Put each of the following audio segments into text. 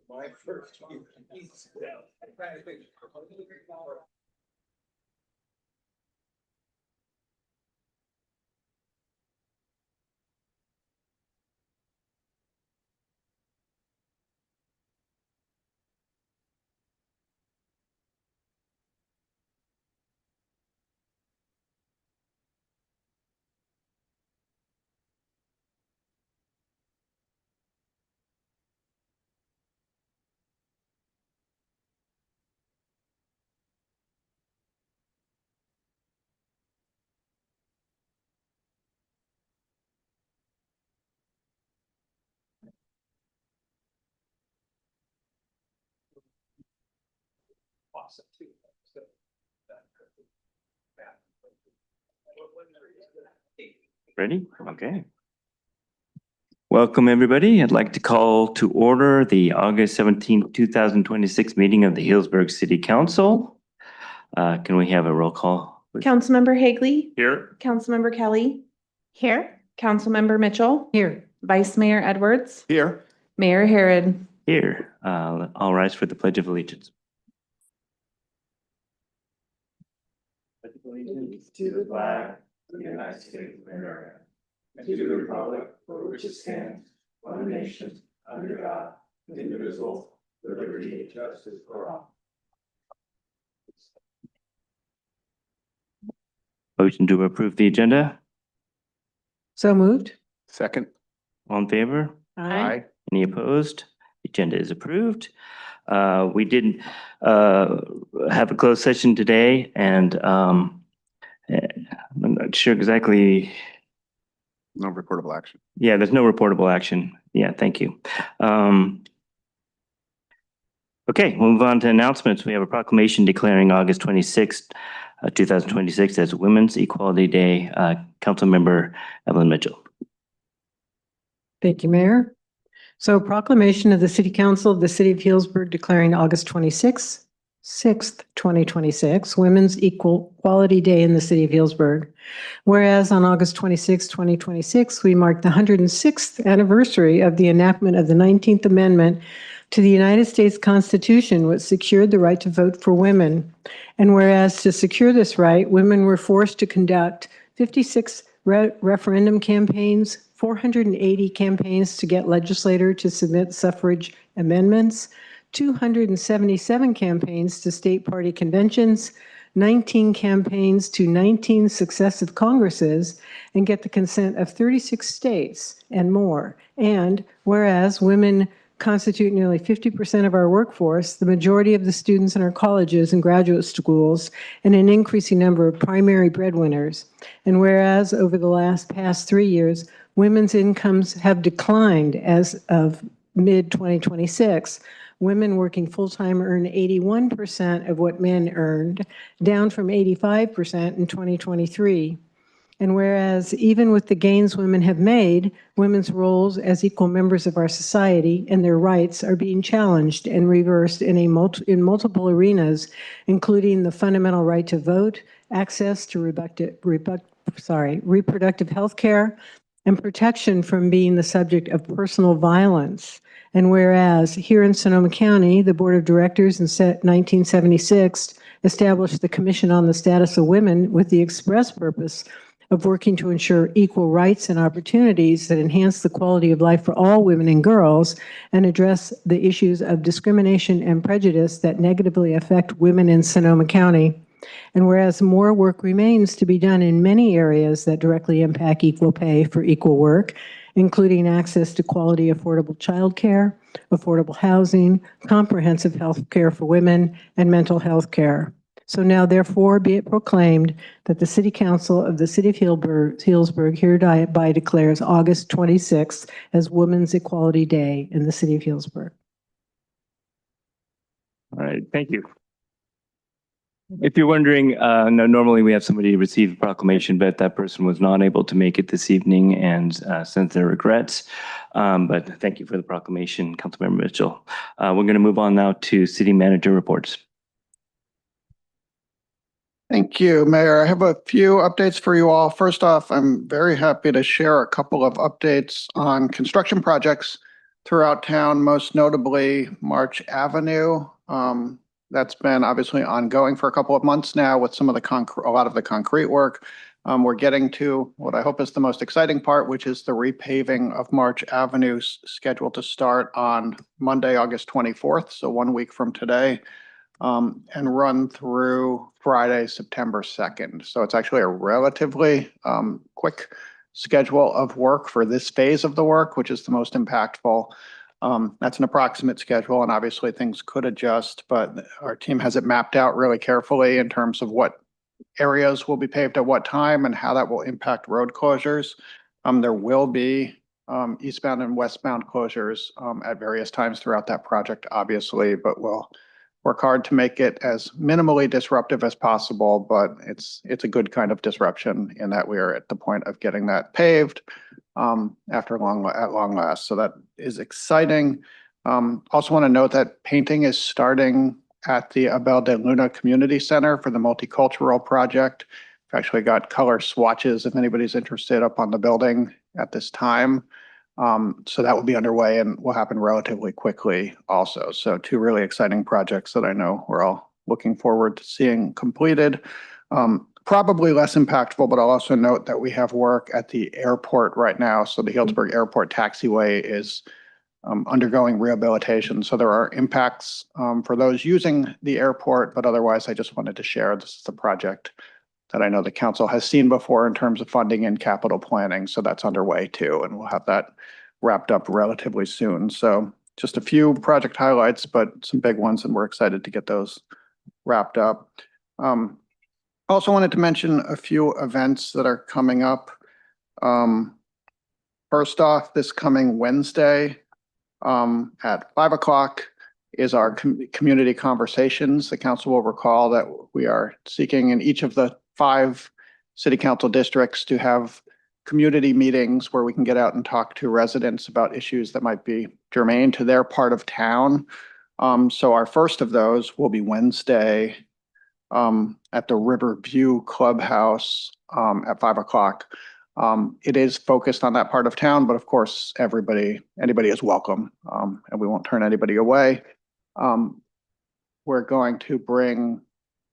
My first. Awesome too. So Ready? Okay. Welcome, everybody. I'd like to call to order the August 17th, 2026 meeting of the Healdsburg City Council. Can we have a roll call, please? Councilmember Hagley. Here. Councilmember Kelly. Here. Councilmember Mitchell. Here. Vice Mayor Edwards. here. Mayor Herod. Here. All rise for the Pledge of Allegiance. Allegiance to the flag of the United States of America and to the republic for which it stands, one nation, under God, indivisible, with liberty and justice for all. Motion to approve the agenda. So moved. Second. All in favor? Aye. Any opposed? The agenda is approved. We did have a closed session today, and I'm not sure exactly. No reportable action. Yeah, there's no reportable action. Yeah, thank you. Okay, we'll move on to announcements. We have a proclamation declaring August 26th, 2026 as Women's Equality Day. Councilmember Evelyn Mitchell. Thank you, Mayor. So proclamation of the City Council of the City of Healdsburg declaring August 26th, 2026, Women's Equality Day in the City of Healdsburg. Whereas on August 26, 2026, we mark the 106th anniversary of the enactment of the 19th Amendment to the United States Constitution, which secured the right to vote for women. And whereas to secure this right, women were forced to conduct 56 referendum campaigns, 480 campaigns to get legislators to submit suffrage amendments, 277 campaigns to state party conventions, 19 campaigns to 19 successive Congresses, and get the consent of 36 states and more. And whereas women constitute nearly 50% of our workforce, the majority of the students in our colleges and graduate schools, and an increasing number of primary breadwinners. And whereas over the past 3 years, women's incomes have declined as of mid-2026, women working full-time earn 81% of what men earned, down from 85% in 2023. And whereas even with the gains women have made, women's roles as equal members of our society and their rights are being challenged and reversed in multiple arenas, including the fundamental right to vote, access to reproductive health care, and protection from being the subject of personal violence. And whereas here in Sonoma County, the Board of Directors in 1976 established the Commission on the Status of Women with the express purpose of working to ensure equal rights and opportunities that enhance the quality of life for all women and girls and address the issues of discrimination and prejudice that negatively affect women in Sonoma County. And whereas more work remains to be done in many areas that directly impact equal pay for equal work, including access to quality, affordable child care, affordable housing, comprehensive health care for women, and mental health care. So now, therefore, be it proclaimed that the City Council of the City of Healdsburg hereby declares August 26th as Women's Equality Day in the City of Healdsburg. All right, thank you. If you're wondering, no, normally we have somebody receive a proclamation, but that person was not able to make it this evening and sends their regrets. But thank you for the proclamation, Councilmember Mitchell. We're going to move on now to City Manager reports. Thank you, Mayor. I have a few updates for you all. First off, I'm very happy to share a couple of updates on construction projects throughout town, most notably March Avenue. That's been obviously ongoing for a couple of months now with some of the a lot of the concrete work. We're getting to what I hope is the most exciting part, which is the repaving of March Avenue scheduled to start on Monday, August 24th, so 1 week from today, and run through Friday, September 2nd. So it's actually a relatively quick schedule of work for this phase of the work, which is the most impactful. That's an approximate schedule, and obviously things could adjust, but our team has it mapped out really carefully in terms of what areas will be paved at what time and how that will impact road closures. There will be eastbound and westbound closures at various times throughout that project, obviously, but we'll work hard to make it as minimally disruptive as possible. But it's a good kind of disruption in that we are at the point of getting that paved at long last. So that is exciting. Also want to note that painting is starting at the Abel de Luna Community Center for the multicultural project. We've actually got color swatches if anybody's interested up on the building at this time. So that will be underway and will happen relatively quickly also. So 2 really exciting projects that I know we're all looking forward to seeing completed. Probably less impactful, but I'll also note that we have work at the airport right now. So the Healdsburg Airport taxiway is undergoing rehabilitation. So there are impacts for those using the airport, but otherwise I just wanted to share this is a project that I know the council has seen before in terms of funding and capital planning. So that's underway too, and we'll have that wrapped up relatively soon. So just a few project highlights, but some big ones, and we're excited to get those wrapped up. Also wanted to mention a few events that are coming up. First off, this coming Wednesday, at 5 o'clock is our community conversations. The council will recall that we are seeking in each of the 5 city council districts to have community meetings where we can get out and talk to residents about issues that might be germane to their part of town. So our first of those will be Wednesday at the Riverview Clubhouse at 5 o'clock. It is focused on that part of town, but of course, anybody is welcome, and we won't turn anybody away. We're going to bring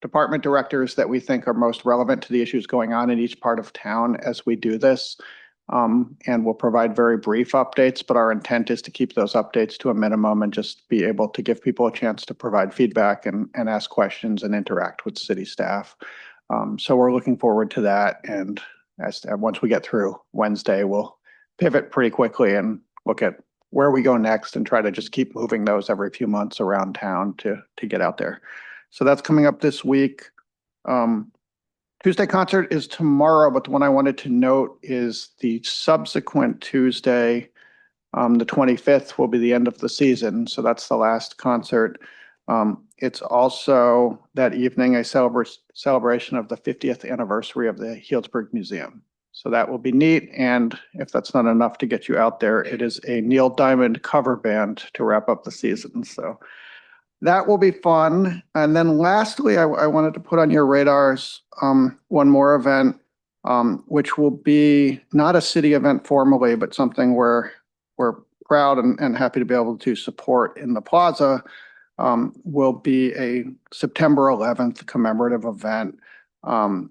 department directors that we think are most relevant to the issues going on in each part of town as we do this. And we'll provide very brief updates, but our intent is to keep those updates to a minimum and just be able to give people a chance to provide feedback and ask questions and interact with city staff. So we're looking forward to that. And once we get through Wednesday, we'll pivot pretty quickly and look at where we go next and try to just keep moving those every few months around town to get out there. So that's coming up this week. Tuesday concert is tomorrow, but the one I wanted to note is the subsequent Tuesday, the 25th will be the end of the season. So that's the last concert. It's also that evening a celebration of the 50th anniversary of the Healdsburg Museum. So that will be neat. And if that's not enough to get you out there, it is a Neil Diamond cover band to wrap up the season. So that will be fun. And then lastly, I wanted to put on your radars one more event, which will be not a city event formally, but something we're proud and happy to be able to support in the plaza. Will be a September 11th commemorative event.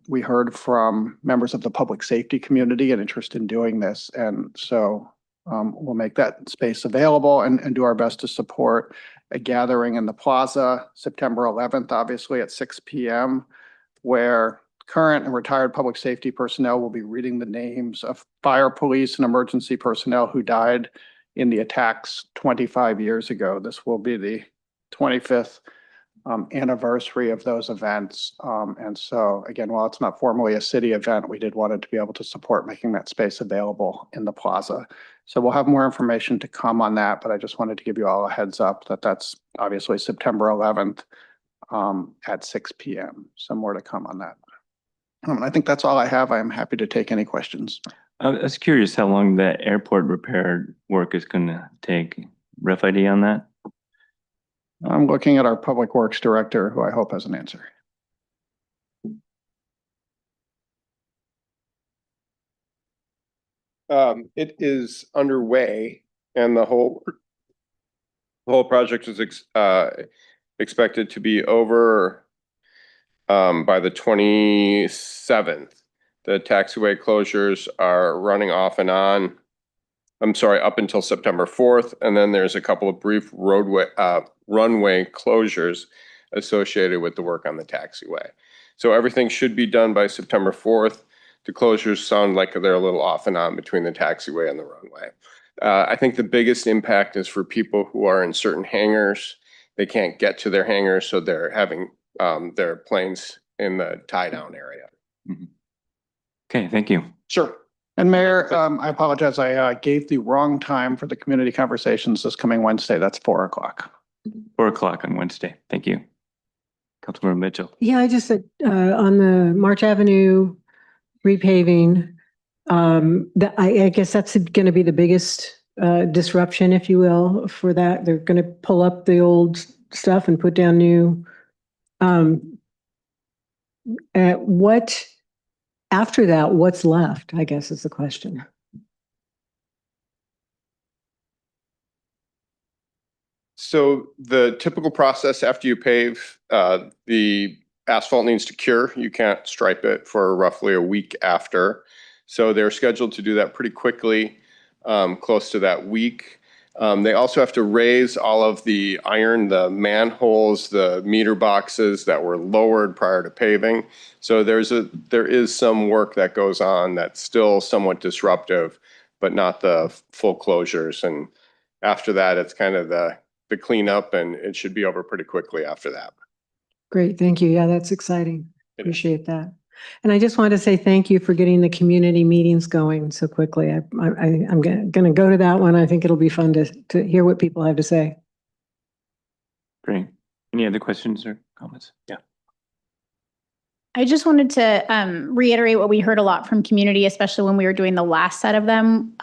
We heard from members of the public safety community an interest in doing this. And so we'll make that space available and do our best to support a gathering in the plaza September 11th, obviously at 6 p.m., where current and retired public safety personnel will be reading the names of fire, police, and emergency personnel who died in the attacks 25 years ago. This will be the 25th anniversary of those events. And so again, while it's not formally a city event, we did want to be able to support making that space available in the plaza. So we'll have more information to come on that, but I just wanted to give you all a heads up that that's obviously September 11th at 6 p.m. So more to come on that. I think that's all I have. I'm happy to take any questions. I was curious how long the airport repair work is going to take. Rough idea on that? I'm looking at our public works director, who I hope has an answer. It is underway, and the whole The whole project is expected to be over by the 27th. The taxiway closures are running off and on. I'm sorry, up until September 4th, and then there's a couple of brief runway closures associated with the work on the taxiway. So everything should be done by September 4th. The closures sound like they're a little off and on between the taxiway and the runway. I think the biggest impact is for people who are in certain hangars. They can't get to their hangars, so they're having their planes in the tie-down area. Okay, thank you. Sure. And Mayor, I apologize. I gave the wrong time for the community conversations this coming Wednesday. That's 4 o'clock. 4 o'clock on Wednesday. Thank you. Councilmember Mitchell. Yeah, I just said, on the March Avenue repaving, I guess that's going to be the biggest disruption, if you will, for that. They're going to pull up the old stuff and put down new. What, after that, what's left, I guess is the question. So the typical process after you pave, the asphalt needs to cure. You can't stripe it for roughly a week after. So they're scheduled to do that pretty quickly, close to that week. They also have to raise all of the the manholes, the meter boxes that were lowered prior to paving. So there is some work that goes on that's still somewhat disruptive, but not the full closures. And after that, it's kind of the cleanup, and it should be over pretty quickly after that. Great, thank you. Yeah, that's exciting. Appreciate that. And I just wanted to say thank you for getting the community meetings going so quickly. I'm going to go to that one. I think it'll be fun to hear what people have to say. Great. Any other questions or comments? Yeah. I just wanted to reiterate what we heard a lot from community, especially when we were doing the last set of them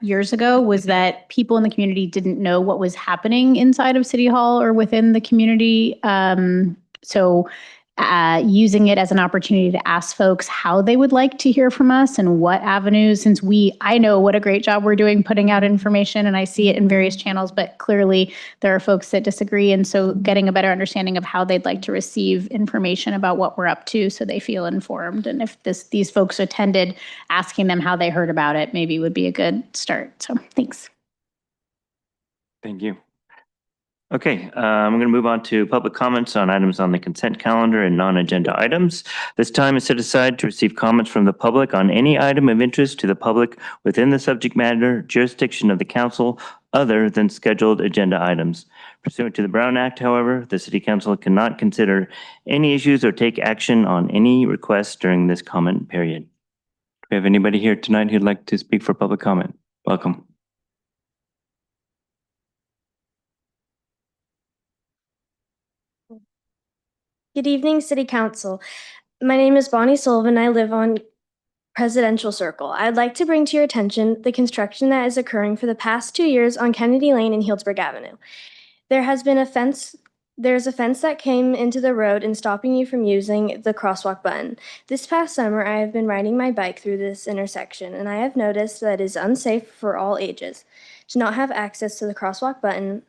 years ago, was that people in the community didn't know what was happening inside of City Hall or within the community. So using it as an opportunity to ask folks how they would like to hear from us and what avenues, since I know what a great job we're doing putting out information and I see it in various channels, but clearly there are folks that disagree. And so getting a better understanding of how they'd like to receive information about what we're up to so they feel informed. And if these folks attended, asking them how they heard about it maybe would be a good start. So thanks. Thank you. Okay, I'm going to move on to public comments on items on the consent calendar and non-agenda items. This time is set aside to receive comments from the public on any item of interest to the public within the subject matter jurisdiction of the council other than scheduled agenda items. Pursuant to the Brown Act, however, the City Council cannot consider any issues or take action on any requests during this comment period. Do we have anybody here tonight who'd like to speak for public comment? Welcome. Good evening, City Council. My name is Bonnie Sullivan. I live on Presidential Circle. I'd like to bring to your attention the construction that is occurring for the past 2 years on Kennedy Lane and Healdsburg Avenue. There's a fence that came into the road and stopping you from using the crosswalk button. This past summer, I have been riding my bike through this intersection, and I have noticed that it is unsafe for all ages to not have access to the crosswalk button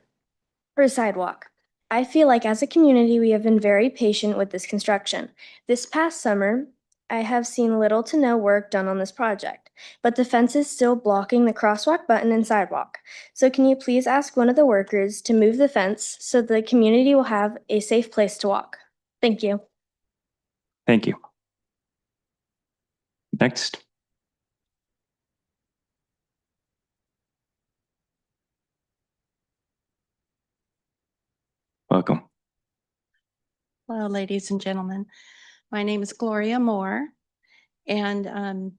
or sidewalk. I feel like as a community, we have been very patient with this construction. This past summer, I have seen little to no work done on this project, but the fence is still blocking the crosswalk button and sidewalk. So can you please ask one of the workers to move the fence so the community will have a safe place to walk? Thank you. Thank you. Next. Welcome. Hello, ladies and gentlemen. My name is Gloria Moore, and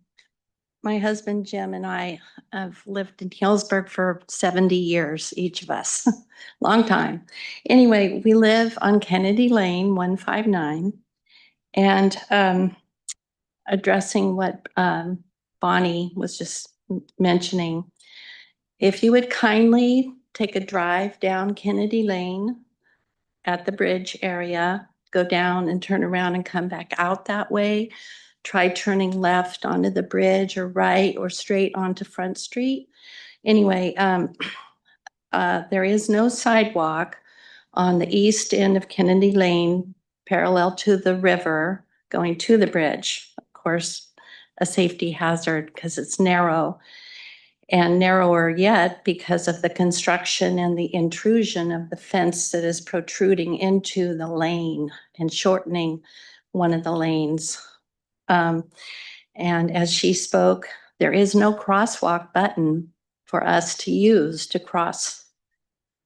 my husband Jim and I have lived in Healdsburg for 70 years, each of us. Long time. Anyway, we live on Kennedy Lane, 159, and addressing what Bonnie was just mentioning, if you would kindly take a drive down Kennedy Lane at the bridge area, go down and turn around and come back out that way. Try turning left onto the bridge or right or straight onto Front Street. Anyway, there is no sidewalk on the east end of Kennedy Lane, parallel to the river, going to the bridge. Of course, a safety hazard because it's narrow, and narrower yet because of the construction and the intrusion of the fence that is protruding into the lane and shortening one of the lanes. And as she spoke, there is no crosswalk button for us to use to cross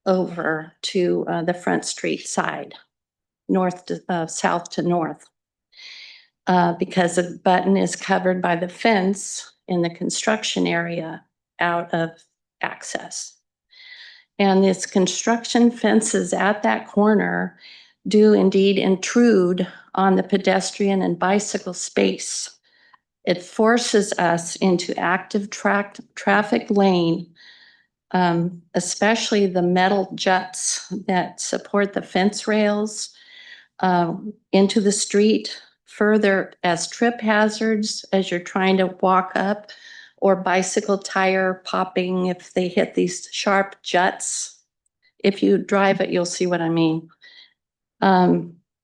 over to the Front Street side, south to north. Because the button is covered by the fence in the construction area out of access. And this construction fences at that corner do indeed intrude on the pedestrian and bicycle space. It forces us into active traffic lane, especially the metal juts that support the fence rails, into the street further as trip hazards as you're trying to walk up, or bicycle tire popping if they hit these sharp juts. If you drive it, you'll see what I mean.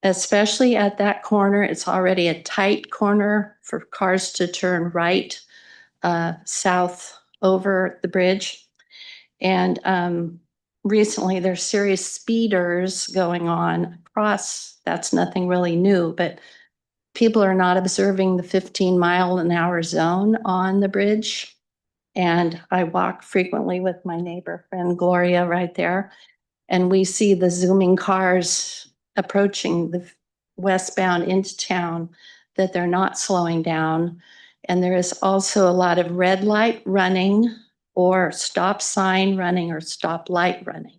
Especially at that corner, it's already a tight corner for cars to turn right, south over the bridge. And recently there's serious speeders going on across. That's nothing really new, but people are not observing the 15-mile-an-hour zone on the bridge. And I walk frequently with my neighbor friend Gloria right there, and we see the zooming cars approaching the westbound into town, that they're not slowing down. And there is also a lot of red light running, or stop sign running, or stop light running.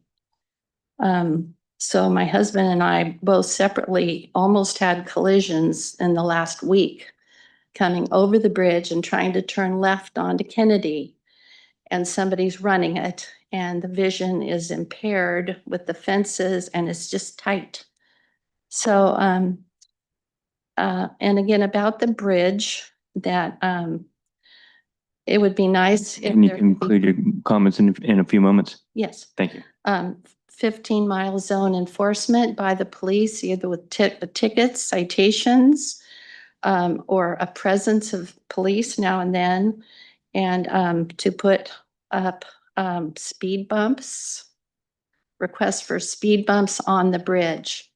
So my husband and I both separately almost had collisions in the last week, coming over the bridge and trying to turn left onto Kennedy, and somebody's running it, and the vision is impaired with the fences, and it's just tight. So, and again, about the bridge, that it would be nice if And you there can could be- include your comments in a few moments. Yes. Thank you. 15-mile zone enforcement by the police, either with tickets, citations, or a presence of police now and then, and to put up speed bumps, requests for speed bumps on the bridge,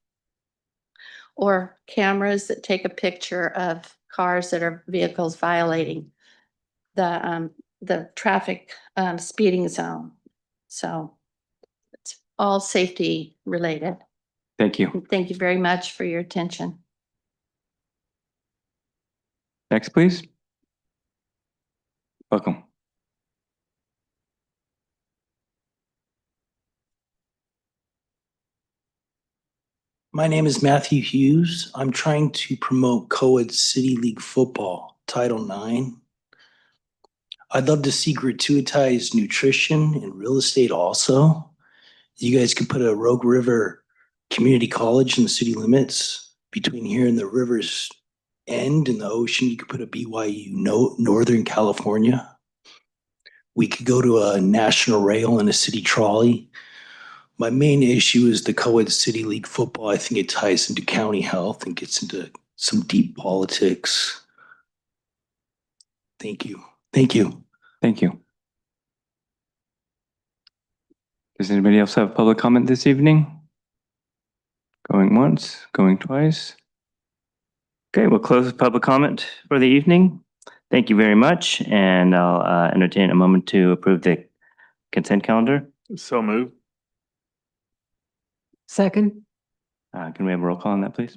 or cameras that take a picture of cars that are vehicles violating the traffic speeding zone. So it's all safety related. Thank you. Thank you very much for your attention. Next, please. Welcome. My name is Matthew Hughes. I'm trying to promote co-ed City League football, Title IX. I'd love to see gratuitized nutrition and real estate also. You guys could put a Rogue River Community College in the city limits between here and the river's end and the ocean. You could put a BYU Northern California. We could go to a national rail and a city trolley. My main issue is the co-ed City League football. I think it ties into county health and gets into some deep politics. Thank you. Thank you. Thank you. Does anybody else have public comment this evening? Going once, going twice. Okay, we'll close public comment for the evening. Thank you very much, and I'll entertain a moment to approve the consent calendar. So moved. Second. Can we have a roll call on that, please?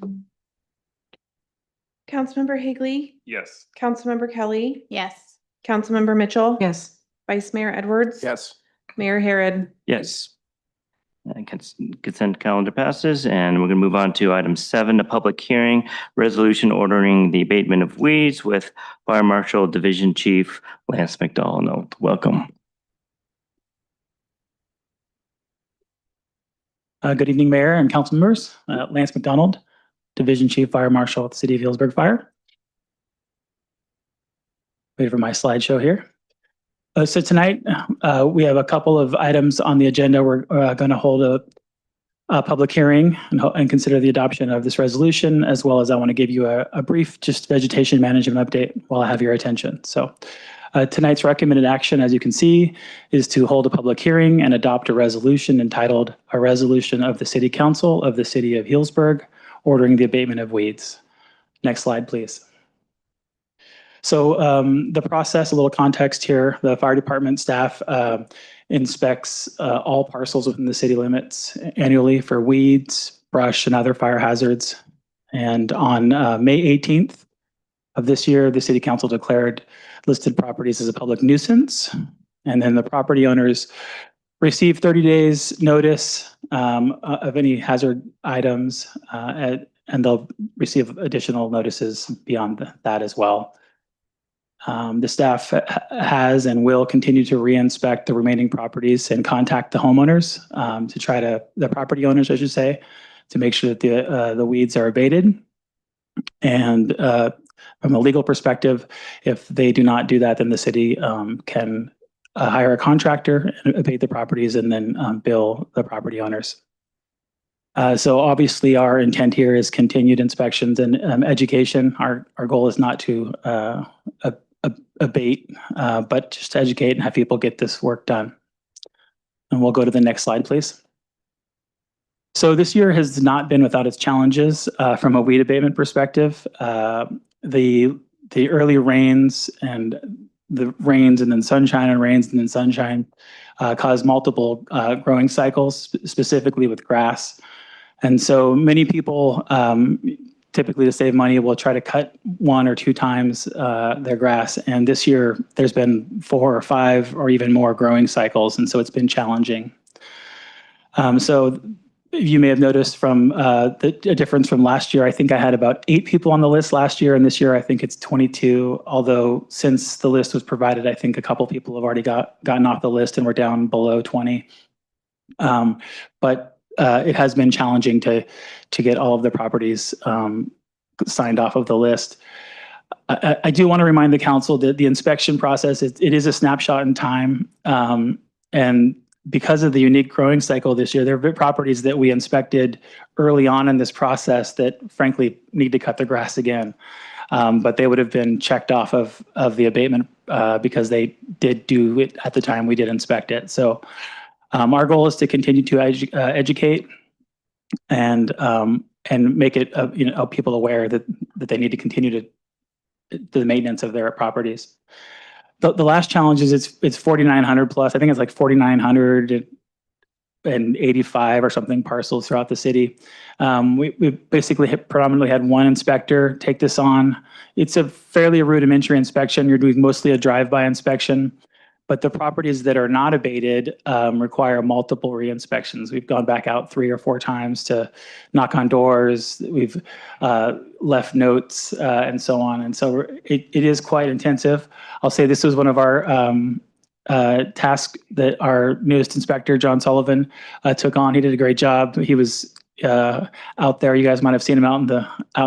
Councilmember Higley, Yes. Councilmember Kelly, Yes. Councilmember Mitchell. Yes. Vice Mayor Edwards. Yes. Mayor Harrod. Yes. Consent calendar passes, and we're going to move on to item 7, a public hearing, resolution ordering the abatement of weeds with Fire Marshal Division Chief Lance McDonald. Welcome. Good evening, Mayor and council members. Lance McDonald, Division Chief Fire Marshal at the City of Healdsburg Fire. Wait for my slideshow here. So tonight, we have a couple of items on the agenda. We're going to hold a public hearing and consider the adoption of this resolution, as well as I want to give you a brief just vegetation management update while I have your attention. So tonight's recommended action, as you can see, is to hold a public hearing and adopt a resolution entitled "A Resolution of the City Council of the City of Healdsburg Ordering the Abatement of Weeds." Next slide, please. So the process, a little context here, the fire department staff inspects all parcels within the city limits annually for weeds, brush, and other fire hazards. And on May 18th of this year, the city council declared listed properties as a public nuisance. And then the property owners receive 30 days notice of any hazard items, and they'll receive additional notices beyond that as well. The staff has and will continue to re-inspect the remaining properties and contact the homeowners the property owners, I should say, to make sure that the weeds are abated. And from a legal perspective, if they do not do that, then the city can hire a contractor and abate the properties and then bill the property owners. So obviously our intent here is continued inspections and education. Our goal is not to abate, but just to educate and have people get this work done. And we'll go to the next slide, please. So this year has not been without its challenges from a weed abatement perspective. The early rains and then sunshine and rains and then sunshine caused multiple growing cycles, specifically with grass. And so many people typically to save money will try to cut 1 or 2 times their grass. And this year there's been 4 or 5 or even more growing cycles. And so it's been challenging. So you may have noticed from a difference from last year. I think I had about 8 people on the list last year, and this year I think it's 22. Although since the list was provided, I think a couple people have already gotten off the list and we're down below 20. But it has been challenging to get all of the properties signed off of the list. I do want to remind the council that the inspection process, it is a snapshot in time. And because of the unique growing cycle this year, there are properties that we inspected early on in this process that frankly need to cut the grass again. But they would have been checked off of the abatement because they did do it at the time we did inspect it. So our goal is to continue to educate and make it people aware that they need to continue to the maintenance of their properties. The last challenge is it's 4,900 plus. I think it's like 4,985 or something parcels throughout the city. We basically predominantly had one inspector take this on. It's a fairly rudimentary inspection. You're doing mostly a drive-by inspection. But the properties that are not abated require multiple re-inspections. We've gone back out 3 or 4 times to knock on doors. We've left notes and so on. And so it is quite intensive. I'll say this was one of our tasks that our newest inspector, John Sullivan, took on. He did a great job. He was out there. You guys might have seen him out in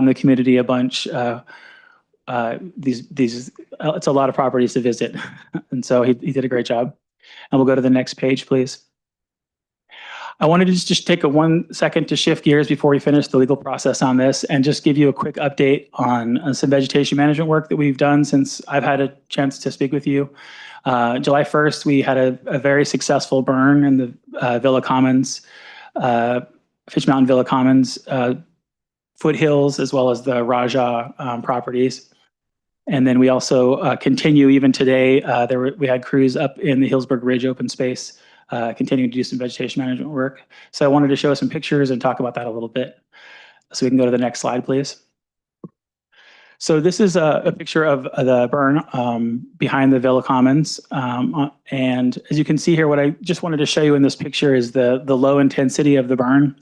the community a bunch. It's a lot of properties to visit. And so he did a great job. And we'll go to the next page, please. I wanted to just take 1 second to shift gears before we finish the legal process on this and just give you a quick update on some vegetation management work that we've done since I've had a chance to speak with you. July 1st, we had a very successful burn in the Villa Commons, Fish Mountain Villa Commons foothills, as well as the Raja properties. And then we also continue even today. We had crews up in the Healdsburg Ridge open space, continuing to do some vegetation management work. So I wanted to show some pictures and talk about that a little bit. So we can go to the next slide, please. So this is a picture of the burn behind the Villa Commons. And as you can see here, what I just wanted to show you in this picture is the low intensity of the burn.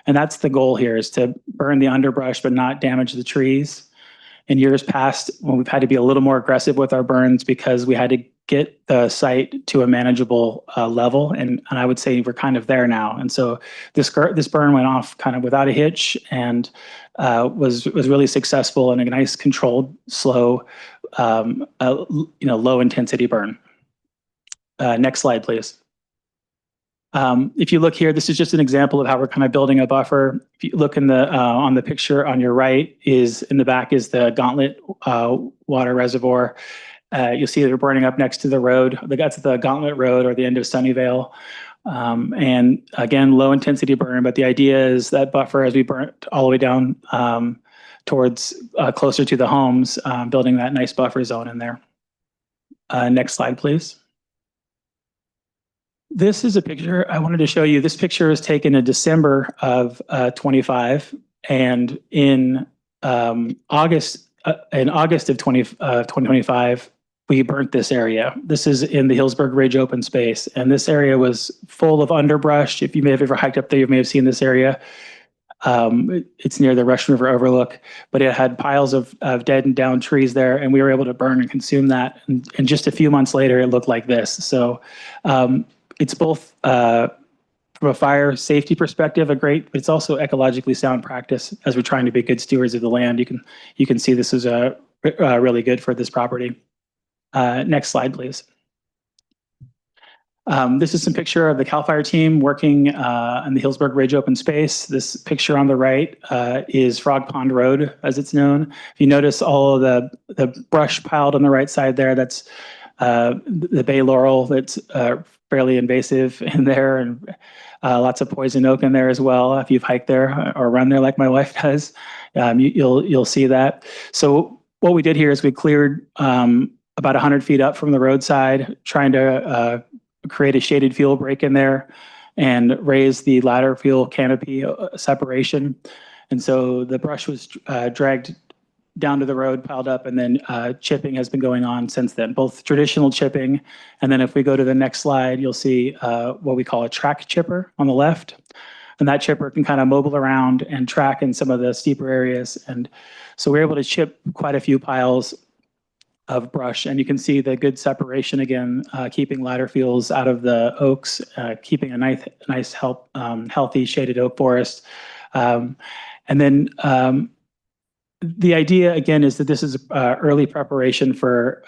And that's the goal here, is to burn the underbrush but not damage the trees. In years past, when we've had to be a little more aggressive with our burns because we had to get the site to a manageable level. And I would say we're kind of there now. And so this burn went off kind of without a hitch and was really successful and a nice controlled, slow, low intensity burn. Next slide, please. If you look here, this is just an example of how we're kind of building a buffer. If you look in the on the picture on your right, is in the back is the Gauntlet water reservoir. You'll see they're burning up next to the road. That's the Gauntlet Road or the end of Sunnyvale. And again, low intensity burn, but the idea is that buffer as we burn it all the way down towards closer to the homes, building that nice buffer zone in there. Next slide, please. This is a picture I wanted to show you. This picture was taken in December of 25, and in August of 2025, we burnt this area. This is in the Healdsburg Ridge open space, and this area was full of underbrush. If you may have ever hiked up there, you may have seen this area. It's near the Russian River Overlook, but it had piles of dead and down trees there, and we were able to burn and consume that. And just a few months later, it looked like this. So it's both from a fire safety perspective, but it's also ecologically sound practice as we're trying to be good stewards of the land. You can see this is really good for this property. Next slide, please. This is some picture of the CAL FIRE team working on the Healdsburg Ridge open space. This picture on the right is Frog Pond Road, as it's known. If you notice all of the brush piled on the right side there, that's the bay laurel that's fairly invasive in there, and lots of poison oak in there as well. If you've hiked there or run there like my wife does, you'll see that. So what we did here is we cleared about 100 feet up from the roadside, trying to create a shaded fuel break in there and raise the ladder fuel canopy separation. And so the brush was dragged down to the road, piled up, and then chipping has been going on since then, both traditional chipping. And then if we go to the next slide, you'll see what we call a track chipper on the left. And that chipper can kind of mobile around and track in some of the steeper areas. And so we're able to chip quite a few piles of brush, and you can see the good separation again, keeping ladder fuels out of the oaks, keeping a nice healthy shaded oak forest. And then the idea again is that this is early preparation for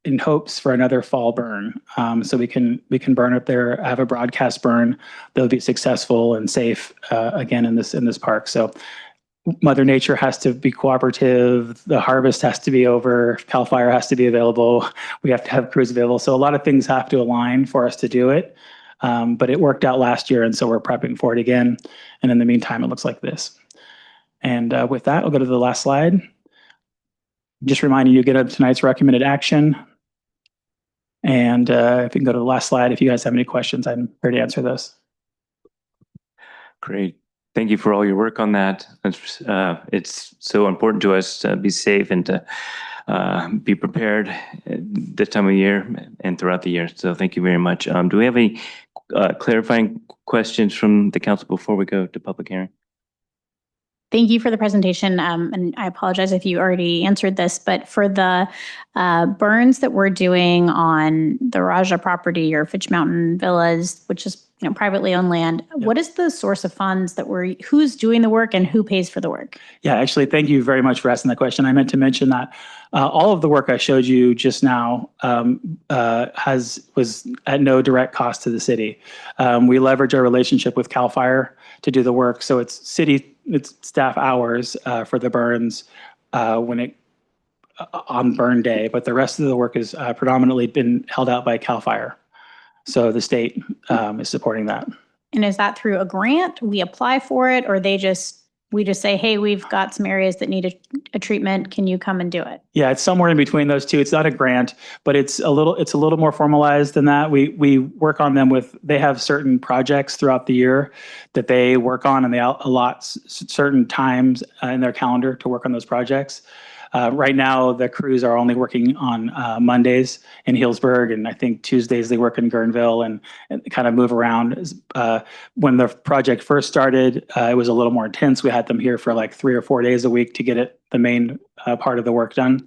in hopes for another fall burn. So we can burn up there, have a broadcast burn that'll be successful and safe again in this park. So Mother Nature has to be cooperative. The harvest has to be over. CAL FIRE has to be available. We have to have crews available. So a lot of things have to align for us to do it. But it worked out last year, and so we're prepping for it again. And in the meantime, it looks like this. And with that, I'll go to the last slide. Just reminding you, get up tonight's recommended action. And if you can go to the last slide, if you guys have any questions, I'm here to answer those. Great. Thank you for all your work on that. It's so important to us to be safe and to be prepared this time of year and throughout the year. So thank you very much. Do we have any clarifying questions from the council before we go to public hearing? Thank you for the presentation. And I apologize if you already answered this, but for the burns that we're doing on the Raja property or Fitch Mountain Villas, which is privately owned land, what is the source of funds that who's doing the work and who pays for the work? Yeah, actually, thank you very much for asking that question. I meant to mention that all of the work I showed you just now was at no direct cost to the city. We leverage our relationship with CAL FIRE to do the work. So it's staff hours for the burns on burn day, but the rest of the work is predominantly been held out by CAL FIRE. So the state is supporting that. And is that through a grant? We apply for it, or we just say, hey, we've got some areas that need a treatment. Can you come and do it? Yeah, it's somewhere in between those two. It's not a grant, but it's a little more formalized than that. We work on them they have certain projects throughout the year that they work on, and they allot certain times in their calendar to work on those projects. Right now, the crews are only working on Mondays in Healdsburg, and I think Tuesdays they work in Guerneville and kind of move around. When the project first started, it was a little more intense. We had them here for like 3 or 4 days a week to get the main part of the work done.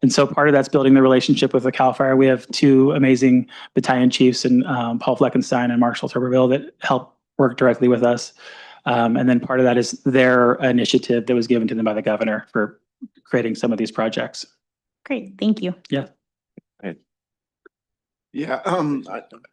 And so part of that's building the relationship with the CAL FIRE. We have 2 amazing battalion chiefs, and Paul Fleckenstein and Marshall Tuberville, that help work directly with us. And then part of that is their initiative that was given to them by the governor for creating some of these projects. Great, thank you. Yeah. Great. Yeah,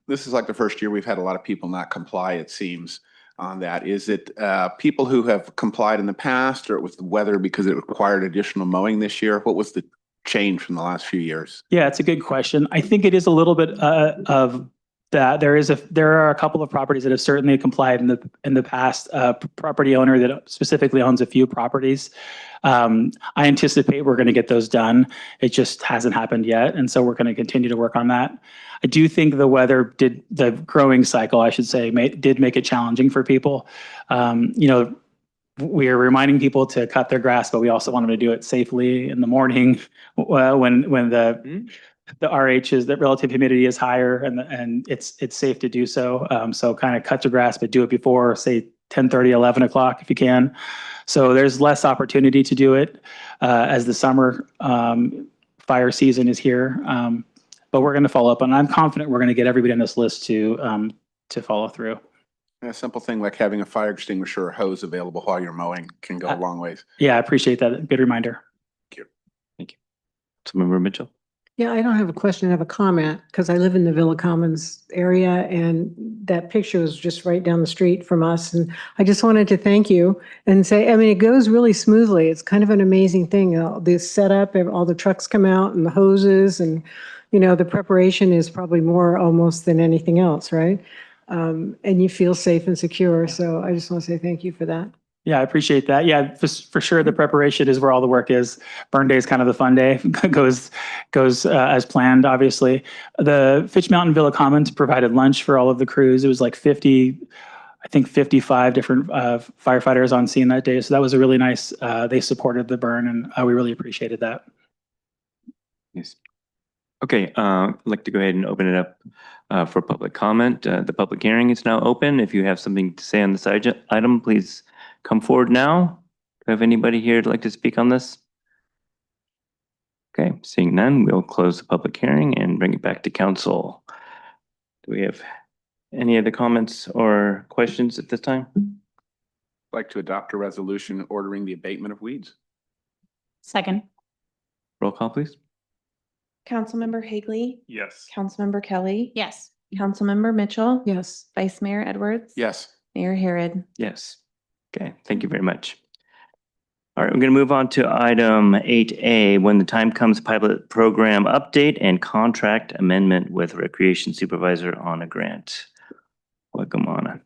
this is like the first year we've had a lot of people not comply, it seems, on that. Is it people who have complied in the past, or it was the weather because it required additional mowing this year? What was the change from the last few years? Yeah, it's a good question. I think it is a little bit of that. There are a couple of properties that have certainly complied in the past. Property owner that specifically owns a few properties. I anticipate we're going to get those done. It just hasn't happened yet, and so we're going to continue to work on that. I do think the growing cycle, I should say, did make it challenging for people. We are reminding people to cut their grass, but we also want them to do it safely in the morning when the RH is, that relative humidity is higher and it's safe to do so. So kind of cut your grass, but do it before, say, 10:30, 11 o'clock if you can. So there's less opportunity to do it as the summer fire season is here. But we're going to follow up, and I'm confident we're going to get everybody on this list to follow through. A simple thing like having a fire extinguisher or hose available while you're mowing can go a long ways. Yeah, I appreciate that. Good reminder. Thank you. Councilmember Mitchell. Yeah, I don't have a question, I have a comment, because I live in the Villa Commons area, and that picture was just right down the street from us. And I just wanted to thank you and say, I mean, it goes really smoothly. It's kind of an amazing thing. The setup, all the trucks come out and the hoses, and, the preparation is probably more almost than anything else, right? And you feel safe and secure. So I just want to say thank you for that. Yeah, I appreciate that. Yeah, for sure. The preparation is where all the work is. Burn day is kind of the fun day. goes as planned, obviously. The Fitch Mountain Villa Commons provided lunch for all of the crews. It was like 55 different firefighters on scene that day. So that was a really nice, they supported the burn, and we really appreciated that. Yes. Okay, I'd like to go ahead and open it up for public comment. The public hearing is now open. If you have something to say on this item, please come forward now. Do we have anybody here who'd like to speak on this? Okay, seeing none, we'll close the public hearing and bring it back to council. Do we have any other comments or questions at this time? I'd like to adopt a resolution ordering the abatement of weeds. Second. Roll call, please. Councilmember Higley, Yes. Councilmember Kelly, Yes. Councilmember Mitchell, Yes. Vice Mayor Edwards. Yes. Mayor Harrod. Yes. Okay, thank you very much. All right, we're going to move on to item 8A, when the time comes, pilot program update and contract amendment with Recreation Supervisor on a grant. Welcome, Anna.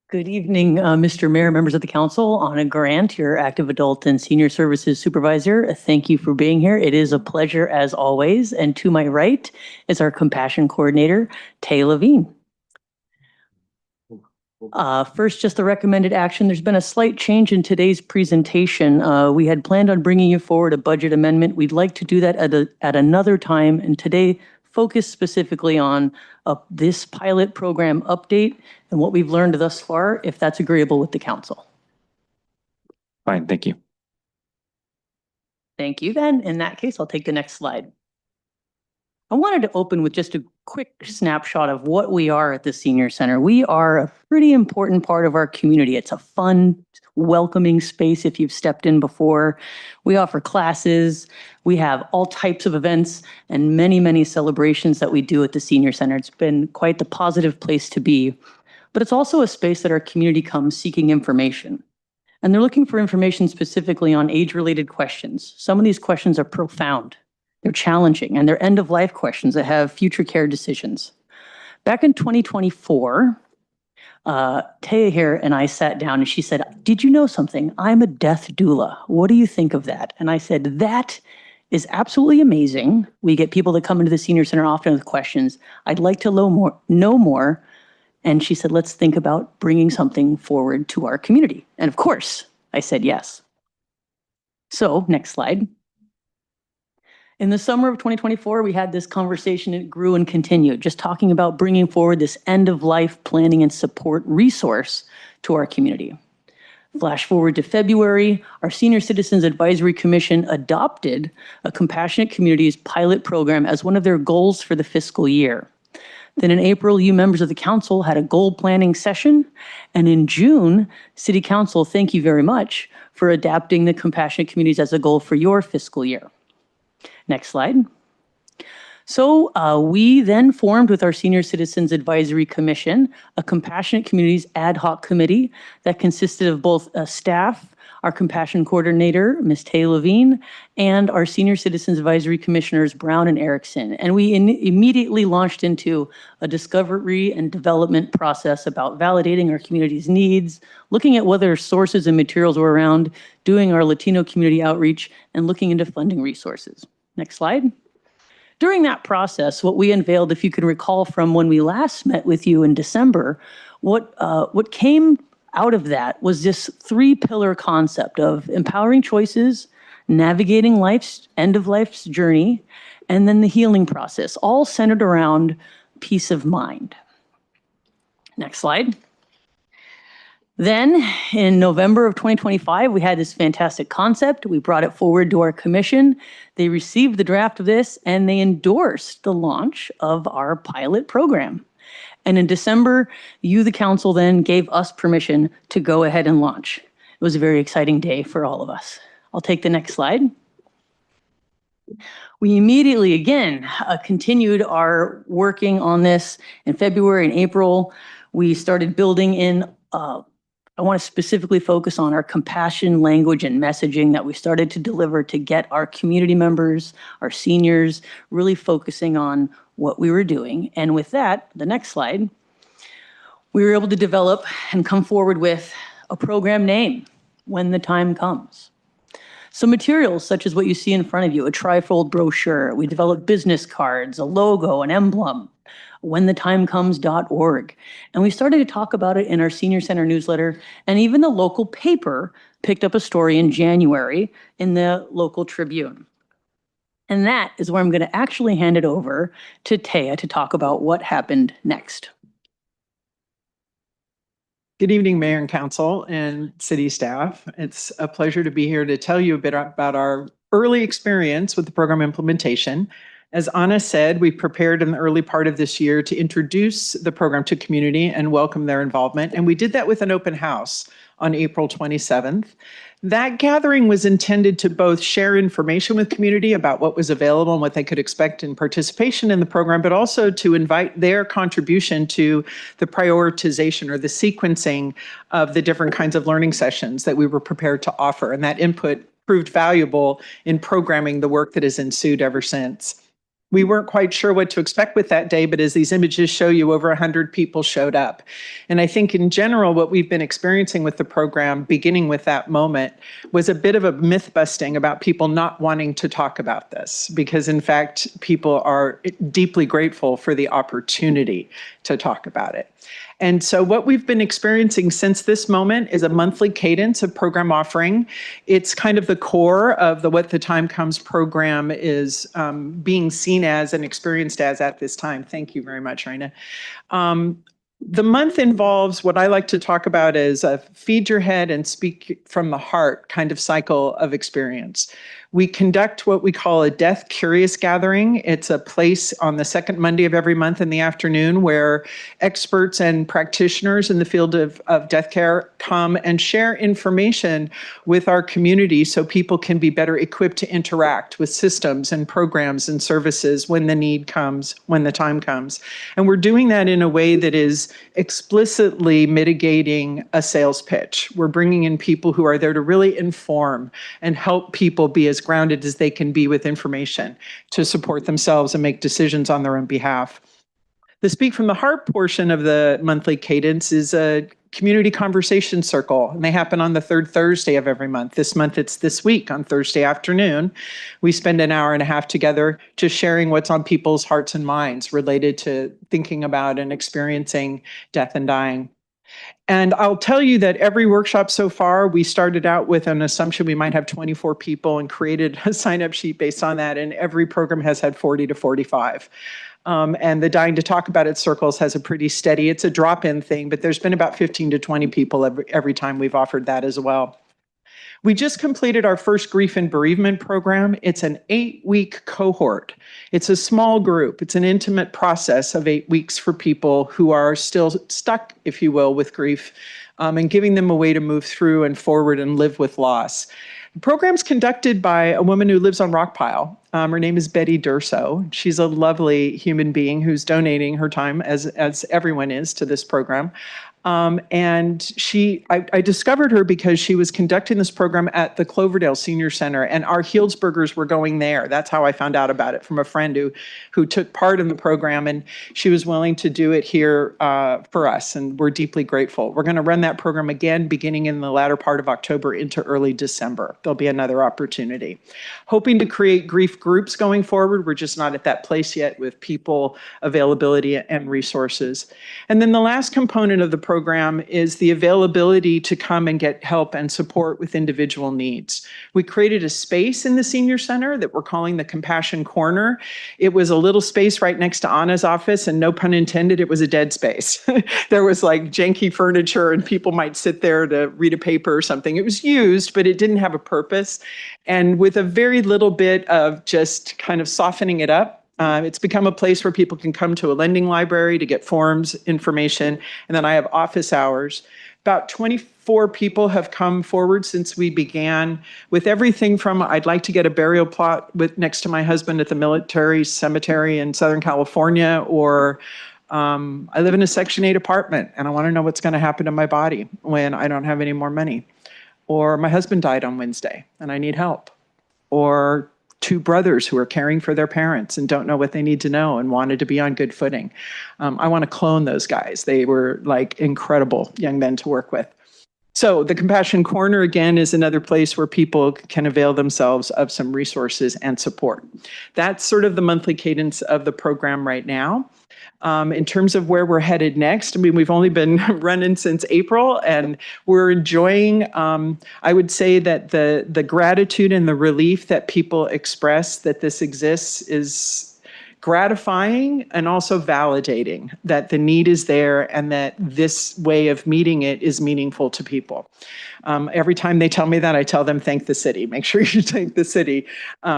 Good evening, Mr. Mayor, members of the council. Anna Grant, your active adult and senior services supervisor. Thank you for being here. It is a pleasure as always. And to my right is our compassion coordinator, Tay Levine. First, just the recommended action. There's been a slight change in today's presentation. We had planned on bringing you forward a budget amendment. We'd like to do that at another time. And today, focus specifically on this pilot program update and what we've learned thus far, if that's agreeable with the council. Fine, thank you. Thank you then. In that case, I'll take the next slide. I wanted to open with just a quick snapshot of what we are at the Senior Center. We are a pretty important part of our community. It's a fun, welcoming space if you've stepped in before. We offer classes. We have all types of events and many, many celebrations that we do at the Senior Center. It's been quite the positive place to be. But it's also a space that our community comes seeking information. And they're looking for information specifically on age-related questions. Some of these questions are profound. They're challenging, and they're end-of-life questions that have future care decisions. Back in 2024, Taya here and I sat down and she said, "Did you know something? I'm a death doula. What do you think of that?" And I said, "That is absolutely amazing. We get people that come into the Senior Center often with questions. I'd like to know more. And she said, "Let's think about bringing something forward to our community." And of course, I said yes. So next slide. In the summer of 2024, we had this conversation. It grew and continued, just talking about bringing forward this end-of-life planning and support resource to our community. Flash forward to February, our Senior Citizens Advisory Commission adopted a Compassionate Communities pilot program as one of their goals for the fiscal year. Then in April, you members of the council had a goal planning session. And in June, City Council, thank you very much for adapting the compassionate communities as a goal for your fiscal year. Next slide. So we then formed with our Senior Citizens Advisory Commission, a Compassionate Communities Ad Hoc Committee that consisted of both staff, our Compassion Coordinator, Ms. Tay Levine, and our Senior Citizens Advisory Commissioners, Brown and Erickson. And we immediately launched into a discovery and development process about validating our community's needs, looking at whether sources and materials were around, doing our Latino community outreach, and looking into funding resources. Next slide. During that process, what we unveiled, if you can recall from when we last met with you in December, what came out of that was this three-pillar concept of empowering choices, navigating life's end-of-life's journey, and then the healing process, all centered around peace of mind. Next slide. Then in November of 2025, we had this fantastic concept. We brought it forward to our commission. They received the draft of this and they endorsed the launch of our pilot program. And in December, you, the council, then gave us permission to go ahead and launch. It was a very exciting day for all of us. I'll take the next slide. We immediately, again, continued our working on this in February and April. We started building in I want to specifically focus on our compassion, language, and messaging that we started to deliver to get our community members, our seniors, really focusing on what we were doing. And with that, the next slide, we were able to develop and come forward with a program name, When the Time Comes. Some materials such as what you see in front of you, a trifold brochure. We developed business cards, a logo, an emblem, whenthetimecomes.org. And we started to talk about it in our Senior Center newsletter, and even the local paper picked up a story in January in the local Tribune. And that is where I'm going to actually hand it over to Taya to talk about what happened next. Good evening, Mayor and Council and City staff. It's a pleasure to be here to tell you a bit about our early experience with the program implementation. As Anna said, we prepared in the early part of this year to introduce the program to community and welcome their involvement. And we did that with an open house on April 27th. That gathering was intended to both share information with community about what was available and what they could expect in participation in the program, but also to invite their contribution to the prioritization or the sequencing of the different kinds of learning sessions that we were prepared to offer. And that input proved valuable in programming the work that has ensued ever since. We weren't quite sure what to expect with that day, but as these images show you, over 100 people showed up. And I think in general, what we've been experiencing with the program, beginning with that moment, was a bit of a myth busting about people not wanting to talk about this, because in fact, people are deeply grateful for the opportunity to talk about it. And so what we've been experiencing since this moment is a monthly cadence of program offering. It's kind of the core of the What the Time Comes program is being seen as and experienced as at this time. Thank you very much, Raina. The month involves what I like to talk about as a feed your head and speak from the heart kind of cycle of experience. We conduct what we call a Death Curious Gathering. It's a place on the second Monday of every month in the afternoon where experts and practitioners in the field of death care come and share information with our community so people can be better equipped to interact with systems and programs and services when the need comes, when the time comes. And we're doing that in a way that is explicitly mitigating a sales pitch. We're bringing in people who are there to really inform and help people be as grounded as they can be with information to support themselves and make decisions on their own behalf. The Speak from the Heart portion of the monthly cadence is a community conversation circle, and they happen on the third Thursday of every month. This month, it's this week on Thursday afternoon. We spend an hour and a half together just sharing what's on people's hearts and minds related to thinking about and experiencing death and dying. And I'll tell you that every workshop so far, we started out with an assumption we might have 24 people and created a sign-up sheet based on that, and every program has had 40 to 45. And the Dying to Talk About It circles has a pretty steady, it's a drop-in thing, but there's been about 15 to 20 people every time we've offered that as well. We just completed our first grief and bereavement program. It's an 8-week cohort. It's a small group. It's an intimate process of 8 weeks for people who are still stuck, if you will, with grief, and giving them a way to move through and forward and live with loss. The program's conducted by a woman who lives on Rockpile. Her name is Betty Durso. She's a lovely human being who's donating her time, as everyone is, to this program. And I discovered her because she was conducting this program at the Cloverdale Senior Center, and our Healdsburgers were going there. That's how I found out about it, from a friend who took part in the program, and she was willing to do it here for us, and we're deeply grateful. We're going to run that program again beginning in the latter part of October into early December. There'll be another opportunity. Hoping to create grief groups going forward. We're just not at that place yet with people, availability, and resources. And then the last component of the program is the availability to come and get help and support with individual needs. We created a space in the senior center that we're calling the Compassion Corner. It was a little space right next to Anna's office, and no pun intended, it was a dead space. There was like janky furniture and people might sit there to read a paper or something. It was used, but it didn't have a purpose. And with a very little bit of just kind of softening it up, it's become a place where people can come to a lending library to get forms, information, and then I have office hours. About 24 people have come forward since we began, with everything from I'd like to get a burial plot next to my husband at the military cemetery in Southern California, or I live in a Section 8 apartment and I want to know what's going to happen to my body when I don't have any more money. Or my husband died on Wednesday and I need help. Or 2 brothers who are caring for their parents and don't know what they need to know and wanted to be on good footing. I want to clone those guys. They were like incredible young men to work with. So the Compassion Corner, again, is another place where people can avail themselves of some resources and support. That's sort of the monthly cadence of the program right now. In terms of where we're headed next, I mean, we've only been running since April, and we're enjoying, I would say that the gratitude and the relief that people express that this exists is gratifying and also validating that the need is there and that this way of meeting it is meaningful to people. Every time they tell me that, I tell them, thank the city. Make sure you thank the city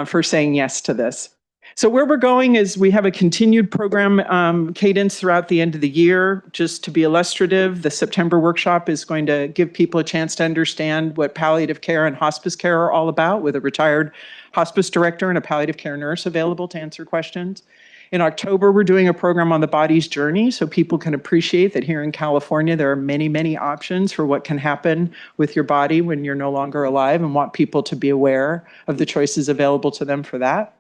for saying yes to this. So where we're going is we have a continued program cadence throughout the end of the year. Just to be illustrative, the September workshop is going to give people a chance to understand what palliative care and hospice care are all about, with a retired hospice director and a palliative care nurse available to answer questions. In October, we're doing a program on the body's journey so people can appreciate that here in California, there are many, many options for what can happen with your body when you're no longer alive, and want people to be aware of the choices available to them for that.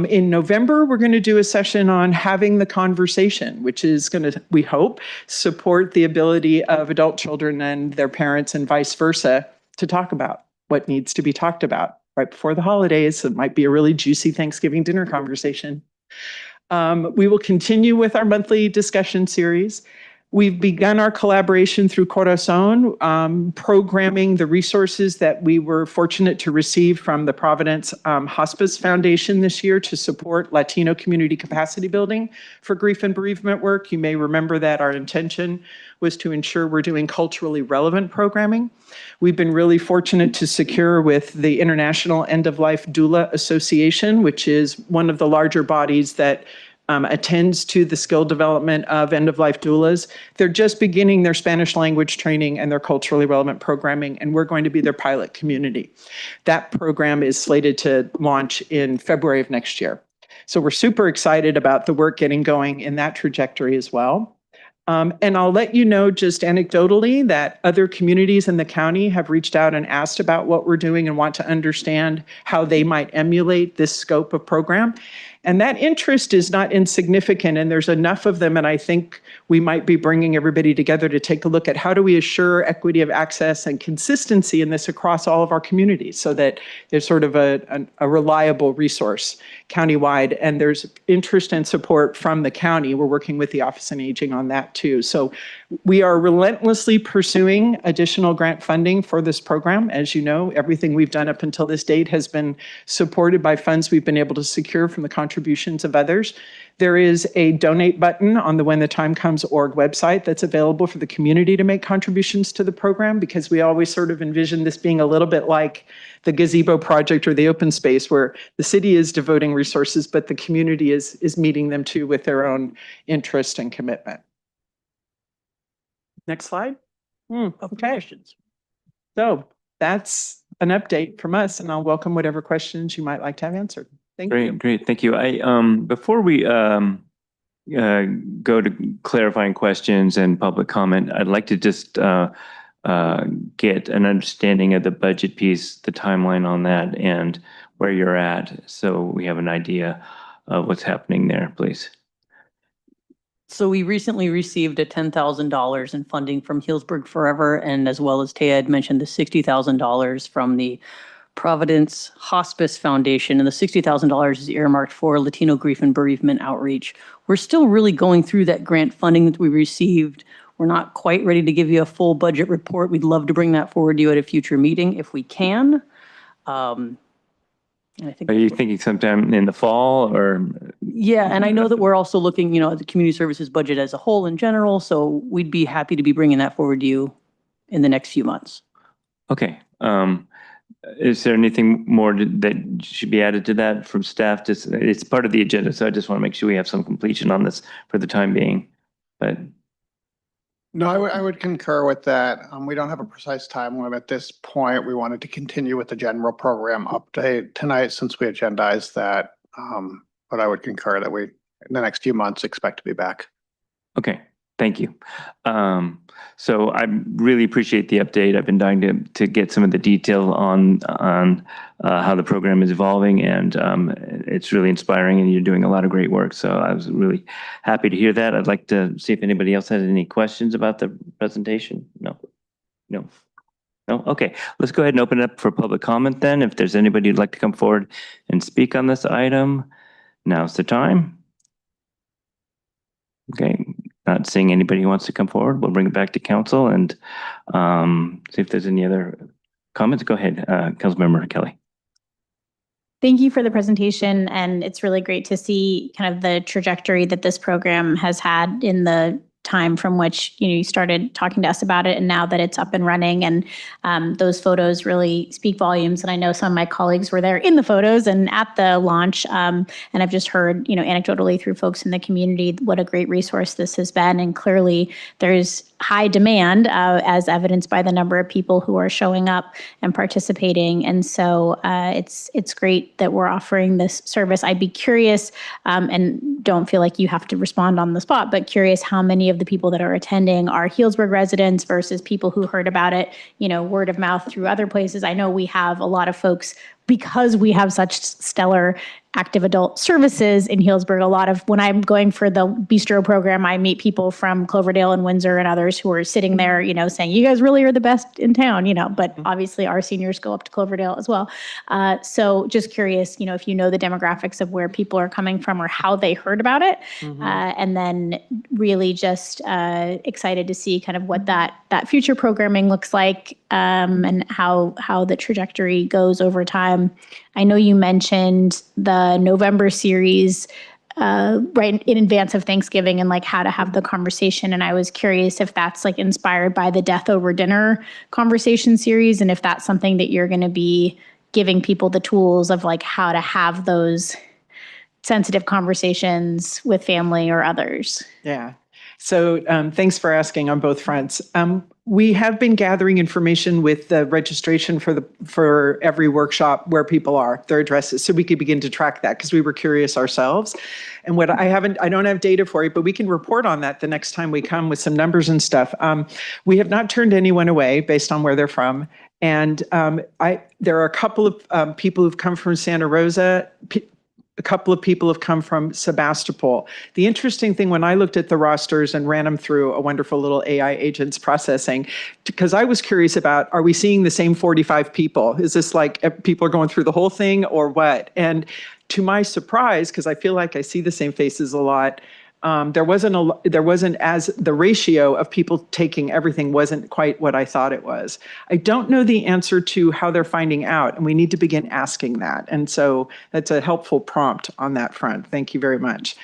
In November, we're going to do a session on having the conversation, which is going to, we hope, support the ability of adult children and their parents and vice versa to talk about what needs to be talked about right before the holidays. It might be a really juicy Thanksgiving dinner conversation. We will continue with our monthly discussion series. We've begun our collaboration through Corazon, programming the resources that we were fortunate to receive from the Providence Hospice Foundation this year to support Latino community capacity building for grief and bereavement work. You may remember that our intention was to ensure we're doing culturally relevant programming. We've been really fortunate to secure with the International End-of-Life Doula Association, which is one of the larger bodies that attends to the skill development of end-of-life doulas. They're just beginning their Spanish language training and their culturally relevant programming, and we're going to be their pilot community. That program is slated to launch in February of next year. So we're super excited about the work getting going in that trajectory as well. And I'll let you know just anecdotally that other communities in the county have reached out and asked about what we're doing and want to understand how they might emulate this scope of program. And that interest is not insignificant, and there's enough of them, and I think we might be bringing everybody together to take a look at how do we assure equity of access and consistency in this across all of our communities so that there's sort of a reliable resource countywide, and there's interest and support from the county. We're working with the Office on Aging on that too. So we are relentlessly pursuing additional grant funding for this program. As you know, everything we've done up until this date has been supported by funds we've been able to secure from the contribution contributions of others. There is a donate button on the When the Time Comes org website that's available for the community to make contributions to the program, because we always sort of envision this being a little bit like the gazebo project or the open space, where the city is devoting resources, but the community is meeting them too with their own interest and commitment. Next slide. Okay. So that's an update from us, and I'll welcome whatever questions you might like to have answered. Thank you. Great, thank you. Before we go to clarifying questions and public comment, I'd like to just get an understanding of the budget piece, the timeline on that, and where you're at, so we have an idea of what's happening there, please. So we recently received a $10,000 in funding from Healdsburg Forever, and as well as Taya had mentioned, the $60,000 from the Providence Hospice Foundation, and the $60,000 is earmarked for Latino grief and bereavement outreach. We're still really going through that grant funding that we received. We're not quite ready to give you a full budget report. We'd love to bring that forward to you at a future meeting if we can. And I think Are you thinking sometime in the fall, or? yeah, and I know that we're also looking, at the community services budget as a whole in general, so we'd be happy to be bringing that forward to you in the next few months. Okay. Is there anything more that should be added to that from staff? It's part of the agenda, so I just want to make sure we have some completion on this for the time being. But No, I would concur with that. We don't have a precise time limit at this point. We wanted to continue with the general program update tonight since we agendized that. But I would concur that we, in the next few months, expect to be back. okay, thank you. So I really appreciate the update. I've been dying to get some of the detail on how the program is evolving, and it's really inspiring, and you're doing a lot of great work. So I was really happy to hear that. I'd like to see if anybody else has any questions about the presentation. No. Okay, let's go ahead and open it up for public comment then. If there's anybody who'd like to come forward and speak on this item, now's the time. Okay, not seeing anybody who wants to come forward, we'll bring it back to council and see if there's any other comments. Go ahead, Councilmember Kelly. Thank you for the presentation, and it's really great to see kind of the trajectory that this program has had in the time from which you started talking to us about it, and now that it's up and running, and those photos really speak volumes. And I know some of my colleagues were there in the photos and at the launch, and I've just heard anecdotally through folks in the community what a great resource this has been. And clearly there's high demand, as evidenced by the number of people who are showing up and participating. And so it's great that we're offering this service. I'd be curious, and don't feel like you have to respond on the spot, but curious how many of the people that are attending are Healdsburg residents versus people who heard about it, word of mouth through other places. I know we have a lot of folks, because we have such stellar active adult services in Healdsburg. A lot of, when I'm going for the bistro program, I meet people from Cloverdale and Windsor and others who are sitting there, saying, you guys really are the best in town, but obviously our seniors go up to Cloverdale as well. So just curious, if you know the demographics of where people are coming from or how they heard about it. And then really just excited to see kind of what that future programming looks like, and how the trajectory goes over time. I know you mentioned the November series right in advance of Thanksgiving, and like how to have the conversation. And I was curious if that's like inspired by the Death Over Dinner conversation series, and if that's something that you're going to be giving people the tools of like how to have those sensitive conversations with family or others. Yeah. So thanks for asking on both fronts. We have been gathering information with the registration for every workshop where people are, their addresses, so we could begin to track that because we were curious ourselves. And what I don't have data for you, but we can report on that the next time we come with some numbers and stuff. We have not turned anyone away based on where they're from. And there are a couple of people who've come from Santa Rosa. A couple of people have come from Sebastopol. The interesting thing, when I looked at the rosters and ran them through a wonderful little AI agents processing, because I was curious about, are we seeing the same 45 people? Is this like people are going through the whole thing or what? And to my surprise, because I feel like I see the same faces a lot, There wasn't as the ratio of people taking everything wasn't quite what I thought it was. I don't know the answer to how they're finding out, and we need to begin asking that. And so that's a helpful prompt on that front. Thank you very much.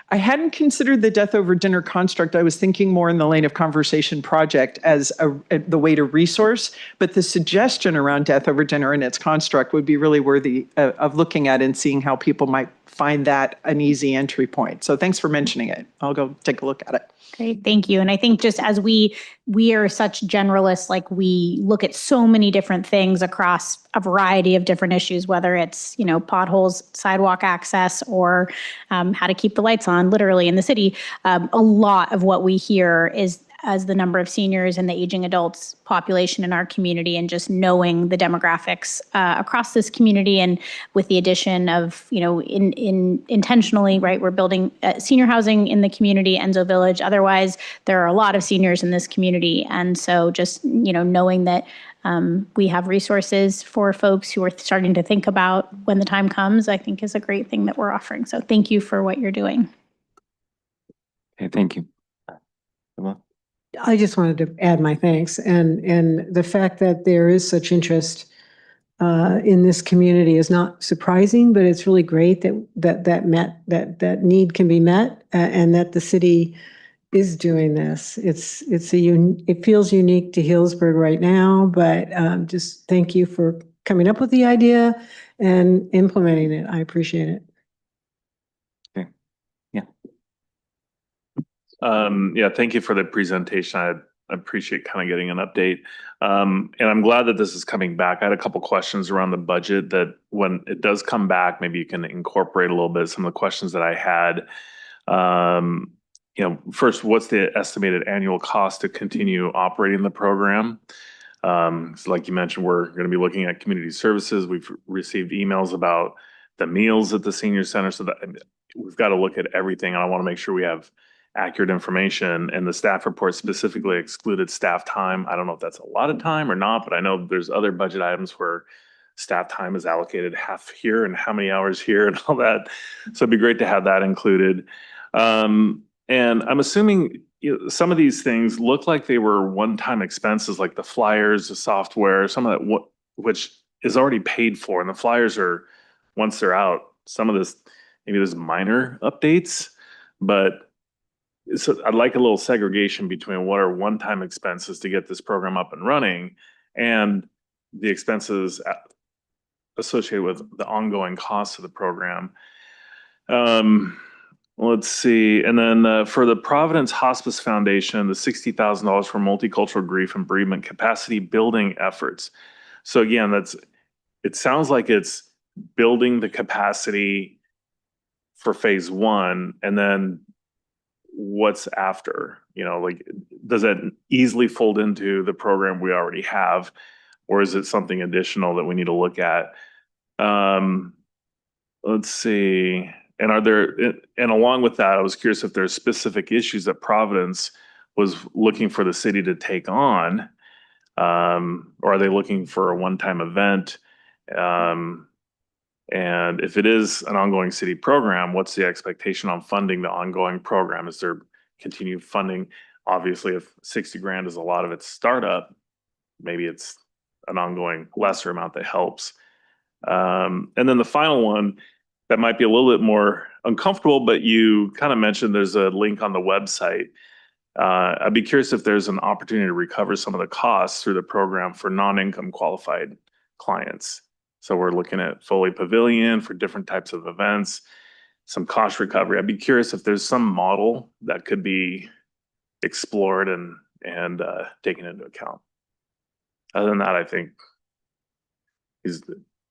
I hadn't considered the death over dinner construct. I was thinking more in the lane of conversation project as the way to resource, but the suggestion around death over dinner and its construct would be really worthy of looking at and seeing how people might find that an easy entry point. So thanks for mentioning it. I'll go take a look at it. Great, thank you. And I think just as we are such generalists, like we look at so many different things across a variety of different issues, whether it's, potholes, sidewalk access, or how to keep the lights on literally in the city. A lot of what we hear is as the number of seniors and the aging adults population in our community, and just knowing the demographics across this community, and with the addition of, intentionally, right, we're building senior housing in the community, Enzo Village. Otherwise, there are a lot of seniors in this community. And so just, knowing that we have resources for folks who are starting to think about when the time comes, I think is a great thing that we're offering. So thank you for what you're doing. Okay, thank you. I just wanted to add my thanks, and the fact that there is such interest in this community is not surprising, but it's really great that need can be met, and that the city is doing this. It feels unique to Healdsburg right now, but just thank you for coming up with the idea and implementing it. I appreciate it. Yeah, thank you for the presentation. I appreciate kind of getting an update. And I'm glad that this is coming back. I had a couple questions around the budget that when it does come back, maybe you can incorporate a little bit some of the questions that I had. First, what's the estimated annual cost to continue operating the program? So like you mentioned, we're going to be looking at community services. We've received emails about the meals at the senior center. So that we've got to look at everything. And I want to make sure we have accurate information, and the staff report specifically excluded staff time. I don't know if that's a lot of time or not, but I know there's other budget items where staff time is allocated half here and how many hours here and all that. So it'd be great to have that included. And I'm assuming some of these things look like they were one-time expenses, like the flyers, the software, some of that, which is already paid for. And the flyers are, once they're out, some of this, maybe there's minor updates, but so I'd like a little segregation between what are one-time expenses to get this program up and running and the expenses associated with the ongoing costs of the program. Let's see. And then for the Providence Hospice Foundation, the $60,000 for multicultural grief and bereavement capacity building efforts. So again, it sounds like it's building the capacity for phase one, and then what's after, like, does that easily fold into the program we already have, or is it something additional that we need to look at? Let's see. And along with that, I was curious if there's specific issues that Providence was looking for the city to take on, or are they looking for a one-time event? And if it is an ongoing city program, what's the expectation on funding the ongoing program? Is there continued funding? Obviously, if 60 grand is a lot of its startup, maybe it's an ongoing lesser amount that helps. And then the final one that might be a little bit more uncomfortable, but you kind of mentioned there's a link on the website. I'd be curious if there's an opportunity to recover some of the costs through the program for non-income qualified clients. So we're looking at Foley Pavilion for different types of events, some cost recovery. I'd be curious if there's some model that could be explored and taken into account. Other than that, I think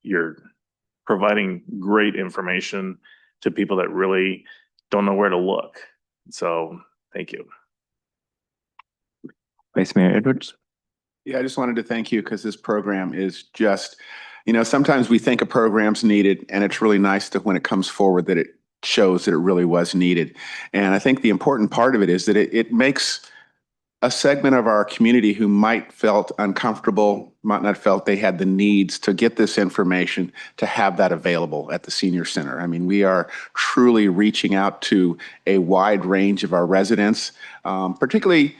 you're providing great information to people that really don't know where to look. So thank you. Vice Mayor Edwards. Yeah, I just wanted to thank you because this program is just, sometimes we think a program's needed, and it's really nice to when it comes forward that it shows that it really was needed. And I think the important part of it is that it makes a segment of our community who might felt uncomfortable, might not felt they had the needs to get this information, to have that available at the senior center. I mean, we are truly reaching out to a wide range of our residents, particularly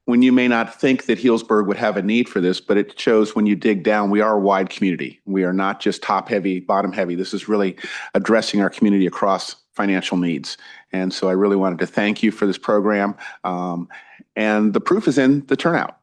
when you may not think that Healdsburg would have a need for this, but it shows when you dig down, we are a wide community. We are not just top heavy, bottom heavy. This is really addressing our community across financial needs. And so I really wanted to thank you for this program. And the proof is in the turnout.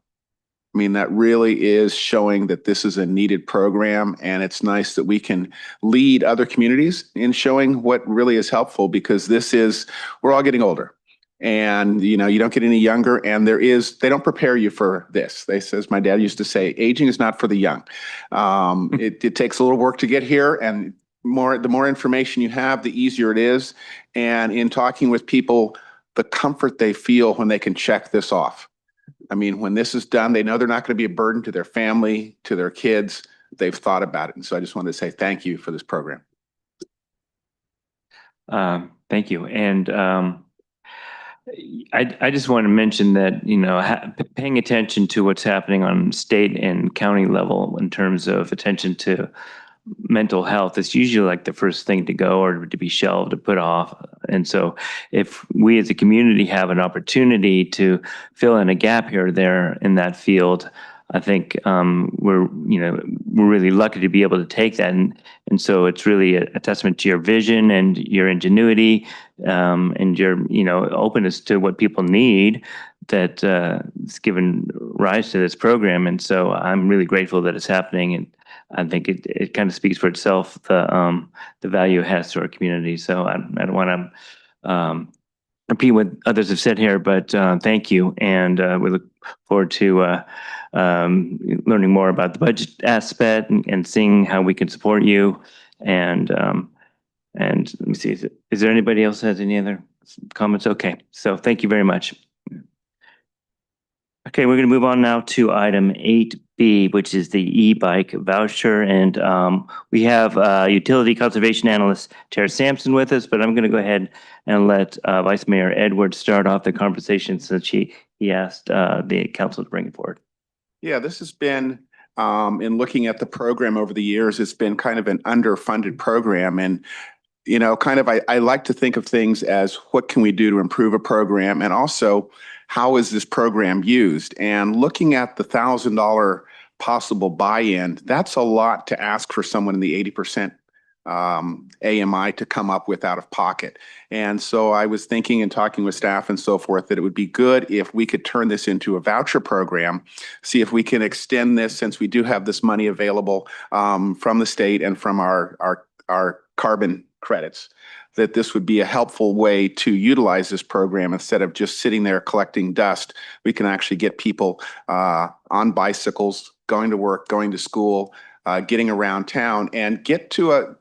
I mean, that really is showing that this is a needed program, and it's nice that we can lead other communities in showing what really is helpful, because we're all getting older. And, you don't get any younger, and they don't prepare you for this. As my dad used to say, aging is not for the young. It takes a little work to get here, and the more information you have, the easier it is. And in talking with people, the comfort they feel when they can check this off. I mean, when this is done, they know they're not going to be a burden to their family, to their kids. They've thought about it. And so I just wanted to say thank you for this program. Thank you. And I just want to mention that, paying attention to what's happening on state and county level in terms of attention to mental health is usually like the first thing to go or to be shelved, to put off. And so if we as a community have an opportunity to fill in a gap here or there in that field, I think we're really lucky to be able to take that. And so it's really a testament to your vision and your ingenuity and your, openness to what people need that has given rise to this program. And so I'm really grateful that it's happening. And I think it kind of speaks for itself, the value it has to our community. So I don't want to repeat what others have said here, but thank you. And we look forward to learning more about the budget aspect and seeing how we can support you. And let me see, is there anybody else that has any other comments? Okay, so thank you very much. Okay, we're going to move on now to item 8B, which is the e-bike voucher. And we have Utility Conservation Analyst Tara Sampson with us, but I'm going to go ahead and let Vice Mayor Edwards start off the conversation since he asked the council to bring it forward. Yeah, this has been, in looking at the program over the years, it's been kind of an underfunded program. And I like to think of things as what can we do to improve a program, and also how is this program used? And looking at the $1,000 possible buy-in, that's a lot to ask for someone in the 80% AMI to come up with out of pocket. And so I was thinking and talking with staff and so forth that it would be good if we could turn this into a voucher program, see if we can extend this, since we do have this money available from the state and from our carbon credits, that this would be a helpful way to utilize this program. Instead of just sitting there collecting dust, we can actually get people on bicycles, going to work, going to school, getting around town, and get to a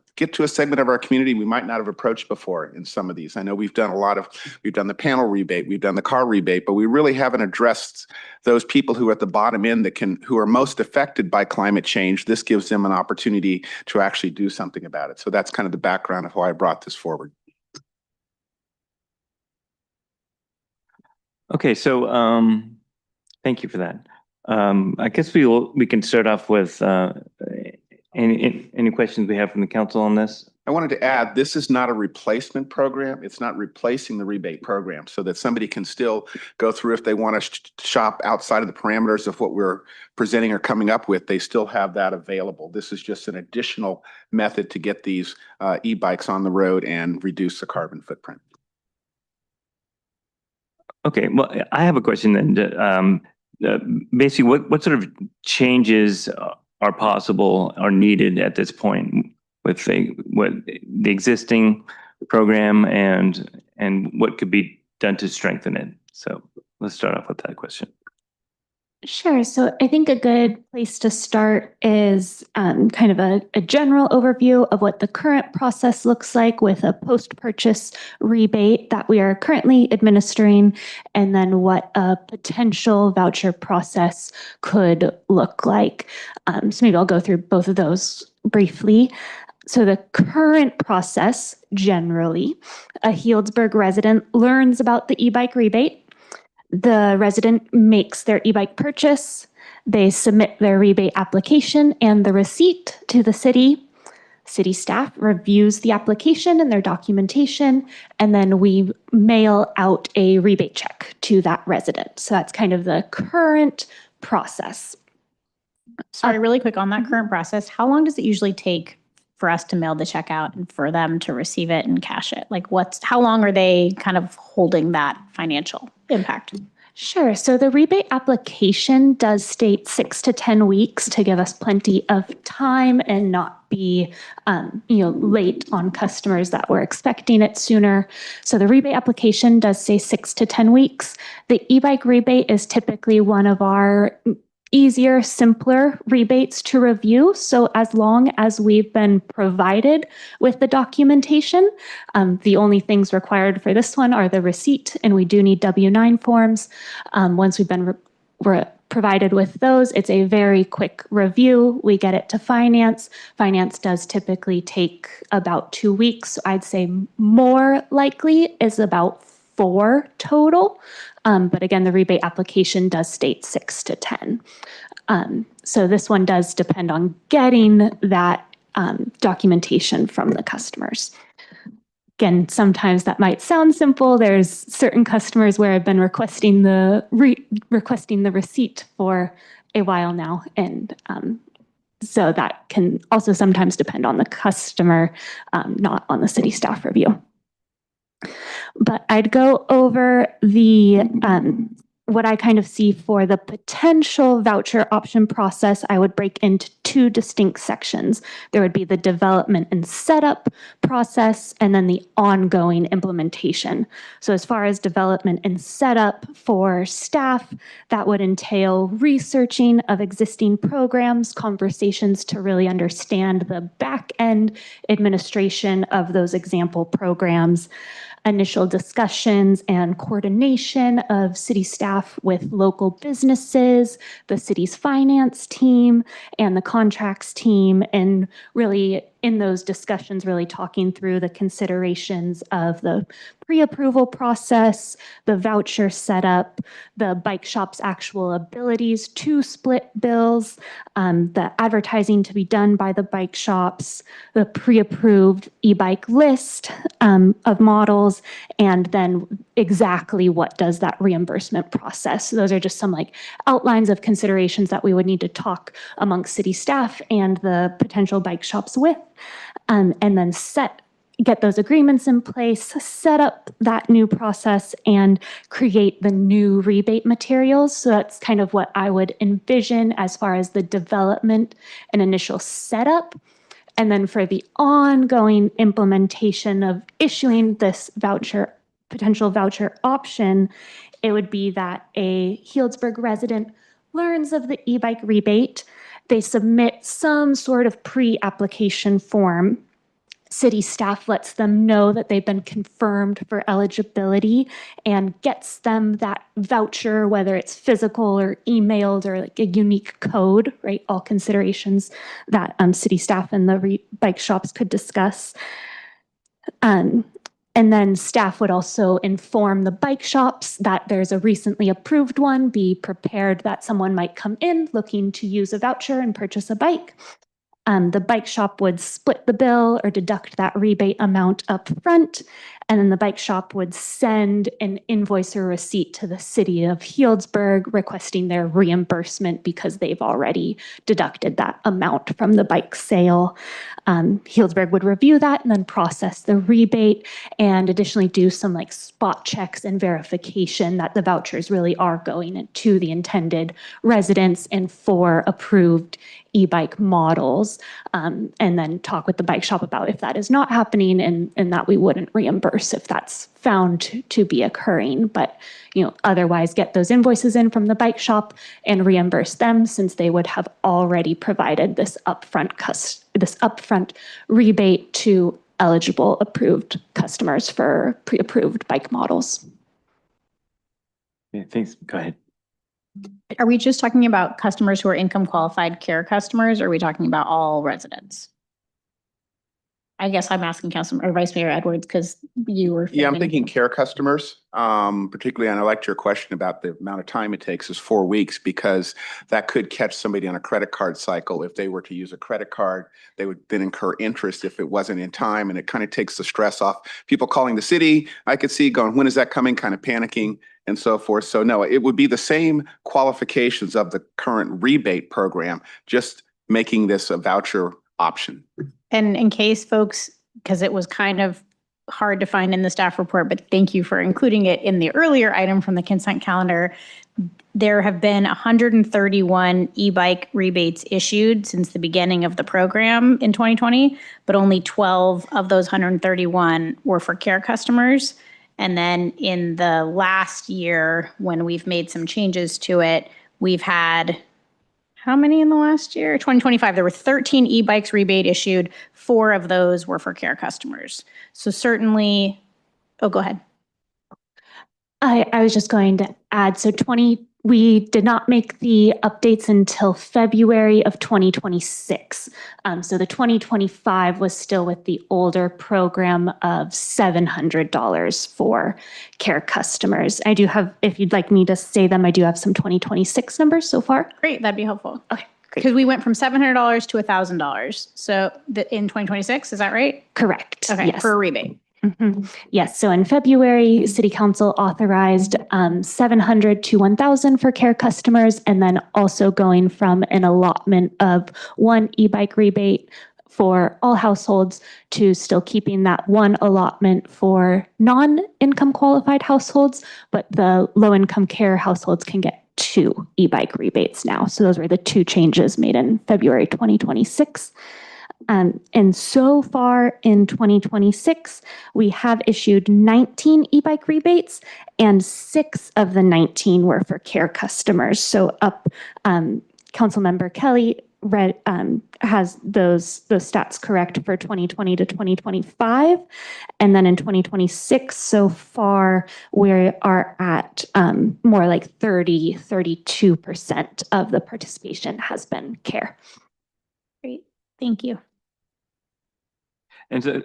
segment of our community we might not have approached before in some of these. I know we've done the panel rebate, we've done the car rebate, but we really haven't addressed those people who are at the bottom end who are most affected by climate change. This gives them an opportunity to actually do something about it. So that's kind of the background of why I brought this forward. Okay, so thank you for that. I guess we can start off with any questions we have from the council on this. I wanted to add, this is not a replacement program. It's not replacing the rebate program, so that somebody can still go through if they want to shop outside of the parameters of what we're presenting or coming up with. They still have that available. This is just an additional method to get these e-bikes on the road and reduce the carbon footprint. Okay, well, I have a question then. Basically, what sort of changes are possible or needed at this point with the existing program and what could be done to strengthen it? So let's start off with that question. Sure. So I think a good place to start is kind of a general overview of what the current process looks like with a post-purchase rebate that we are currently administering, and then what a potential voucher process could look like. So maybe I'll go through both of those briefly. So the current process, generally, a Healdsburg resident learns about the e-bike rebate. The resident makes their e-bike purchase, they submit their rebate application and the receipt to the city. City staff reviews the application and their documentation, and then we mail out a rebate check to that resident. So that's kind of the current process. Sorry, really quick on that current process, how long does it usually take for us to mail the check out and for them to receive it and cash it? Like how long are they kind of holding that financial impact? Sure. So the rebate application does state 6 to 10 weeks to give us plenty of time and not be, late on customers that were expecting it sooner. So the rebate application does say 6 to 10 weeks. The e-bike rebate is typically one of our easier, simpler rebates to review. So as long as we've been provided with the documentation, the only things required for this one are the receipt, and we do need W-9 forms. Once we've been provided with those, it's a very quick review. We get it to finance. Finance does typically take about 2 weeks. I'd say more likely is about 4 total. But again, the rebate application does state 6 to 10. So this one does depend on getting that documentation from the customers. Again, sometimes that might sound simple. There's certain customers where I've been requesting the receipt for a while now, and so that can also sometimes depend on the customer, not on the city staff review. But I'd go over the what I kind of see for the potential voucher option process. I would break into 2 distinct sections. There would be the development and setup process, and then the ongoing implementation. So as far as development and setup for staff, that would entail researching of existing programs, conversations to really understand the back end administration of those example programs, initial discussions and coordination of city staff with local businesses, the city's finance team, and the contracts team, and really in those discussions, really talking through the considerations of the pre-approval process, the voucher setup, the bike shop's actual abilities to split bills, the advertising to be done by the bike shops, the pre-approved e-bike list of models, and then exactly what does that reimbursement process. So those are just some outlines of considerations that we would need to talk amongst city staff and the potential bike shops with, and then get those agreements in place, set up that new process, and create the new rebate materials. So that's kind of what I would envision as far as the development and initial setup. And then for the ongoing implementation of issuing this potential voucher option, it would be that a Healdsburg resident learns of the e-bike rebate. They submit some sort of pre-application form. City staff lets them know that they've been confirmed for eligibility and gets them that voucher, whether it's physical or emailed or a unique code, right? All considerations that city staff and the bike shops could discuss. And then staff would also inform the bike shops that there's a recently approved one, be prepared that someone might come in looking to use a voucher and purchase a bike. The bike shop would split the bill or deduct that rebate amount up front, and then the bike shop would send an invoice or receipt to the city of Healdsburg requesting their reimbursement because they've already deducted that amount from the bike sale. Healdsburg would review that and then process the rebate, and additionally do some spot checks and verification that the vouchers really are going to the intended residents and for approved e-bike models, and then talk with the bike shop about if that is not happening and that we wouldn't reimburse if that's found to be occurring. But otherwise get those invoices in from the bike shop and reimburse them, since they would have already provided this upfront rebate to eligible approved customers for pre-approved bike models. Yeah, thanks. Go ahead. Are we just talking about customers who are income qualified care customers, or are we talking about all residents? I guess I'm asking Councilman or Vice Mayor Edwards because you were. Yeah, I'm fielding- thinking care customers, particularly, and I liked your question about the amount of time it takes is 4 weeks, because that could catch somebody on a credit card cycle. If they were to use a credit card, they would then incur interest if it wasn't in time, and it kind of takes the stress off. People calling the city, I could see going, when is that coming, kind of panicking and so forth. So no, it would be the same qualifications of the current rebate program, just making this a voucher option. And in case folks, because it was kind of hard to find in the staff report, but thank you for including it in the earlier item from the consent calendar. There have been 131 e-bike rebates issued since the beginning of the program in 2020, but only 12 of those 131 were for care customers. And then in the last year, when we've made some changes to it, we've had how many in the last year? 2025, there were 13 e-bikes rebate issued. 4 of those were for care customers. So certainly, oh, go ahead. I was just going to add, so we did not make the updates until February of 2026. So the 2025 was still with the older program of $700 for care customers. I do have, if you'd like me to say them, I do have some 2026 numbers so far. Great, that'd be helpful. Okay, great. Because we went from $700 to $1,000. So in 2026, is that right? Correct. Okay, Yes. for a rebate. Mm-hmm. Yes. So in February, City Council authorized 700 to 1,000 for care customers, and then also going from an allotment of 1 e-bike rebate for all households to still keeping that 1 allotment for non-income qualified households, but the low-income care households can get 2 e-bike rebates now. So those were the 2 changes made in February 2026. And so far in 2026, we have issued 19 e-bike rebates, and 6 of the 19 were for care customers. So Councilmember Kelly has those stats correct for 2020 to 2025. And then in 2026, so far, we are at more like 32% of the participation has been care. Great, thank you. And so,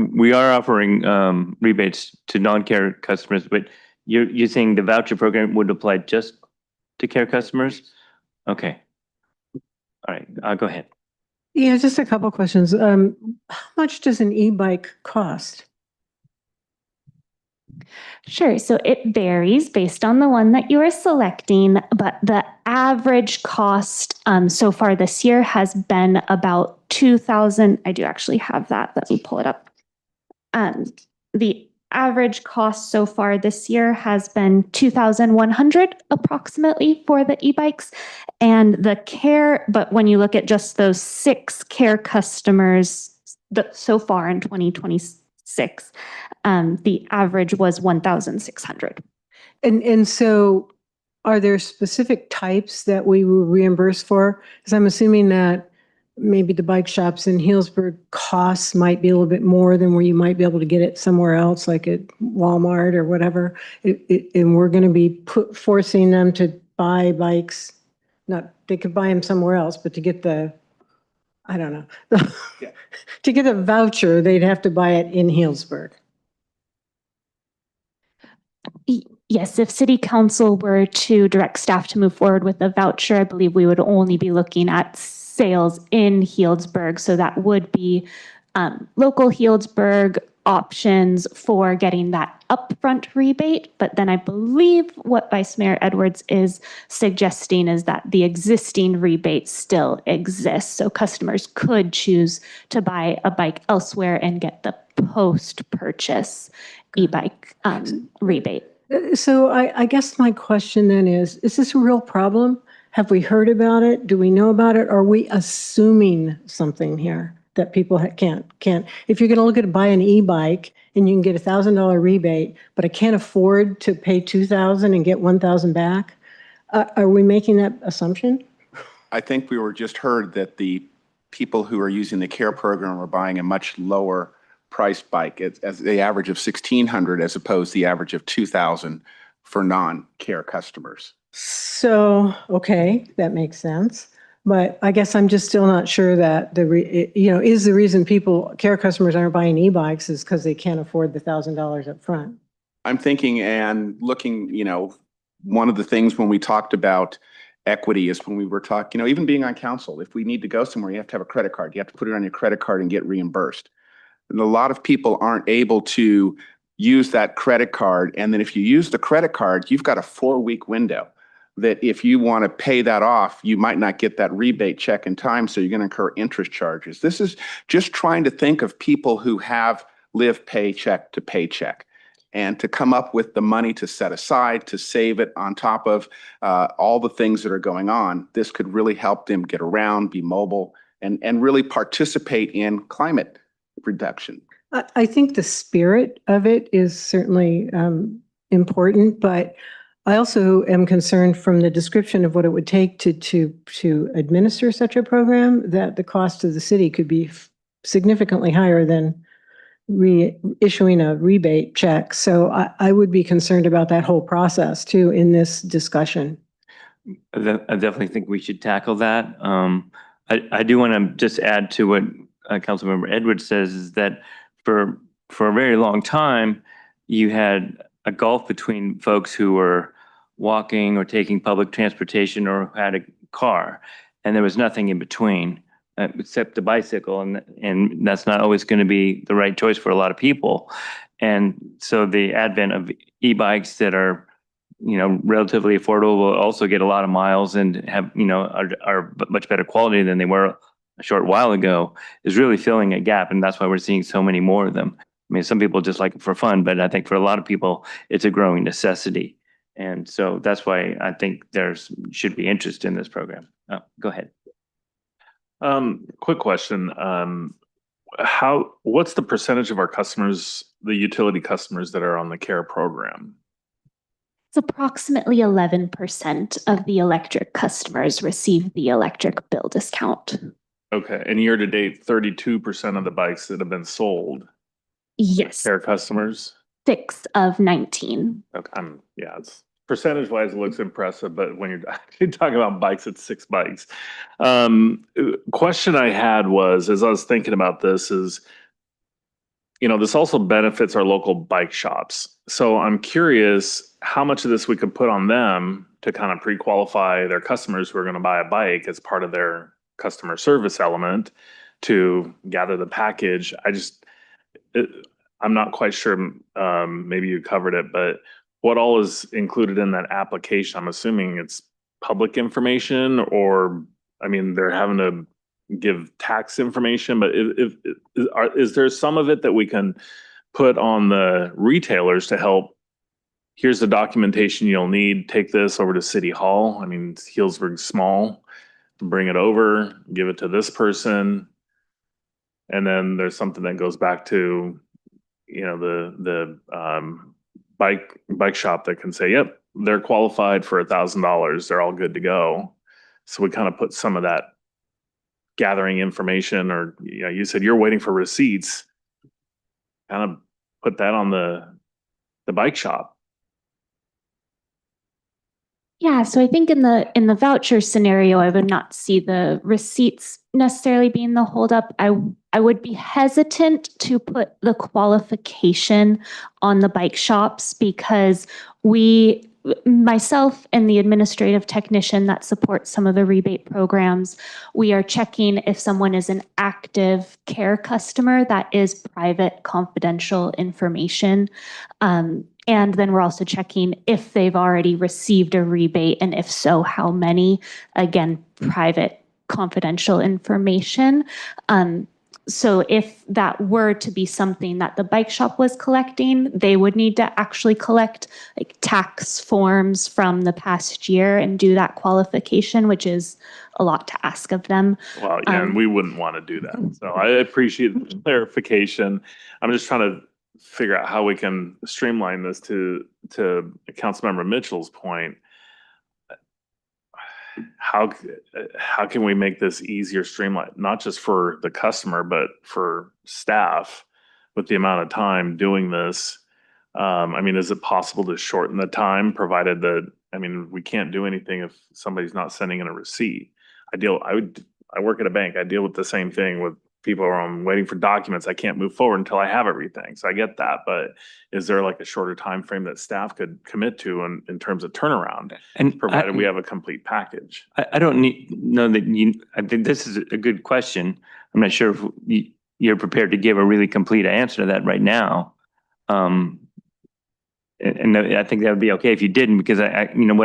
we are offering rebates to non-care customers, but you're saying the voucher program would apply just to care customers? Okay. All right, I'll go ahead. Yeah, just a couple questions. How much does an e-bike cost? Sure. So it varies based on the one that you are selecting, but the average cost so far this year has been about $2,000. I do actually have that. Let me pull it up. The average cost so far this year has been $2,100 approximately for the e-bikes, and the care. But when you look at just those 6 care customers so far in 2026. The average was 1,600. And so are there specific types that we will reimburse for? Because I'm assuming that maybe the bike shops in Healdsburg costs might be a little bit more than where you might be able to get it somewhere else, like at Walmart or whatever. And we're going to be forcing them to buy bikes. They could buy them somewhere else, but to get the, I don't know, to get a voucher, they'd have to buy it in Healdsburg. Yes, if City Council were to direct staff to move forward with a voucher, I believe we would only be looking at sales in Healdsburg. So that would be local Healdsburg options for getting that upfront rebate. But then I believe what Vice Mayor Edwards is suggesting is that the existing rebate still exists. So customers could choose to buy a bike elsewhere and get the post-purchase e-bike rebate. So I guess my question then is this a real problem? Have we heard about it? Do we know about it? Are we assuming something here that people can't? If you're going to look at buy an e-bike and you can get $1,000 rebate, but I can't afford to pay $2,000 and get $1,000 back, are we making that assumption? I think we were just heard that the people who are using the care program are buying a much lower price bike as the average of $1,600 as opposed to the average of $2,000 for non-care customers. So, okay, that makes sense. But I guess I'm just still not sure that is the reason care customers aren't buying e-bikes is because they can't afford the $1,000 up front. I'm thinking and looking, one of the things when we talked about equity is when we were talking, even being on council, if we need to go somewhere, you have to have a credit card. You have to put it on your credit card and get reimbursed. And a lot of people aren't able to use that credit card. And then if you use the credit card, you've got a 4-week window that if you want to pay that off, you might not get that rebate check in time. So you're going to incur interest charges. This is just trying to think of people who live paycheck to paycheck, and to come up with the money to set aside, to save it on top of all the things that are going on. This could really help them get around, be mobile, and really participate in climate reduction. I think the spirit of it is certainly important, but I also am concerned from the description of what it would take to administer such a program, that the cost to the city could be significantly higher than issuing a rebate check. So I would be concerned about that whole process too in this discussion. I definitely think we should tackle that. I do want to just add to what Councilmember Edwards says, is that for a very long time, you had a gulf between folks who were walking or taking public transportation or had a car, and there was nothing in between. Except the bicycle, and that's not always going to be the right choice for a lot of people. And so the advent of e-bikes that are, relatively affordable, will also get a lot of miles and have, are much better quality than they were a short while ago, is really filling a gap. And that's why we're seeing so many more of them. I mean, some people just like it for fun, but I think for a lot of people, it's a growing necessity. And so that's why I think should be interest in this program. Go ahead. Quick question. What's the percentage of our customers, the utility customers, that are on the CARE program? It's approximately 11% of the electric customers receive the electric bill discount. Okay. And year to date, 32% of the bikes that have been sold. Yes. CARE customers? 6 of 19. Okay. It's percentage wise, it looks impressive, but when you're actually talking about bikes, it's 6 bikes. Question I had was, as I was thinking about this, is, this also benefits our local bike shops. So I'm curious how much of this we could put on them to kind of pre-qualify their customers who are going to buy a bike as part of their customer service element to gather the package. I'm not quite sure, maybe you covered it, but what all is included in that application? I'm assuming it's public information, or, they're having to give tax information, but is there some of it that we can put on the retailers to help? Here's the documentation you'll need. Take this over to City Hall. Healdsburg's small. Bring it over, give it to this person. And then there's something that goes back to, the bike shop that can say, yep, they're qualified for $1,000. They're all good to go. So we kind of put some of that gathering information, or, you said you're waiting for receipts, kind of put that on the bike shop. Yeah, so I think in the voucher scenario, I would not see the receipts necessarily being the holdup. I would be hesitant to put the qualification on the bike shops, because myself and the administrative technician that supports some of the rebate programs, we are checking if someone is an active CARE customer. That is private, confidential information. And then we're also checking if they've already received a rebate, and if so, how many. Again, private, confidential information. So if that were to be something that the bike shop was collecting, they would need to actually collect like tax forms from the past year and do that qualification, which is a lot to ask of them. Well, yeah, and we wouldn't want to do that. So I appreciate the clarification. I'm just trying to figure out how we can streamline this to Councilmember Mitchell's point. How can we make this easier, streamlined, not just for the customer, but for staff with the amount of time doing this? Is it possible to shorten the time, provided that, we can't do anything if somebody's not sending in a receipt? I work at a bank. I deal with the same thing with people who are waiting for documents. I can't move forward until I have everything. So I get that. But is there like a shorter time frame that staff could commit to in terms of turnaround, And provided we have a complete package? I don't know that I think this is a good question. I'm not sure if you're prepared to give a really complete answer to that right now. And I think that would be okay if you didn't, because what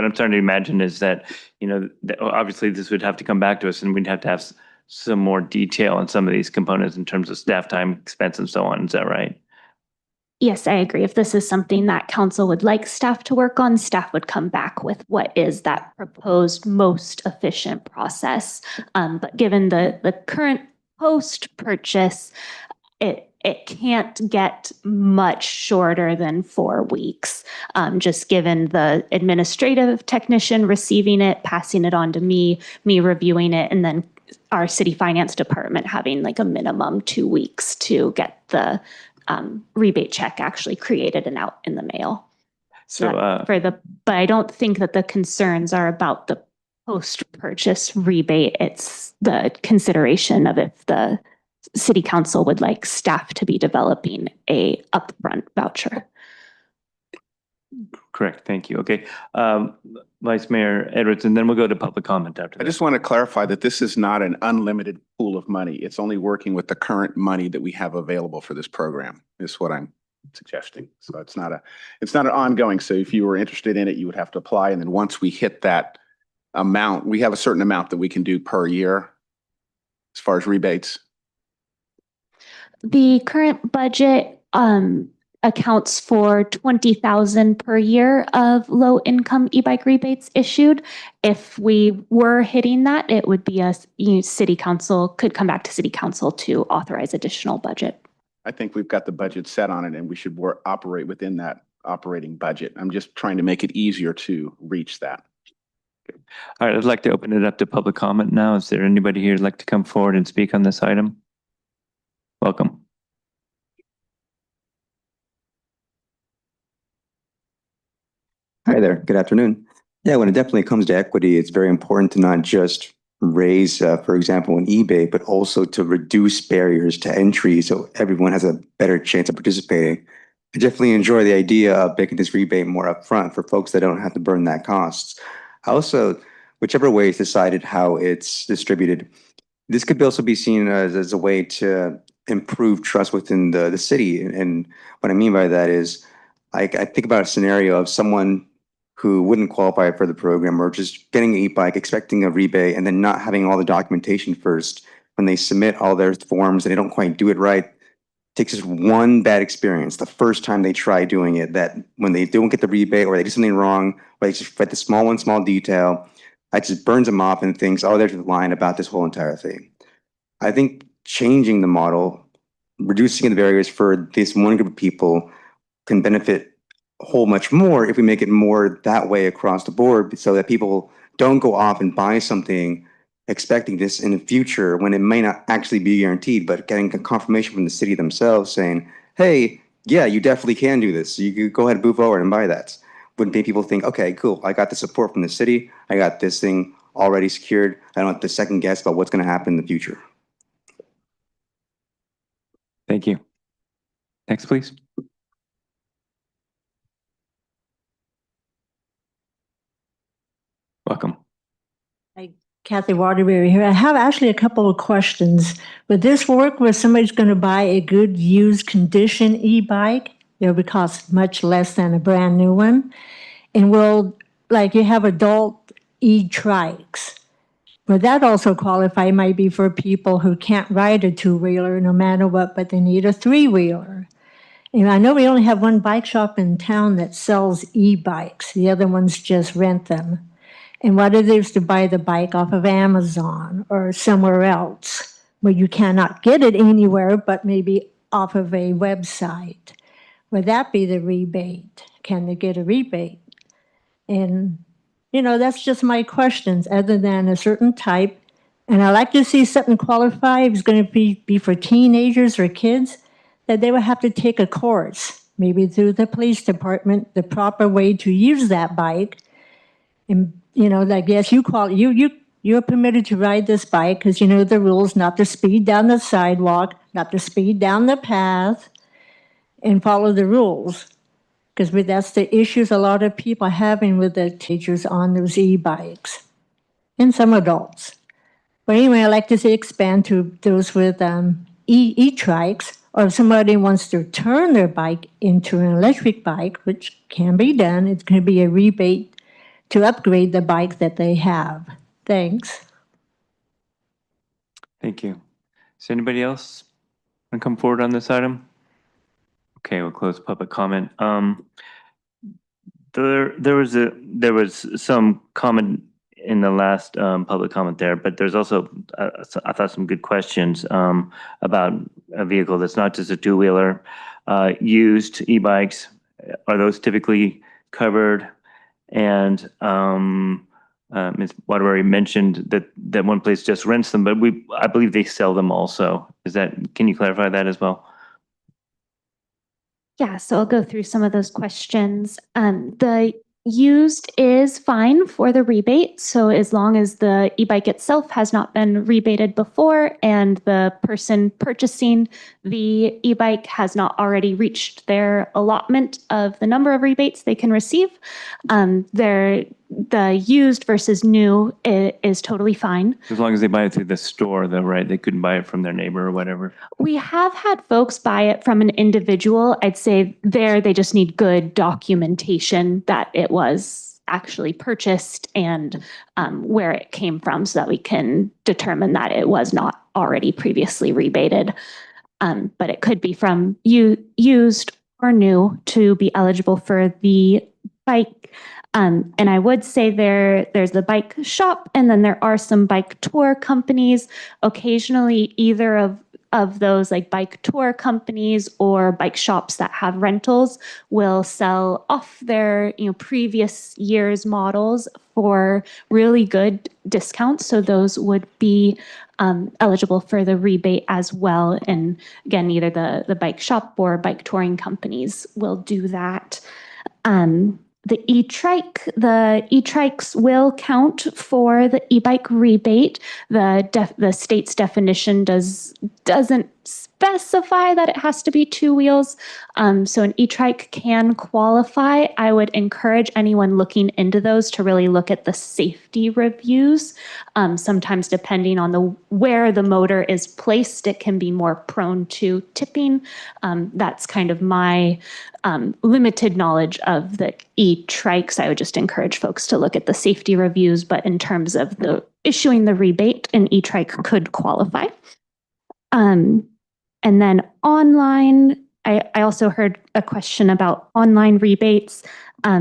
I'm starting to imagine is that, that obviously this would have to come back to us and we'd have to have some more detail on some of these components in terms of staff time, expense, and so on. Is that right? Yes, I agree. If this is something that council would like staff to work on, staff would come back with what is that proposed most efficient process. But given the current post-purchase, it can't get much shorter than 4 weeks, just given the administrative technician receiving it, passing it on to me reviewing it, and then our city finance department having like a minimum 2 weeks to get the rebate check actually created and out in the mail. So, but I don't think that the concerns are about the post-purchase rebate. It's the consideration of if the city council would like staff to be developing a upfront voucher. correct. Thank you. Okay. Vice Mayor Edwards, and then we'll go to public comment after that. I just want to clarify that this is not an unlimited pool of money. It's only working with the current money that we have available for this program, is what I'm suggesting. So it's not an ongoing. So if you were interested in it, you would have to apply. And then once we hit that amount, we have a certain amount that we can do per year as far as rebates. The current budget accounts for 20,000 per year of low-income e-bike rebates issued. If we were hitting that, it would be city council could come back to city council to authorize additional budget. I think we've got the budget set on it and we should operate within that operating budget. I'm just trying to make it easier to reach that. All right, I'd like to open it up to public comment now. Is there anybody here who'd like to come forward and speak on this item? Welcome. Hi there. Good afternoon. Yeah, when it definitely comes to equity, it's very important to not just raise, for example, an eBay, but also to reduce barriers to entry so everyone has a better chance of participating. I definitely enjoy the idea of making this rebate more upfront for folks that don't have to burn that costs. Also, whichever way it's decided how it's distributed, this could also be seen as a way to improve trust within the city. And what I mean by that is, I think about a scenario of someone who wouldn't qualify for the program or just getting an e-bike, expecting a rebate, and then not having all the documentation first. When they submit all their forms and they don't quite do it right, it takes just one bad experience the first time they try doing it, that when they don't get the rebate or they do something wrong, or they just forget the small detail, it just burns them off and thinks, oh, they're just lying about this whole entire thing. I think changing the model, reducing the barriers for this one group of people can benefit a whole much more if we make it more that way across the board, so that people don't go off and buy something expecting this in the future when it may not actually be guaranteed, but getting a confirmation from the city themselves saying, hey, yeah, you definitely can do this. You can go ahead and move forward and buy that. Would make people think, okay, cool, I got the support from the city. I got this thing already secured. I don't have to second guess about what's going to happen in the future. Thank you. Next, please. Welcome. Kathy Waterbury here. I have actually a couple of questions. Would this work where somebody's going to buy a good used condition e-bike? It would cost much less than a brand new one. And will, like you have adult e-trikes, would that also qualify? It might be for people who can't ride a two-wheeler no matter what, but they need a three-wheeler. And I know we only have one bike shop in town that sells e-bikes. The other ones just rent them. And what if there's to buy the bike off of Amazon or somewhere else where you cannot get it anywhere but maybe off of a website? Would that be the rebate? Can they get a rebate? And, that's just my questions, other than a certain type. And I like to see something qualify. If it's going to be for teenagers or kids, that they would have to take a course, maybe through the police department, the proper way to use that bike. And, like, yes, you You're permitted to ride this bike because you know the rules, not to speed down the sidewalk, not to speed down the path, and follow the rules. Because that's the issues a lot of people are having with the teachers on those e-bikes, and some adults. But anyway, I'd like to see expand to those with e-trikes, or if somebody wants to turn their bike into an electric bike, which can be done, it's going to be a rebate to upgrade the bike that they have. Thanks. Thank you. Does anybody else want to come forward on this item? Okay, we'll close public comment. There was some comment in the last public comment there, but there's also I thought some good questions about a vehicle that's not just a two-wheeler. Used e-bikes, are those typically covered? And Ms. Waterbury mentioned that one place just rents them, but I believe they sell them also. Can you clarify that as well? Yeah, so I'll go through some of those questions. The used is fine for the rebate. So as long as the e-bike itself has not been rebated before and the person purchasing the e-bike has not already reached their allotment of the number of rebates they can receive, the used versus new is totally fine. As long as they buy it through the store, though, right? They couldn't buy it from their neighbor or whatever. We have had folks buy it from an individual. I'd say they just need good documentation that it was actually purchased and where it came from so that we can determine that it was not already previously rebated. But it could be from used or new to be eligible for the bike. And I would say there's the bike shop, and then there are some bike tour companies. Occasionally, either of those like bike tour companies or bike shops that have rentals will sell off their previous year's models for really good discounts. So those would be eligible for the rebate as well. And again, either the bike shop or bike touring companies will do that. The e-trikes will count for the e-bike rebate. The state's definition doesn't specify that it has to be two wheels. So an e-trike can qualify. I would encourage anyone looking into those to really look at the safety reviews. Sometimes depending on where the motor is placed, it can be more prone to tipping. That's kind of my limited knowledge of the e-trikes. I would just encourage folks to look at the safety reviews, but in terms of issuing the rebate, an e-trike could qualify. And then online, I also heard a question about online rebates.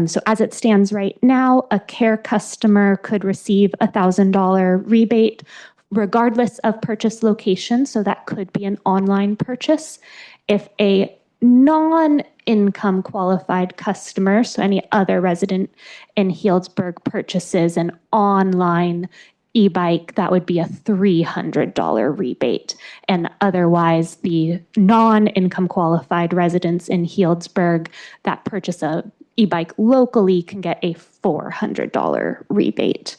So as it stands right now, a care customer could receive a $1,000 rebate regardless of purchase location. So that could be an online purchase. If a non-income qualified customer, so any other resident in Healdsburg, purchases an online e-bike, that would be a $300 rebate. And otherwise, the non-income qualified residents in Healdsburg that purchase a e-bike locally can get a $400 rebate.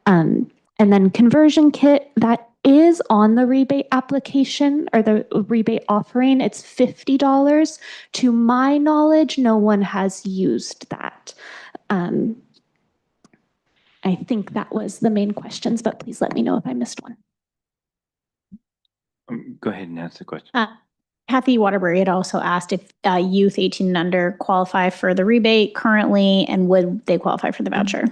And then conversion kit, that is on the rebate application or the rebate offering. It's $50. To my knowledge, no one has used that. I think that was the main questions, but please let me know if I missed one. Go ahead and answer the question. Kathy Waterbury had also asked if youth 18 and under qualify for the rebate currently, and would they qualify for the voucher?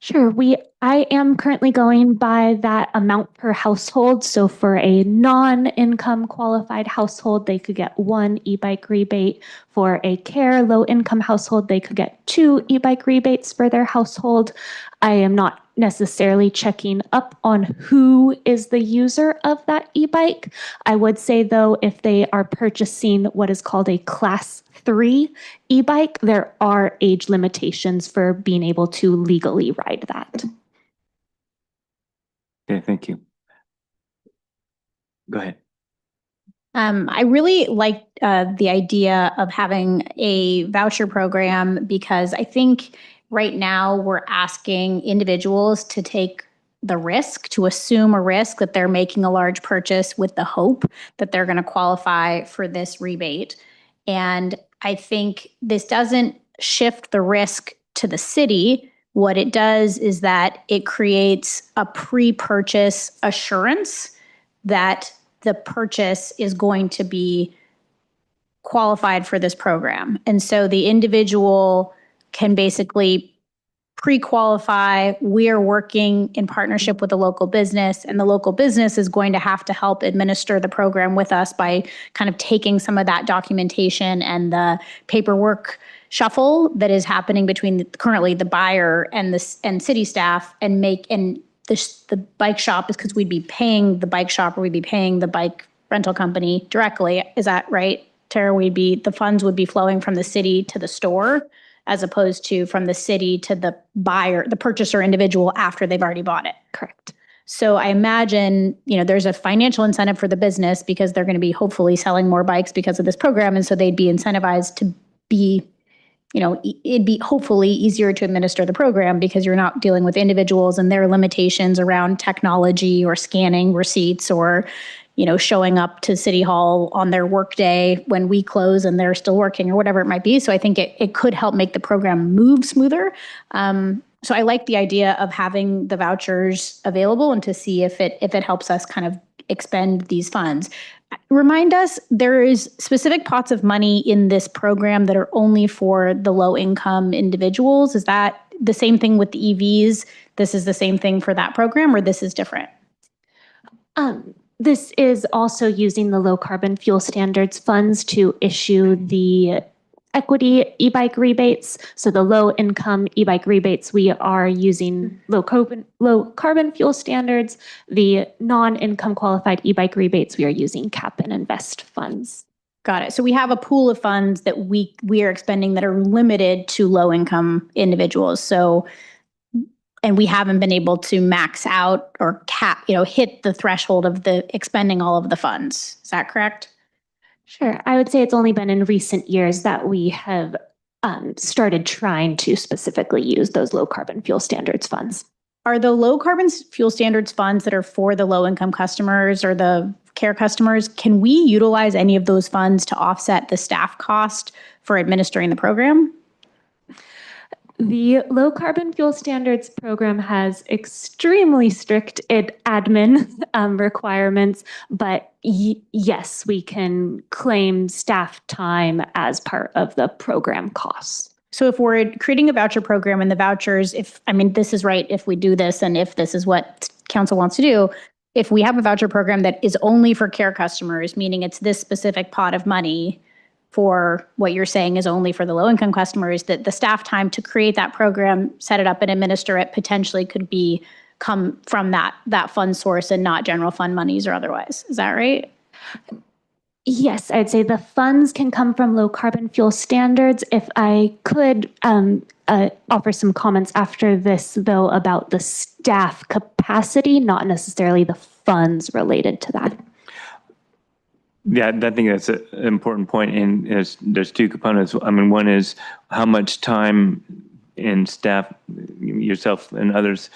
Sure. I am currently going by that amount per household. So for a non-income qualified household, they could get 1 e-bike rebate. For a care low-income household, they could get 2 e-bike rebates for their household. I am not necessarily checking up on who is the user of that e-bike. I would say, though, if they are purchasing what is called a Class 3 e-bike, there are age limitations for being able to legally ride that. Okay, thank you. Go ahead. I really like the idea of having a voucher program because I think right now we're asking individuals to take the risk, to assume a risk that they're making a large purchase with the hope that they're going to qualify for this rebate. And I think this doesn't shift the risk to the city. What it does is that it creates a pre-purchase assurance that the purchase is going to be qualified for this program. And so the individual can basically pre-qualify. We are working in partnership with a local business, and the local business is going to have to help administer the program with us by kind of taking some of that documentation and the paperwork shuffle that is happening between currently the buyer and city staff, and the bike shop is, because we'd be paying the bike shop or we'd be paying the bike rental company directly. Is that right, Tara? The funds would be flowing from the city to the store, as opposed to from the city to the buyer, the purchaser individual, after they've already bought it. Correct. So I imagine, there's a financial incentive for the business because they're going to be hopefully selling more bikes because of this program. And so they'd be incentivized to be, it'd be hopefully easier to administer the program because you're not dealing with individuals and their limitations around technology or scanning receipts or, showing up to City Hall on their work day when we close and they're still working or whatever it might be. So I think it could help make the program move smoother. So I like the idea of having the vouchers available and to see if it helps us kind of expend these funds. Remind us, there is specific pots of money in this program that are only for the low income individuals. Is that the same thing with the EVs? This is the same thing for that program, or this is different? This is also using the low carbon fuel standards funds to issue the equity e-bike rebates. So the low income e-bike rebates, we are using low carbon fuel standards. The non-income qualified e-bike rebates, we are using cap and invest funds. Got it. So we have a pool of funds that we are expending that are limited to low income individuals. So, and we haven't been able to max out or cap, hit the threshold of the expending all of the funds. Is that correct? Sure. I would say it's only been in recent years that we have started trying to specifically use those low carbon fuel standards funds. Are the low carbon fuel standards funds that are for the low income customers or the care customers, can we utilize any of those funds to offset the staff cost for administering the program? The low carbon fuel standards program has extremely strict admin requirements, but yes, we can claim staff time as part of the program costs. So if we're creating a voucher program and the vouchers, this is right, if we do this and if this is what council wants to do, if we have a voucher program that is only for care customers, meaning it's this specific pot of money for what you're saying is only for the low-income customers, that the staff time to create that program, set it up and administer it potentially could come from that fund source and not general fund monies or otherwise. Is that right? Yes, I'd say the funds can come from low carbon fuel standards. If I could offer some comments after this, though, about the staff capacity, not necessarily the funds related to that. Yeah, I think that's an important point. And there's two components. One is how much time and staff, yourself and others,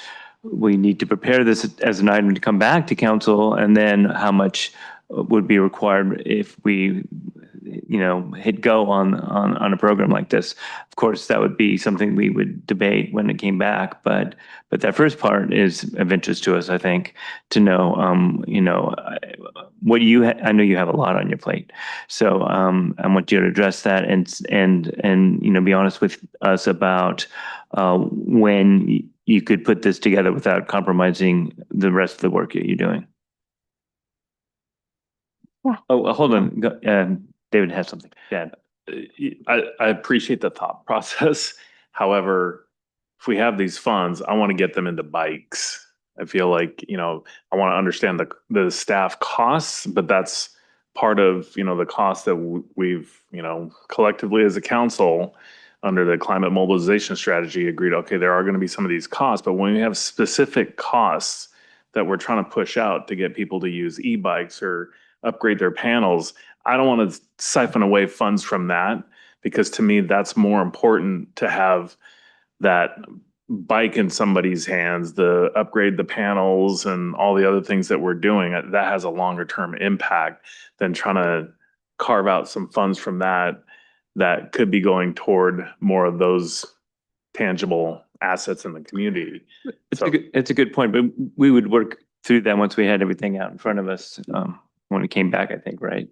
we need to prepare this as an item to come back to council, and then how much would be required if we, hit go on a program like this. Of course, that would be something we would debate when it came back. But that first part is of interest to us, I think, to know, what I know you have a lot on your plate. So I want you to address that and be honest with us about when you could put this together without compromising the rest of the work that you're doing. Yeah. Oh, hold on. David has something to add. I appreciate the thought process. However, if we have these funds, I want to get them into bikes. I feel like, I want to understand the staff costs, but that's part of, the cost that we've, collectively as a council under the climate mobilization strategy agreed, okay, there are going to be some of these costs, but when we have specific costs that we're trying to push out to get people to use e-bikes or upgrade their panels, I don't want to siphon away funds from that, because to me, that's more important to have that bike in somebody's hands, the upgrade the panels and all the other things that we're doing, that has a longer term impact than trying to carve out some funds from that could be going toward more of those tangible assets in the community. It's a good point, but we would work through that once we had everything out in front of us, when we came back, I think, right?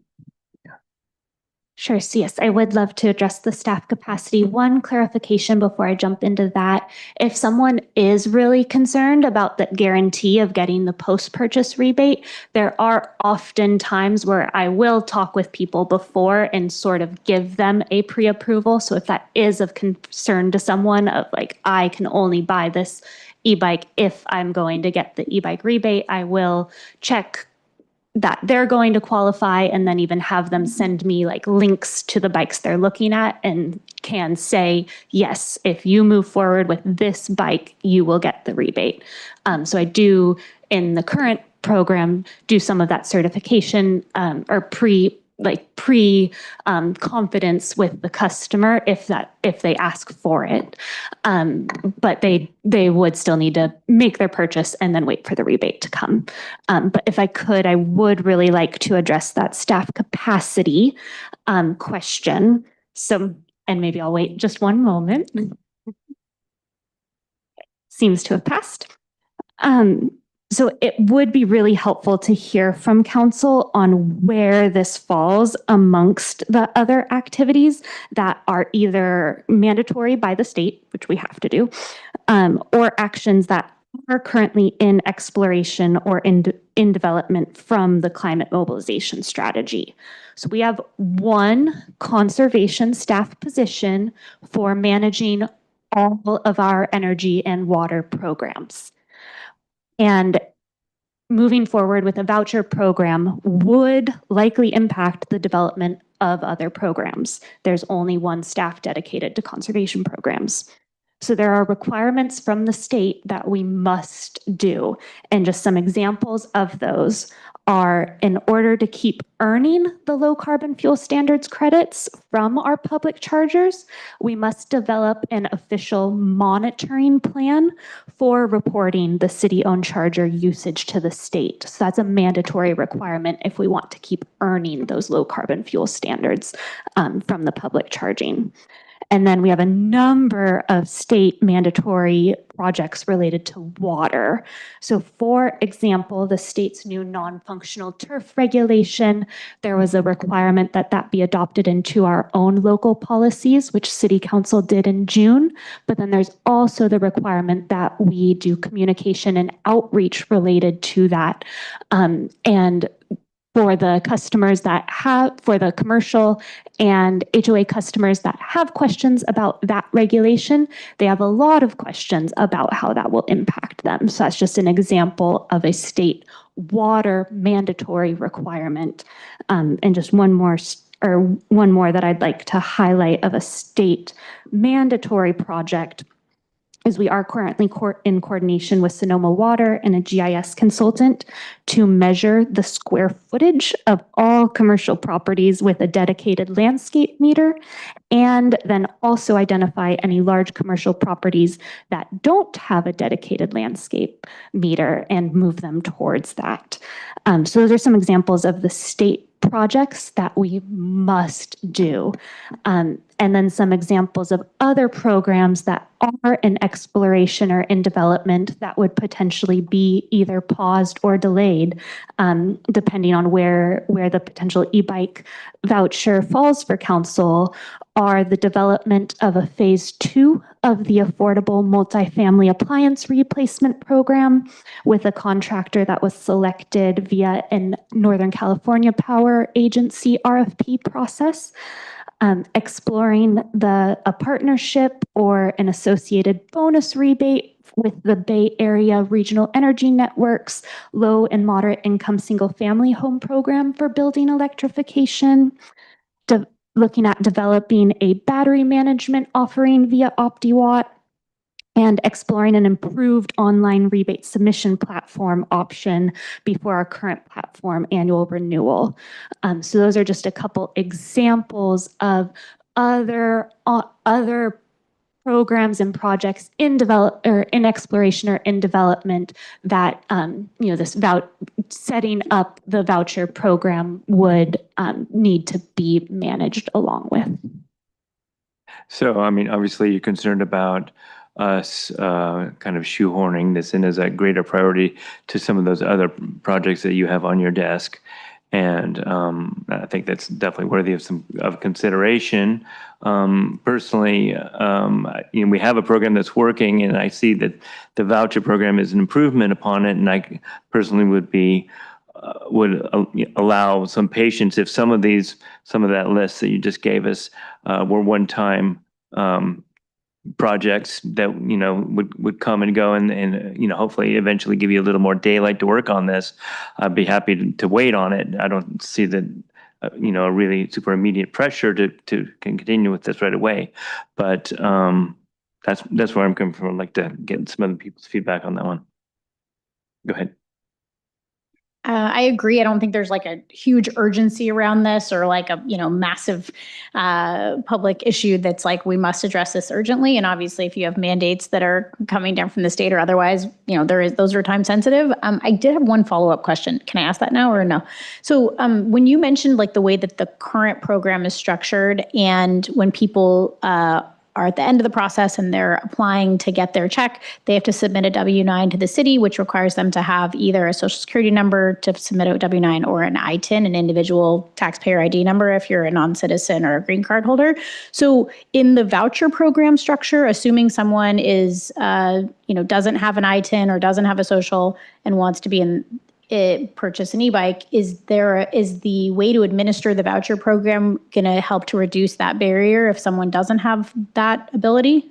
Sure. So yes, I would love to address the staff capacity. One clarification before I jump into that. If someone is really concerned about the guarantee of getting the post-purchase rebate, there are often times where I will talk with people before and sort of give them a pre-approval. So if that is of concern to someone of like, I can only buy this e-bike if I'm going to get the e-bike rebate, I will check that they're going to qualify and then even have them send me like links to the bikes they're looking at and can say, yes, if you move forward with this bike, you will get the rebate. So I do in the current program do some of that certification or pre confidence with the customer if they ask for it. But they would still need to make their purchase and then wait for the rebate to come. But if I could, I would really like to address that staff capacity question. So, and maybe I'll wait just one moment. Seems to have passed. So it would be really helpful to hear from council on where this falls amongst the other activities that are either mandatory by the state, which we have to do, or actions that are currently in exploration or in development from the climate mobilization strategy. So we have one conservation staff position for managing all of our energy and water programs. And moving forward with a voucher program would likely impact the development of other programs. There's only one staff dedicated to conservation programs. So there are requirements from the state that we must do. And just some examples of those are, in order to keep earning the low carbon fuel standards credits from our public chargers, we must develop an official monitoring plan for reporting the city-owned charger usage to the state. So that's a mandatory requirement if we want to keep earning those low carbon fuel standards from the public charging. And then we have a number of state mandatory projects related to water. So for example, the state's new non-functional turf regulation, there was a requirement that that be adopted into our own local policies, which City Council did in June. But then there's also the requirement that we do communication and outreach related to that. And for the customers that have, for the commercial and HOA customers that have questions about that regulation, they have a lot of questions about how that will impact them. So that's just an example of a state water mandatory requirement. And just one more that I'd like to highlight of a state mandatory project is we are currently in coordination with Sonoma Water and a GIS consultant to measure the square footage of all commercial properties with a dedicated landscape meter, and then also identify any large commercial properties that don't have a dedicated landscape meter and move them towards that. So those are some examples of the state projects that we must do. And then some examples of other programs that are in exploration or in development that would potentially be either paused or delayed, depending on where the potential e-bike voucher falls for council, are the development of a phase 2 of the affordable multifamily appliance replacement program with a contractor that was selected via a Northern California Power Agency RFP process. Exploring a partnership or an associated bonus rebate with the Bay Area Regional Energy Network's low and moderate income single family home program for building electrification. Looking at developing a battery management offering via OptiWatt, and exploring an improved online rebate submission platform option before our current platform annual renewal. So those are just a couple examples of other programs and projects in develop or in exploration or in development that this setting up the voucher program would need to be managed along with. So, I mean, obviously you're concerned about us kind of shoehorning this in as a greater priority to some of those other projects that you have on your desk. And I think that's definitely worthy of consideration. Personally, we have a program that's working, and I see that the voucher program is an improvement upon it. And I personally would allow some patience if some of that list that you just gave us were one-time projects that would come and go and hopefully eventually give you a little more daylight to work on this. I'd be happy to wait on it. I don't see that a really super immediate pressure to continue with this right away, but that's where I'm coming from. I'd like to get some other people's feedback on that one. Go ahead. I agree. I don't think there's like a huge urgency around this or like a, massive public issue that's like, we must address this urgently. And obviously, if you have mandates that are coming down from the state or otherwise, those are time sensitive. I did have one follow-up question. Can I ask that now or no? So when you mentioned like the way that the current program is structured and when people are at the end of the process and they're applying to get their check, they have to submit a W-9 to the city, which requires them to have either a social security number to submit a W-9 or an ITIN, an individual taxpayer ID number if you're a non-citizen or a green card holder. So in the voucher program structure, assuming someone is, doesn't have an ITIN or doesn't have a social and wants to purchase an e-bike, is the way to administer the voucher program going to help to reduce that barrier if someone doesn't have that ability?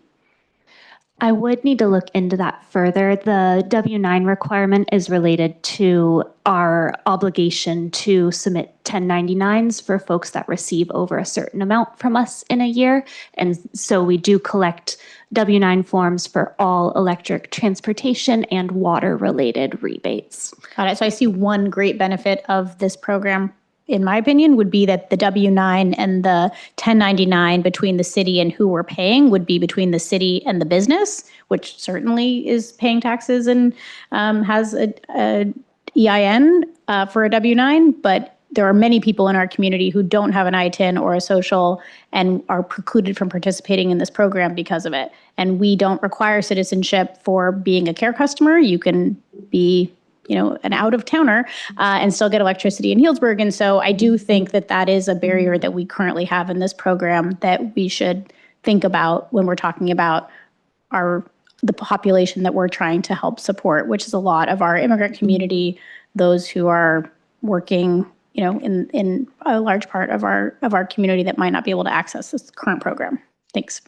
I would need to look into that further. The W-9 requirement is related to our obligation to submit 1099s for folks that receive over a certain amount from us in a year. And so we do collect W-9 forms for all electric transportation and water-related rebates. Got it. So I see one great benefit of this program, in my opinion, would be that the W-9 and the 1099 between the city and who we're paying would be between the city and the business, which certainly is paying taxes and has a EIN for a W-9. But there are many people in our community who don't have an ITIN or a social and are precluded from participating in this program because of it. And we don't require citizenship for being a care customer. You can be an out-of-towner and still get electricity in Healdsburg. And so I do think that that is a barrier that we currently have in this program that we should think about when we're talking about the population that we're trying to help support, which is a lot of our immigrant community, those who are working, in a large part of our community that might not be able to access this current program. Thanks.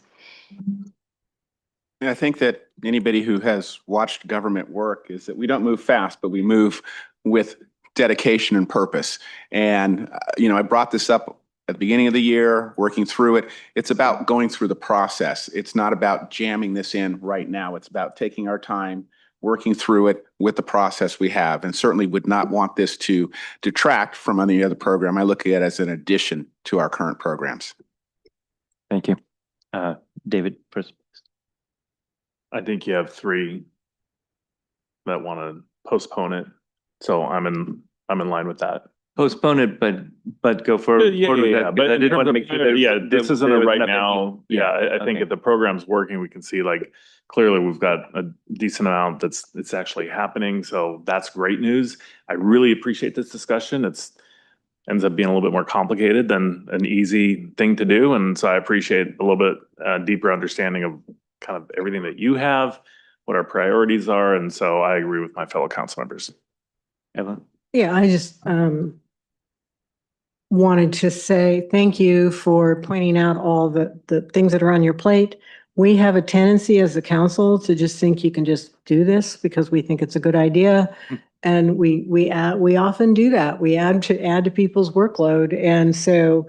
I think that anybody who has watched government work is that we don't move fast, but we move with dedication and purpose. And, I brought this up at the beginning of the year, working through it. It's about going through the process. It's not about jamming this in right now. It's about taking our time, working through it with the process we have, and certainly would not want this to detract from any other program. I look at it as an addition to our current programs. Thank you. David, first. I think you have 3 that want to postpone it. So I'm in line with that. Postpone it, but go forward. But I didn't want to make sure that this isn't a right nothing. now. I think Okay. if the program's working, we can see like clearly we've got a decent amount it's actually happening. So that's great news. I really appreciate this discussion. Ends up being a little bit more complicated than an easy thing to do. And so I appreciate a little bit deeper understanding of kind of everything that you have, what our priorities are. And so I agree with my fellow council members. Evelyn? Yeah, I just wanted to say thank you for pointing out all the things that are on your plate. We have a tendency as a council to just think you can just do this because we think it's a good idea. And we often do that. We add to people's workload. And so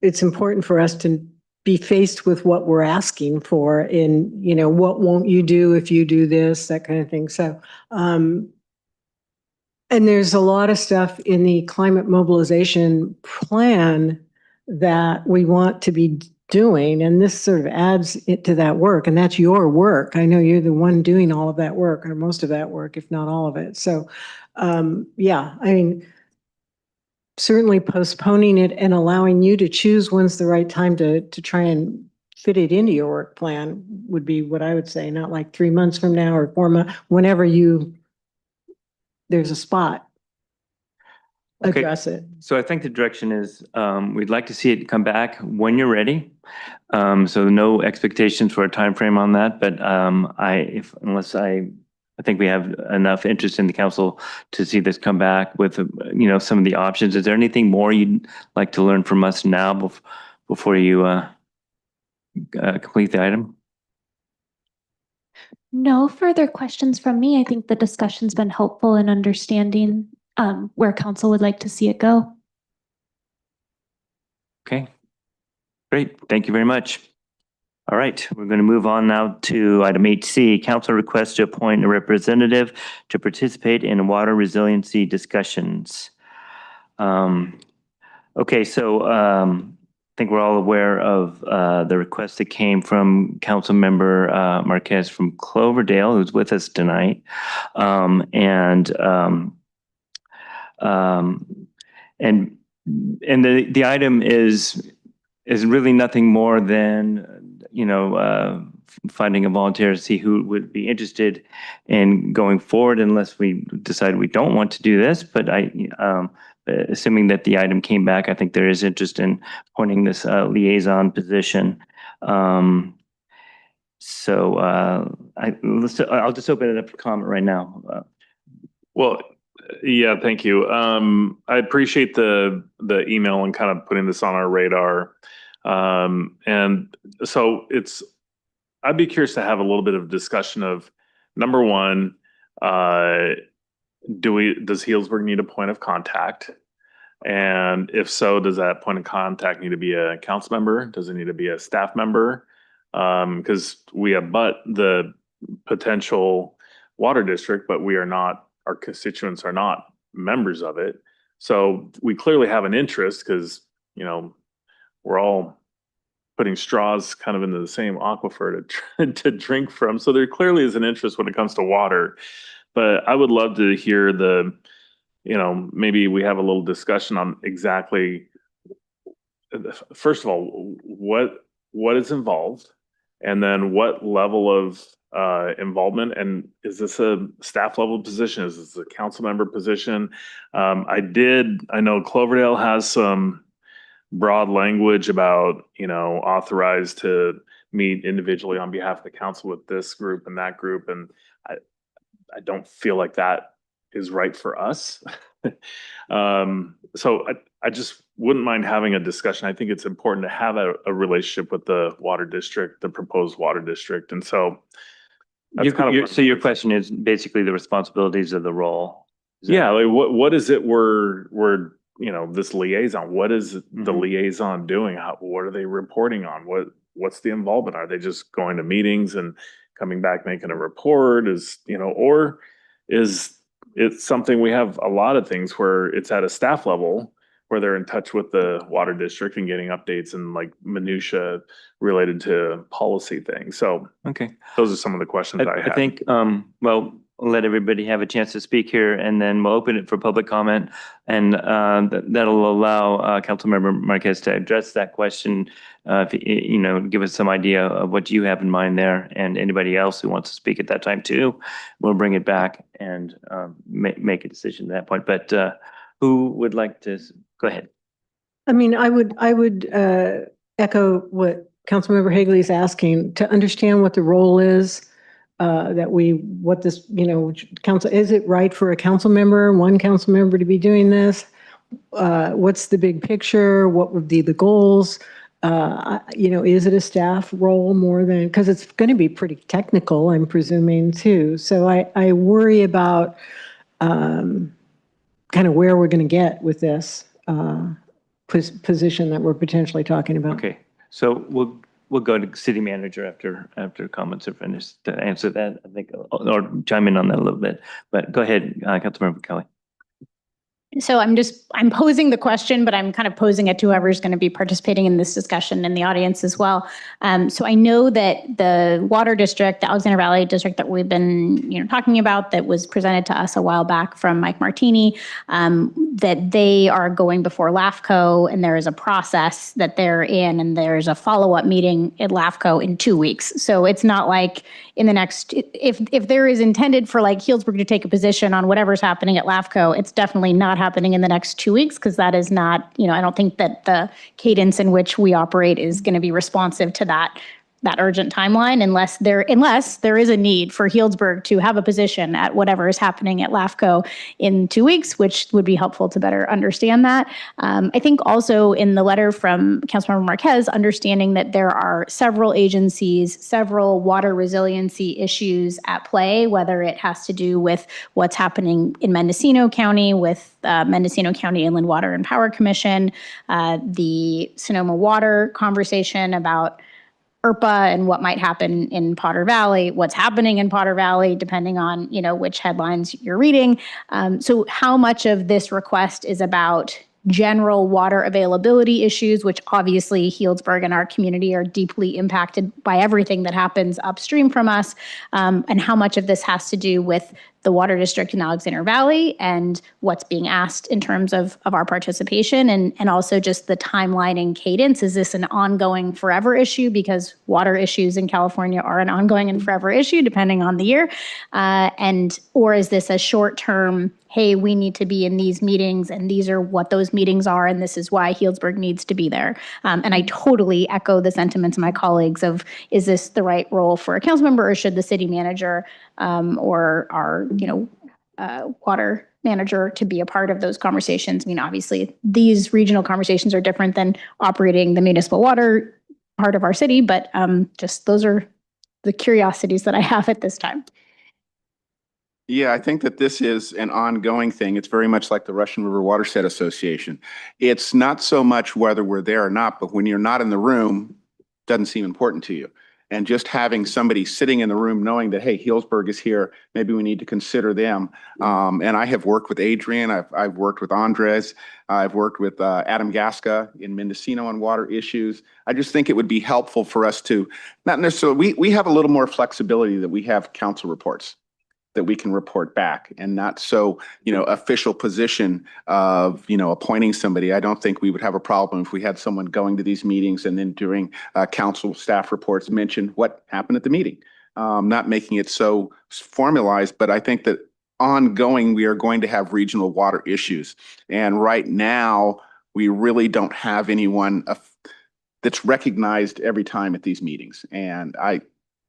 it's important for us to be faced with what we're asking for in, what won't you do if you do this, that kind of thing. So, and there's a lot of stuff in the climate mobilization plan that we want to be doing, and this sort of adds it to that work, and that's your work. I know you're the one doing all of that work, or most of that work, if not all of it. So, yeah, I mean, certainly postponing it and allowing you to choose when's the right time to try and fit it into your work plan would be what I would say, not like 3 months from now or 4 months, whenever there's a spot. Okay. Address it. So I think the direction is, we'd like to see it come back when you're ready. So no expectations for a time frame on that, but I think we have enough interest in the council to see this come back with, some of the options. Is there anything more you'd like to learn from us now before you complete the item? No further questions from me. I think the discussion's been helpful in understanding where council would like to see it go. Okay, great. Thank you very much. All right, we're going to move on now to item 8C, council request to appoint a representative to participate in water resiliency discussions. Okay, so I think we're all aware of the request that came from council member Marquez from Cloverdale, who's with us tonight. And the item is really nothing more than, finding a volunteer to see who would be interested in going forward, unless we decide we don't want to do this. But assuming that the item came back, I think there is interest in appointing this liaison position. I'll just open it up for comment right now. Well, yeah, thank you. I appreciate the email and kind of putting this on our radar. And so I'd be curious to have a little bit of discussion of, number one, does Healdsburg need a point of contact? And if so, does that point of contact need to be a council member? Does it need to be a staff member? Because we abut the potential water district, but our constituents are not members of it. So we clearly have an interest because, we're all putting straws kind of into the same aquifer to drink from. So there clearly is an interest when it comes to water. But I would love to hear maybe we have a little discussion on exactly, first of all, what is involved, and then what level of involvement, and is this a staff level position? Is this a council member position? I know Cloverdale has some broad language about, authorized to meet individually on behalf of the council with this group and that group. And I don't feel like that is right for us. So I just wouldn't mind having a discussion. I think it's important to have a relationship with the water district, the proposed water district. And so that's so your question is basically the responsibilities of the role. Yeah, like what is it we're this liaison, what is the liaison doing? What are they reporting on? What's the involvement? Are they just going to meetings and coming back, making a report? Or is it something, we have a lot of things where it's at a staff level where they're in touch with the water district and getting updates and like minutia related to policy things. So okay, those are some of the questions I had. I think, well, I'll let everybody have a chance to speak here, and then we'll open it for public comment, and that'll allow Councilmember Marquez to address that question. Give us some idea of what you have in mind there, and anybody else who wants to speak at that time too, we'll bring it back and make a decision at that point. But who would like to go ahead? I mean, I would echo what Councilmember Hagley is asking, to understand what the role is. Council, is it right for one council member to be doing this? What's the big picture? What would be the goals? Is it a staff role more than, because it's going to be pretty technical, I'm presuming too. So I worry about kind of where we're going to get with this position that we're potentially talking about. Okay, so we'll go to city manager after comments are finished to answer that, I think, or chime in on that a little bit. But go ahead, Councilmember Kelly. So I'm posing the question, but I'm kind of posing it to whoever's going to be participating in this discussion in the audience as well. So I know that the water district, the Alexander Valley district that we've been, talking about, that was presented to us a while back from Mike Martini, that they are going before LAFCO, and there is a process that they're in, and there's a follow-up meeting at LAFCO in 2 weeks. So it's not like in the next, if there is intended for like Healdsburg to take a position on whatever's happening at LAFCO, it's definitely not happening in the next 2 weeks, because that is not, I don't think that the cadence in which we operate is going to be responsive to that urgent timeline, unless there is a need for Healdsburg to have a position at whatever is happening at LAFCO in 2 weeks, which would be helpful to better understand that. I think also in the letter from Councilmember Marquez, understanding that there are several agencies, several water resiliency issues at play, whether it has to do with what's happening in Mendocino County with Mendocino County Inland Water and Power Commission, the Sonoma Water conversation about IRPA and what might happen in Potter Valley, what's happening in Potter Valley, depending on, which headlines you're reading. So how much of this request is about general water availability issues, which obviously Healdsburg and our community are deeply impacted by everything that happens upstream from us, and how much of this has to do with the water district in Alexander Valley and what's being asked in terms of our participation, and also just the timeline and cadence. Is this an ongoing forever issue? Because water issues in California are an ongoing and forever issue, depending on the year. Or is this a short-term, hey, we need to be in these meetings, and these are what those meetings are, and this is why Healdsburg needs to be there. And I totally echo the sentiments of my colleagues of, is this the right role for a council member, or should the city manager or our water manager to be a part of those conversations? I mean, obviously, these regional conversations are different than operating the municipal water part of our city, but just those are the curiosities that I have at this time. Yeah, I think that this is an ongoing thing. It's very much like the Russian River Watershed Association. It's not so much whether we're there or not, but when you're not in the room, it doesn't seem important to you. And just having somebody sitting in the room knowing that, hey, Healdsburg is here, maybe we need to consider them. And I have worked with Adrian, I've worked with Andres, I've worked with Adam Gasca in Mendocino on water issues. I just think it would be helpful for us to, not necessarily, we have a little more flexibility that we have council reports that we can report back, and not so, official position of, appointing somebody. I don't think we would have a problem if we had someone going to these meetings and then during council staff reports mention what happened at the meeting. Not making it so formalized, but I think that ongoing, we are going to have regional water issues. And right now, we really don't have anyone that's recognized every time at these meetings. And I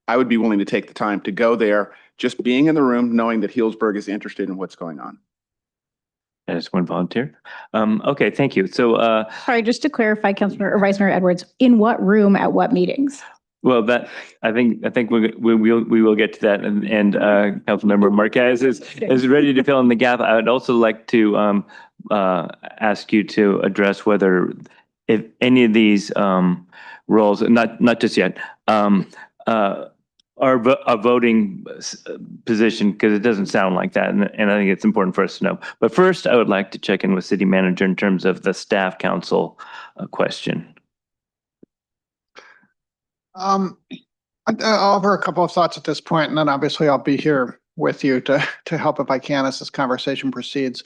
would be willing to take the time to go there, just being in the room, knowing that Healdsburg is interested in what's going on. I just one volunteer. Okay, thank you. So, sorry, just to clarify, Councilor or Vice Mayor Edwards, in what room at what meetings? well, that I think we will get to that, and Councilmember Marquez is ready to fill in the gap. I would also like to ask you to address whether, if any of these roles, not just yet, are a voting position, because it doesn't sound like that, and I think it's important for us to know. But first, I would like to check in with City Manager in terms of the staff council question. I'll offer a couple of thoughts at this point, and then obviously I'll be here with you to help if I can as this conversation proceeds.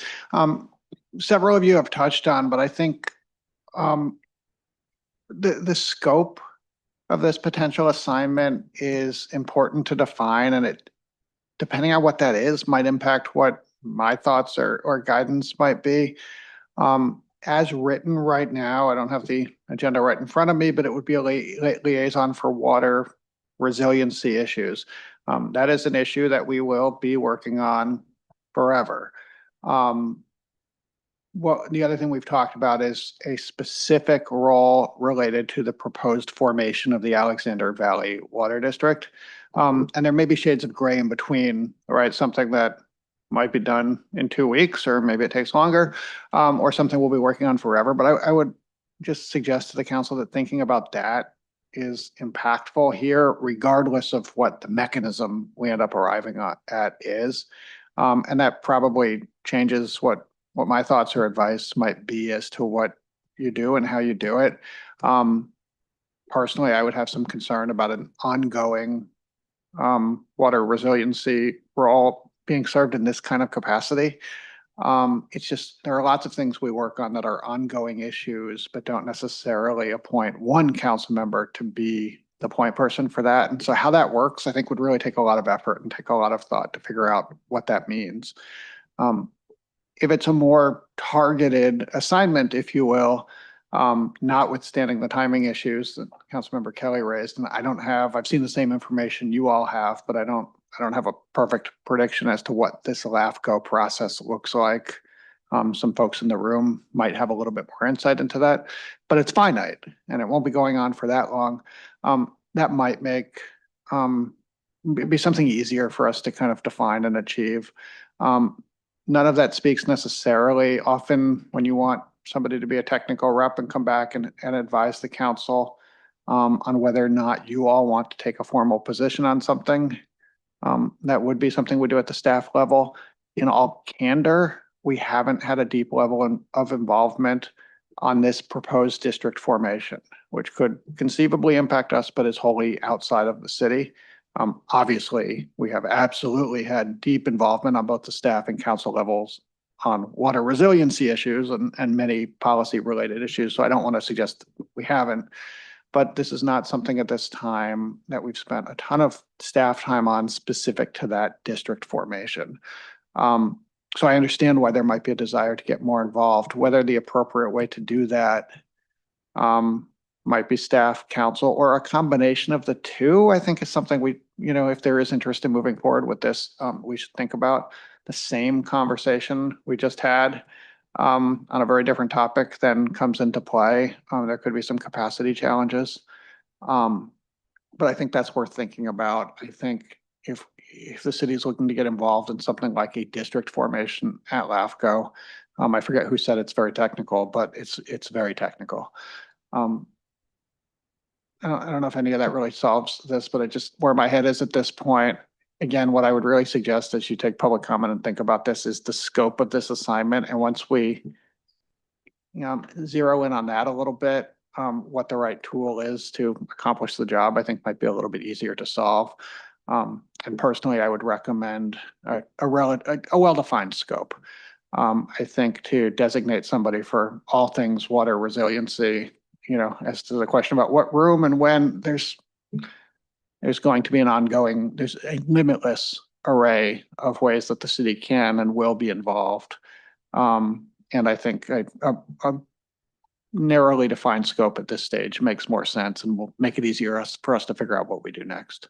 Several of you have touched on, but I think the scope of this potential assignment is important to define, and it, depending on what that is, might impact what my thoughts or guidance might be. As written right now, I don't have the agenda right in front of me, but it would be a liaison for water resiliency issues. That is an issue that we will be working on forever. Well, the other thing we've talked about is a specific role related to the proposed formation of the Alexander Valley Water District. And there may be shades of gray in between, right? Something that might be done in 2 weeks, or maybe it takes longer, or something we'll be working on forever. But I would just suggest to the council that thinking about that is impactful here, regardless of what the mechanism we end up arriving at is. And that probably changes what what my thoughts or advice might be as to what you do and how you do it. Personally, I would have some concern about an ongoing water resiliency role being served in this kind of capacity. It's just, there are lots of things we work on that are ongoing issues, but don't necessarily appoint one council member to be the point person for that. And so how that works, I think would really take a lot of effort and take a lot of thought to figure out what that means. If it's a more targeted assignment, if you will, notwithstanding the timing issues that Councilmember Kelly raised, and I've seen the same information you all have, but I don't have a perfect prediction as to what this LAFCO process looks like. Some folks in the room might have a little bit more insight into that, but it's finite and it won't be going on for that long. That might make be something easier for us to kind of define and achieve. None of that speaks necessarily. Often when you want somebody to be a technical rep and come back and advise the council on whether or not you all want to take a formal position on something, that would be something we do at the staff level. In all candor, we haven't had a deep level of involvement on this proposed district formation, which could conceivably impact us, but is wholly outside of the city. Obviously, we have absolutely had deep involvement on both the staff and council levels on water resiliency issues and many policy related issues. So I don't want to suggest we haven't, but this is not something at this time that we've spent a ton of staff time on specific to that district formation. So I understand why there might be a desire to get more involved. Whether the appropriate way to do that might be staff, council, or a combination of the two, I think is something we, if there is interest in moving forward with this, we should think about. The same conversation we just had on a very different topic then comes into play. There could be some capacity challenges. But I think that's worth thinking about. I think if the city is looking to get involved in something like a district formation at LAFCO, I forget who said it's very technical, but it's very technical. I don't know if any of that really solves this, but it just where my head is at this point. Again, what I would really suggest as you take public comment and think about this is the scope of this assignment. And once we zero in on that a little bit, what the right tool is to accomplish the job, I think might be a little bit easier to solve. And personally, I would recommend a well-defined scope. I think to designate somebody for all things water resiliency, as to the question about what room and when, there's going to be there's a limitless array of ways that the city can and will be involved. And I think a narrowly defined scope at this stage makes more sense and will make it easier for us to figure out what we do next.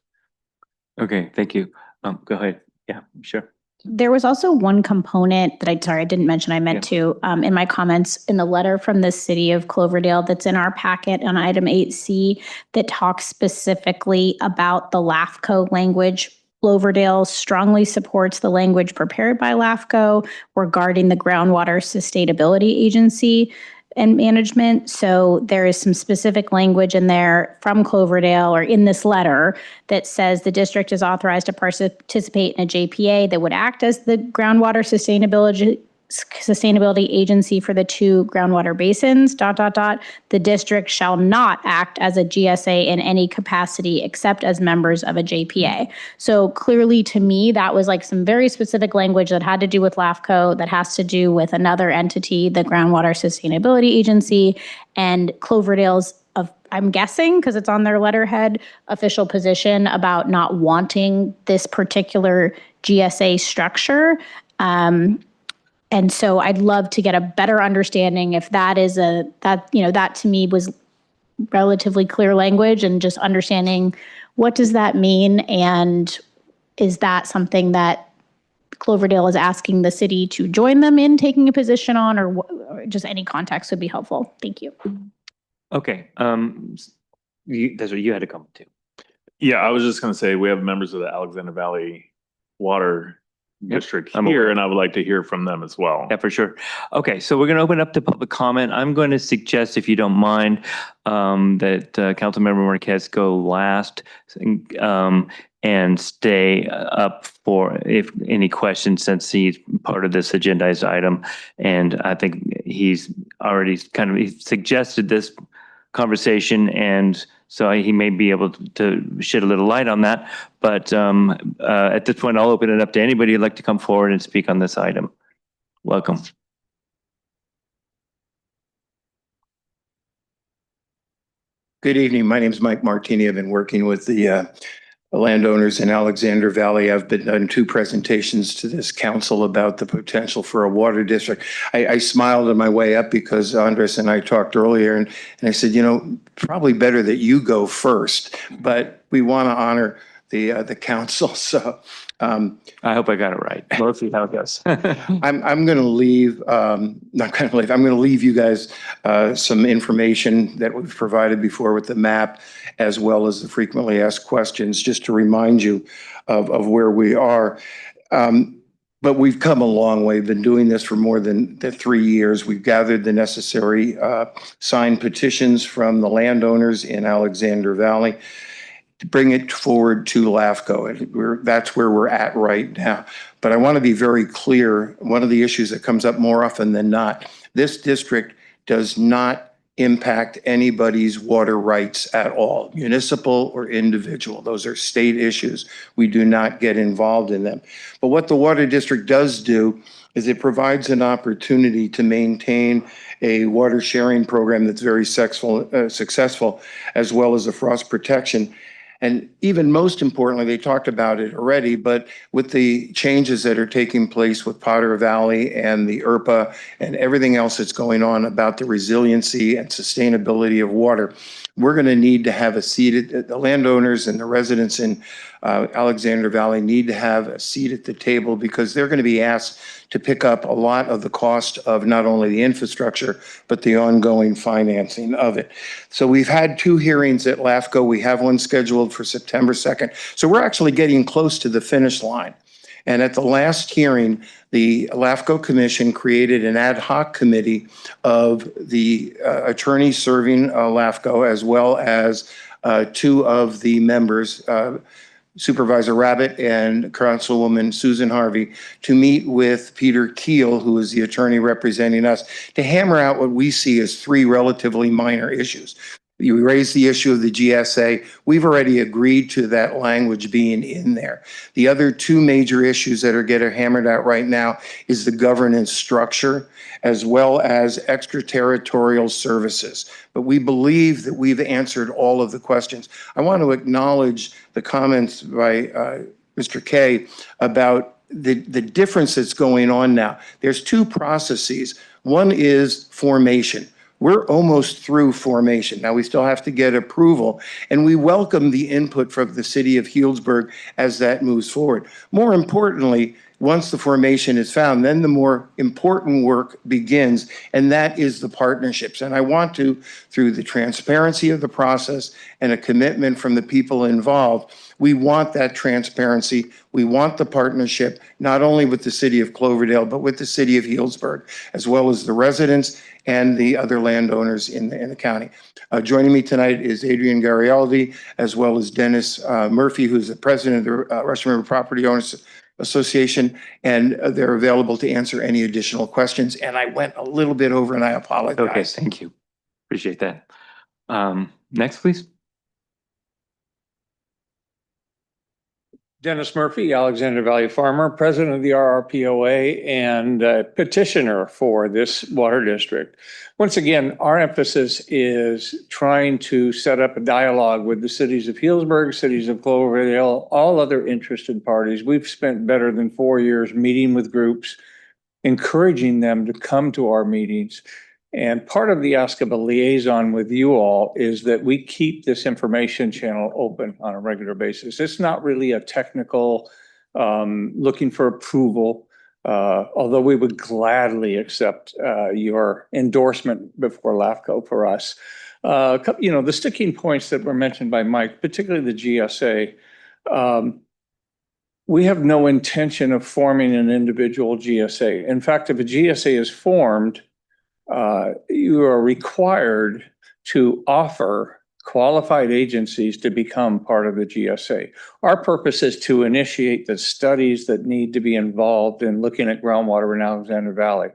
Okay, thank you. Go ahead. Yeah, sure. There was also one component that I didn't mention, I meant to, in my comments in the letter from the city of Cloverdale that's in our packet on item 8C that talks specifically about the LAFCO language. Cloverdale strongly supports the language prepared by LAFCO regarding the Groundwater Sustainability Agency and management. So there is some specific language in there from Cloverdale or in this letter that says the district is authorized to participate in a JPA that would act as the groundwater sustainability agency for the 2 groundwater basins, ... The district shall not act as a GSA in any capacity except as members of a JPA. So clearly to me, that was like some very specific language that had to do with LAFCO, that has to do with another entity, the Groundwater Sustainability Agency, and Cloverdale's, I'm guessing, because it's on their letterhead, official position about not wanting this particular GSA structure. And so I'd love to get a better understanding if that is that to me was relatively clear language, and just understanding what does that mean, and is that something that Cloverdale is asking the city to join them in taking a position on, or just any context would be helpful. Thank you. Okay, that's what you had to comment to. Yeah, I was just going to say, we have members of the Alexander Valley Water District here, and I would like to hear from them as well. Yeah, for sure. Okay, so we're going to open up to public comment. I'm going to suggest, if you don't mind, that Councilmember Marquez go last. and stay up for if any questions, since he's part of this agendized item. And I think he's already he suggested this conversation, and so he may be able to shed a little light on that. But at this point, I'll open it up to anybody who'd like to come forward and speak on this item. Welcome. Good evening. My name is Mike Martini. I've been working with the landowners in Alexander Valley. I've been done 2 presentations to this council about the potential for a water district. I smiled on my way up because Andres and I talked earlier, and I said, you know, probably better that you go first, but we want to honor the council. So I hope I got it right. We'll see how it goes. I'm going to leave, not going to leave, I'm going to leave you guys some information that we've provided before with the map, as well as the frequently asked questions, just to remind you of where we are. But we've come a long way. We've been doing this for more than 3 years. We've gathered the necessary signed petitions from the landowners in Alexander Valley to bring it forward to LAFCO. And that's where we're at right now. But I want to be very clear, one of the issues that comes up more often than not, this district does not impact anybody's water rights at all, municipal or individual. Those are state issues. We do not get involved in them. But what the water district does do is it provides an opportunity to maintain a water sharing program that's very successful, as well as a frost protection. And even most importantly, they talked about it already, but with the changes that are taking place with Potter Valley and the ERPA and everything else that's going on about the resiliency and sustainability of water, we're going to need to have a seat at the landowners and the residents in Alexander Valley need to have a seat at the table, because they're going to be asked to pick up a lot of the cost of not only the infrastructure, but the ongoing financing of it. So we've had 2 hearings at LAFCO. We have one scheduled for September 2nd. So we're actually getting close to the finish line. And at the last hearing, the LAFCO Commission created an ad hoc committee of the attorneys serving LAFCO, as well as 2 of the members, Supervisor Rabbit and Councilwoman Susan Harvey, to meet with Peter Keel, who is the attorney representing us, to hammer out what we see as 3 relatively minor issues. You raised the issue of the GSA. We've already agreed to that language being in there. The other 2 major issues that are getting hammered out right now is the governance structure, as well as extraterritorial services. But we believe that we've answered all of the questions. I want to acknowledge the comments by Mr. Kay about the difference that's going on now. There's 2 processes. One is formation. We're almost through formation. Now we still have to get approval, and we welcome the input from the city of Healdsburg as that moves forward. More importantly, once the formation is found, then the more important work begins, and that is the partnerships. And I want to, through the transparency of the process and a commitment from the people involved, we want that transparency. We want the partnership, not only with the city of Cloverdale, but with the city of Healdsburg, as well as the residents and the other landowners in the county. Joining me tonight is Adrian Garialdi, as well as Dennis Murphy, who's the president of the Russian River Property Owners Association, and they're available to answer any additional questions. And I went a little bit over, and I apologize. Okay, thank you. Appreciate that. Next, please. Dennis Murphy, Alexander Valley farmer, president of the RRPOA, and petitioner for this water district. Once again, our emphasis is trying to set up a dialogue with the cities of Healdsburg, cities of Cloverdale, all other interested parties. We've spent better than 4 years meeting with groups, encouraging them to come to our meetings. And part of the ask of a liaison with you all is that we keep this information channel open on a regular basis. It's not really a technical looking for approval, although we would gladly accept your endorsement before LAFCO for us. You know, the sticking points that were mentioned by Mike, particularly the GSA, we have no intention of forming an individual GSA. In fact, if a GSA is formed, you are required to offer qualified agencies to become part of the GSA. Our purpose is to initiate the studies that need to be involved in looking at groundwater in Alexander Valley.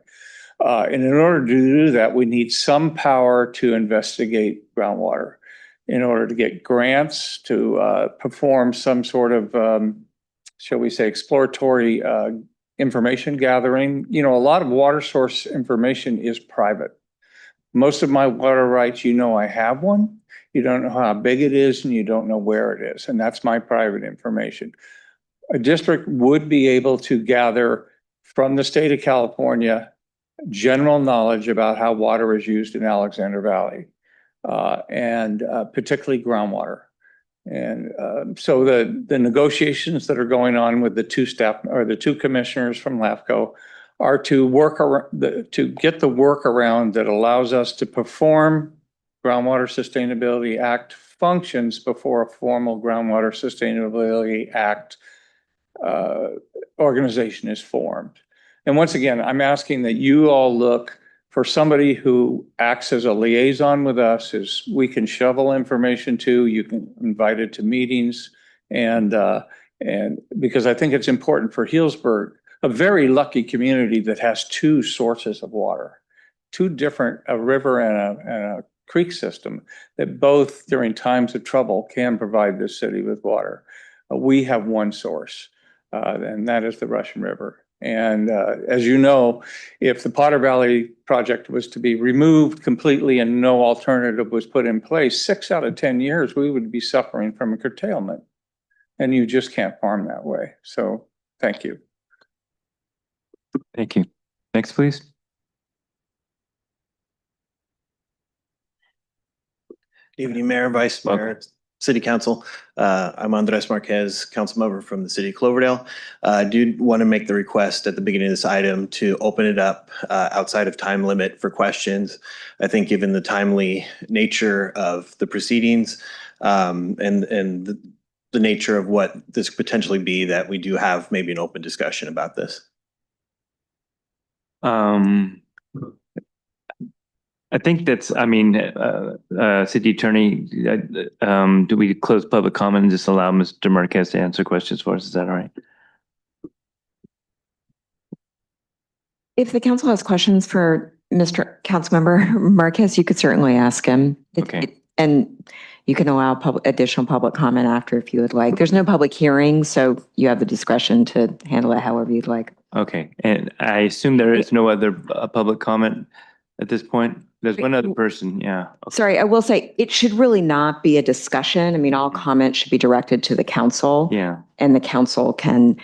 And in order to do that, we need some power to investigate groundwater in order to get grants to perform some sort of, shall we say, exploratory information gathering. You know, a lot of water source information is private. Most of my water rights, you know, I have one. You don't know how big it is and you don't know where it is. And that's my private information. A district would be able to gather from the state of California general knowledge about how water is used in Alexander Valley, and particularly groundwater. And so the negotiations that are going on with the two staff or the two commissioners from LAFCO are to work around to get the workaround that allows us to perform Groundwater Sustainability Act functions before a formal Groundwater Sustainability Act organization is formed. And once again, I'm asking that you all look for somebody who acts as a liaison with us, is we can shovel information to, you can invite it to meetings, and because I think it's important for Healdsburg, a very lucky community that has two sources of water, two different, a river and a creek system that both during times of trouble can provide this city with water. We have one source, and that is the Russian River. And as you know, if the Potter Valley project was to be removed completely and no alternative was put in place, 6 out of 10 years, we would be suffering from a curtailment. And you just can't farm that way. So thank you. Thank you. Next, please. Good evening, Mayor, Vice Mayor, City Council. I'm Andres Marquez, council member from the city of Cloverdale. I do want to make the request at the beginning of this item to open it up outside of time limit for questions. I think given the timely nature of the proceedings and the nature of what this could potentially be, that we do have maybe an open discussion about this. I think that's, I mean, City Attorney, do we close public comment and just allow Mr. Marquez to answer questions for us? Is that all right? If the council has questions for Mr. Councilmember Marquez, you could certainly ask him. Okay. And you can allow additional public comment after if you would like. There's no public hearing, so you have the discretion to handle it however you'd like. Okay. And I assume there is no other public comment at this point? There's one other person, yeah. Okay. Sorry, I will say it should really not be a discussion. I mean, all comments should be directed to the council. Yeah. And the council can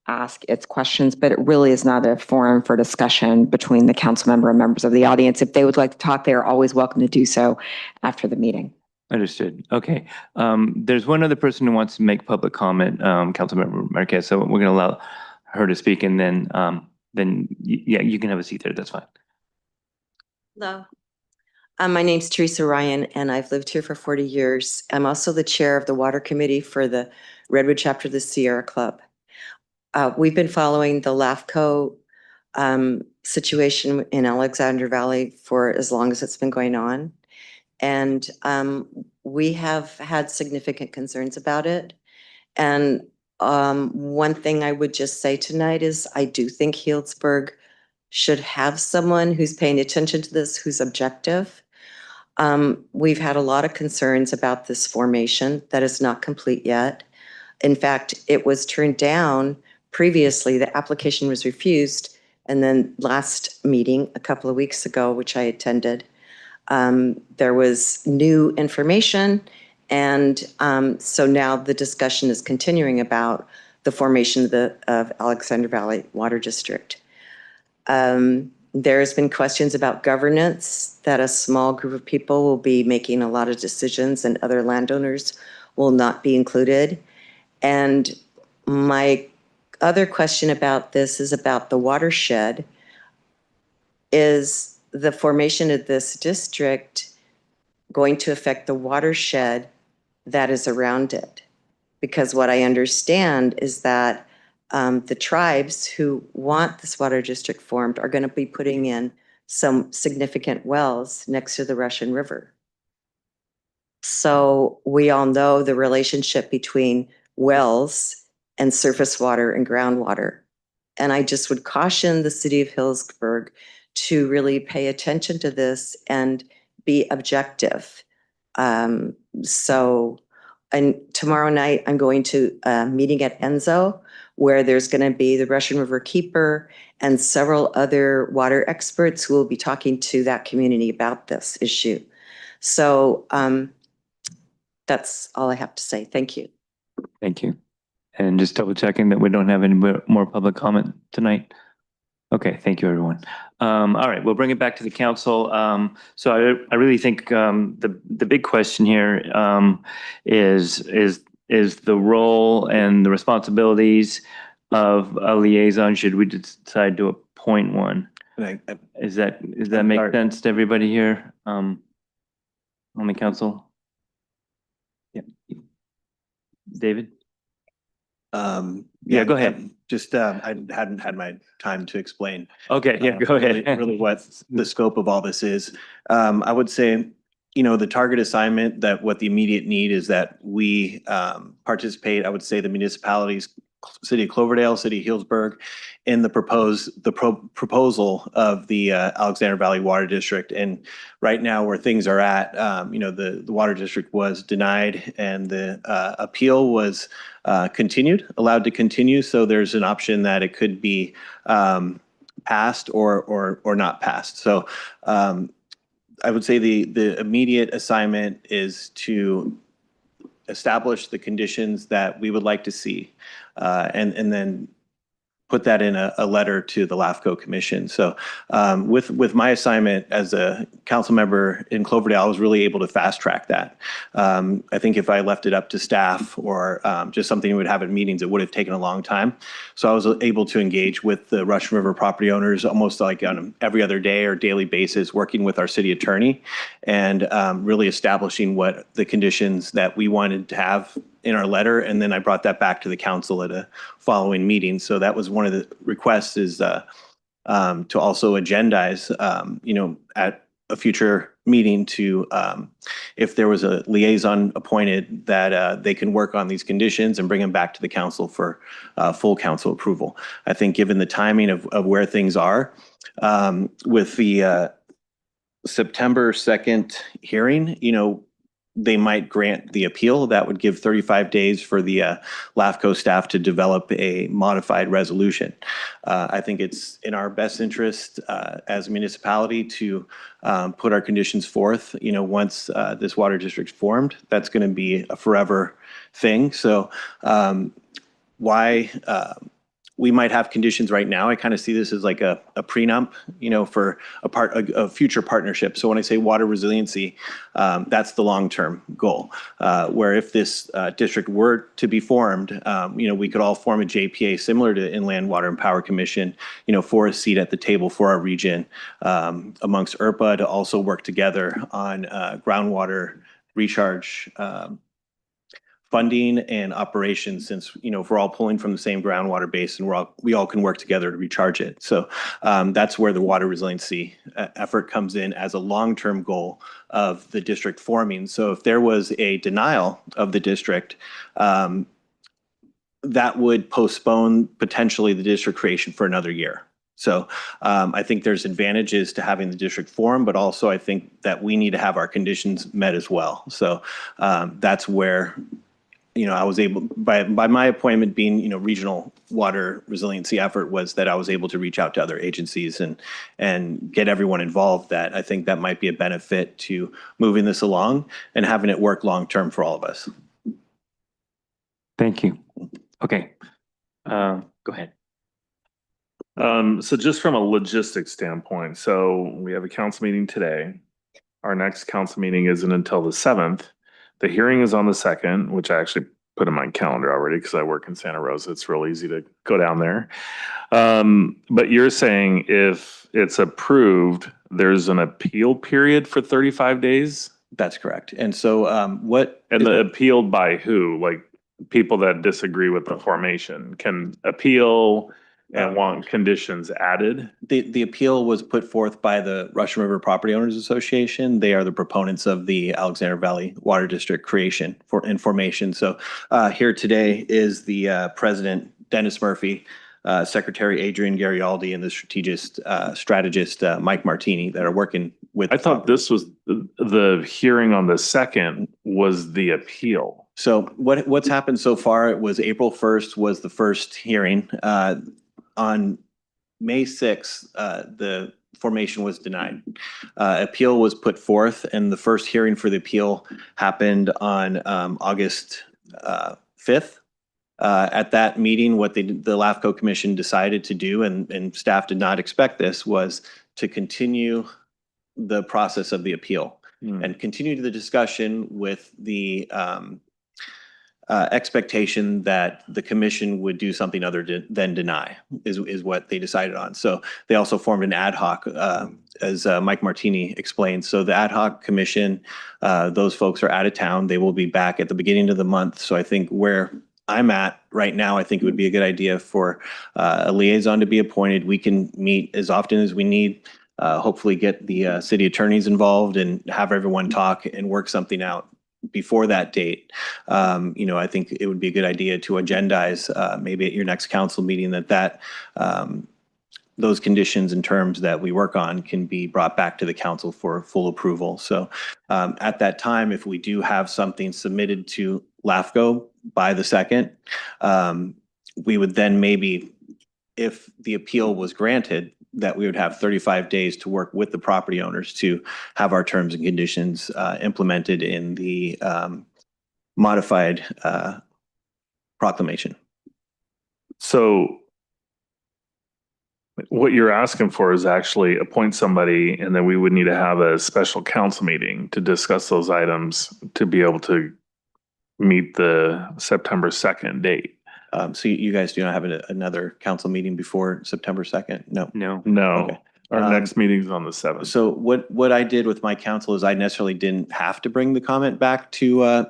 ask its questions, but it really is not a forum for discussion between the council member and members of the audience. If they would like to talk, they are always welcome to do so after the meeting. Understood. Okay. There's one other person who wants to make public comment, Councilmember Marquez. So we're going to allow her to speak, and then yeah, you can have a seat there. That's fine. Hello. My name's Teresa Ryan, and I've lived here for 40 years. I'm also the chair of the Water Committee for the Redwood chapter of the Sierra Club. We've been following the LAFCO situation in Alexander Valley for as long as it's been going on. And we have had significant concerns about it. And one thing I would just say tonight is I do think Healdsburg should have someone who's paying attention to this, who's objective. We've had a lot of concerns about this formation that is not complete yet. In fact, it was turned down previously. The application was refused. And then last meeting, a couple of weeks ago, which I attended, there was new information. And so now the discussion is continuing about the formation of Alexander Valley Water District. There's been questions about governance, that a small group of people will be making a lot of decisions and other landowners will not be included. And my other question about this is about the watershed. Is the formation of this district going to affect the watershed that is around it? Because what I understand is that the tribes who want this water district formed are going to be putting in some significant wells next to the Russian River. So we all know the relationship between wells and surface water and groundwater. And I just would caution the city of Healdsburg to really pay attention to this and be objective. And tomorrow night, I'm going to a meeting at Enzo, where there's going to be the Russian River Keeper and several other water experts who will be talking to that community about this issue. So that's all I have to say. Thank you. Thank you. And just double checking that we don't have any more public comment tonight. Okay, thank you, everyone. All right, we'll bring it back to the council. So I really think the big question here is the role and the responsibilities of a liaison. Should we decide to appoint one? Does that make sense to everybody here on the council? Yeah. David? Yeah, go ahead. Just, I hadn't had my time to explain. Okay, yeah, go ahead. Really what the scope of all this is. I would say, the target assignment, that what the immediate need is that we participate, I would say the municipalities, City of Cloverdale, City of Healdsburg, in the proposal of the Alexander Valley Water District. And right now where things are at, the water district was denied and the appeal was allowed to continue. So there's an option that it could be passed or not passed. So I would say the immediate assignment is to establish the conditions that we would like to see, and then put that in a letter to the LAFCO Commission. So with my assignment as a council member in Cloverdale, I was really able to fast track that. I think if I left it up to staff or just something we would have in meetings, it would have taken a long time. So I was able to engage with the Russian River property owners almost like on every other day or daily basis, working with our city attorney and really establishing what the conditions that we wanted to have in our letter. And then I brought that back to the council at a following meeting. So that was one of the requests, is to also agendize, at a future meeting to, if there was a liaison appointed, that they can work on these conditions and bring them back to the council for full council approval. I think given the timing of where things are, with the September 2nd hearing, they might grant the appeal. That would give 35 days for the LAFCO staff to develop a modified resolution. I think it's in our best interest as a municipality to put our conditions forth. Once this water district's formed, that's going to be a forever thing. So why we might have conditions right now. I kind of see this as like a prenup, for a future partnership. So when I say water resiliency, that's the long-term goal. Where if this district were to be formed, we could all form a JPA similar to Inland Water and Power Commission, for a seat at the table for our region, amongst IRPA, to also work together on groundwater recharge funding and operations, since if we're all pulling from the same groundwater basin, we all can work together to recharge it. So that's where the water resiliency effort comes in as a long-term goal of the district forming. So if there was a denial of the district, that would postpone potentially the district creation for another year. So I think there's advantages to having the district form, but also I think that we need to have our conditions met as well. So that's where I was able, by my appointment being, regional water resiliency effort, was that I was able to reach out to other agencies and get everyone involved. That I think that might be a benefit to moving this along and having it work long-term for all of us. Thank you. Okay. Go ahead. So just from a logistics standpoint, so we have a council meeting today. Our next council meeting isn't until the 7th. The hearing is on the 2nd, which I actually put in my calendar already because I work in Santa Rosa. It's real easy to go down there. But you're saying if it's approved, there's an appeal period for 35 days? That's correct. And so appealed by who? Like people that disagree with the formation can appeal and want conditions added? The appeal was put forth by the Russian River Property Owners Association. They are the proponents of the Alexander Valley Water District creation and formation. So here today is the President, Dennis Murphy, Secretary Adrian Garialdi, and the strategist Mike Martini that are working with. I thought this was the hearing on the second was the appeal. So what's happened so far, it was April 1st was the first hearing. On May 6th, the formation was denied. Appeal was put forth, and the first hearing for the appeal happened on August 5th. At that meeting, what the LAFCO Commission decided to do, and staff did not expect this, was to continue the process of the appeal and continue the discussion with the expectation that the commission would do something other than deny is what they decided on. So they also formed an ad hoc, as Mike Martini explained. So the ad hoc commission, those folks are out of town. They will be back at the beginning of the month. So I think where I'm at right now, I think it would be a good idea for a liaison to be appointed. We can meet as often as we need, hopefully get the city attorneys involved and have everyone talk and work something out before that date. I think it would be a good idea to agendize maybe at your next council meeting that those conditions and terms that we work on can be brought back to the council for full approval. So at that time, if we do have something submitted to LAFCO by the second, we would then maybe, if the appeal was granted, that we would have 35 days to work with the property owners to have our terms and conditions implemented in the modified proclamation. So what you're asking for is actually appoint somebody, and then we would need to have a special council meeting to discuss those items to be able to meet the September 2nd date. So you guys do not have another council meeting before September 2nd? No. No. Okay. Our next meeting's on the 7th. So what I did with my council is I necessarily didn't have to bring the comment back to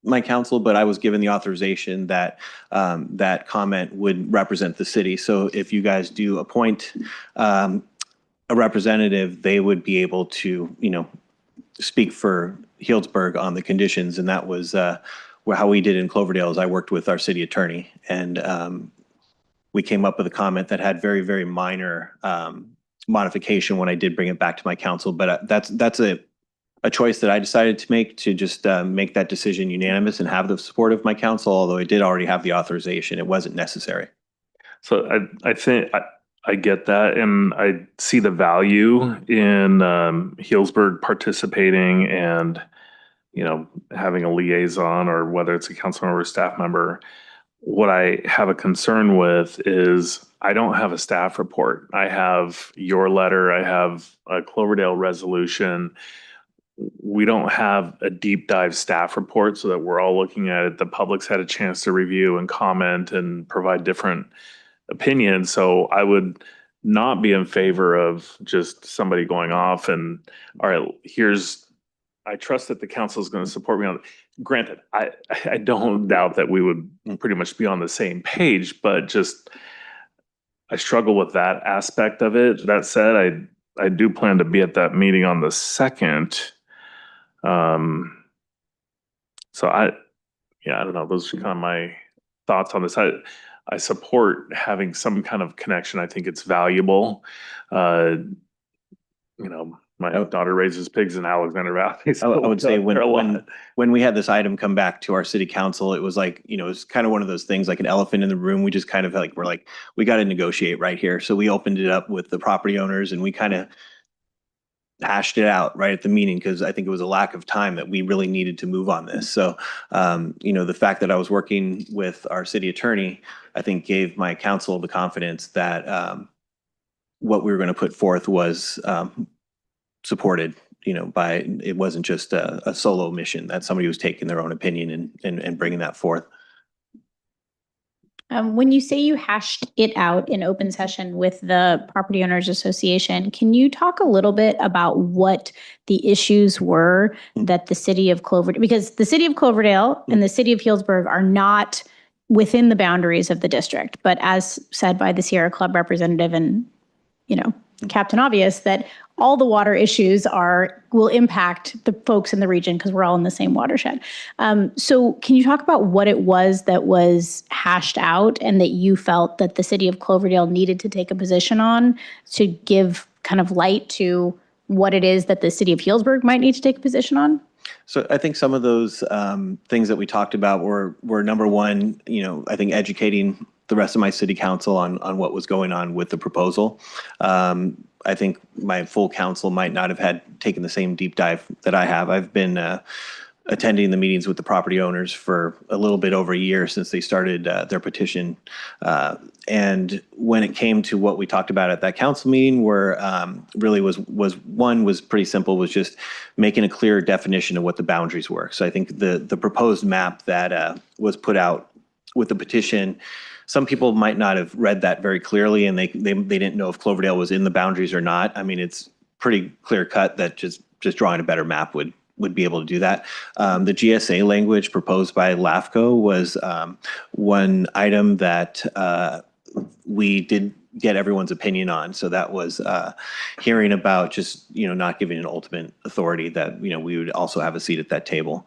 my council, but I was given the authorization that that comment would represent the city. So if you guys do appoint a representative, they would be able to, speak for Healdsburg on the conditions. And that was how we did in Cloverdale. Is I worked with our city attorney, and we came up with a comment that had very, very minor modification when I did bring it back to my council. But that's a choice that I decided to make, to just make that decision unanimous and have the support of my council, although I did already have the authorization. It wasn't necessary. So I think I get that, and I see the value in Healdsburg participating and, having a liaison, or whether it's a council member or staff member. What I have a concern with is I don't have a staff report. I have your letter. I have a Cloverdale resolution. We don't have a deep dive staff report so that we're all looking at it. The public's had a chance to review and comment and provide different opinions. So I would not be in favor of just somebody going off and, all right, I trust that the council is going to support me on it. Granted, I don't doubt that we would pretty much be on the same page, but just I struggle with that aspect of it. That said, I do plan to be at that meeting on the 2nd. So I don't know. Those are kind of my thoughts on this. I support having some kind of connection. I think it's valuable. My daughter raises pigs in Alexander Valley. So I would say when we had this item come back to our city council, it was like, it's kind of one of those things, like an elephant in the room. We just kind of we got to negotiate right here. So we opened it up with the property owners, and we kind of hashed it out right at the meeting, because I think it was a lack of time that we really needed to move on this. So, the fact that I was working with our city attorney, I think gave my council the confidence that what we were going to put forth was supported, it wasn't just a solo mission, that somebody was taking their own opinion and bringing that forth. When you say you hashed it out in open session with the Property Owners Association, can you talk a little bit about what the issues were that the city of Cloverdale, because the city of Cloverdale and the city of Healdsburg are not within the boundaries of the district. But as said by the Sierra Club representative and, Captain Obvious, that all the water issues will impact the folks in the region because we're all in the same watershed. So can you talk about what it was that was hashed out and that you felt that the city of Cloverdale needed to take a position on to give kind of light to what it is that the city of Healdsburg might need to take a position on? So I think some of those things that we talked about were number one, I think educating the rest of my city council on what was going on with the proposal. I think my full council might not have had taken the same deep dive that I have. I've been attending the meetings with the property owners for a little bit over a year since they started their petition. And when it came to what we talked about at that council meeting, where really was pretty simple, was just making a clear definition of what the boundaries were. So I think the proposed map that was put out with the petition, some people might not have read that very clearly, and they didn't know if Cloverdale was in the boundaries or not. I mean, it's pretty clear cut that just drawing a better map would be able to do that. The GSA language proposed by LAFCO was one item that we did get everyone's opinion on. So that was hearing about just, not giving an ultimate authority that, we would also have a seat at that table.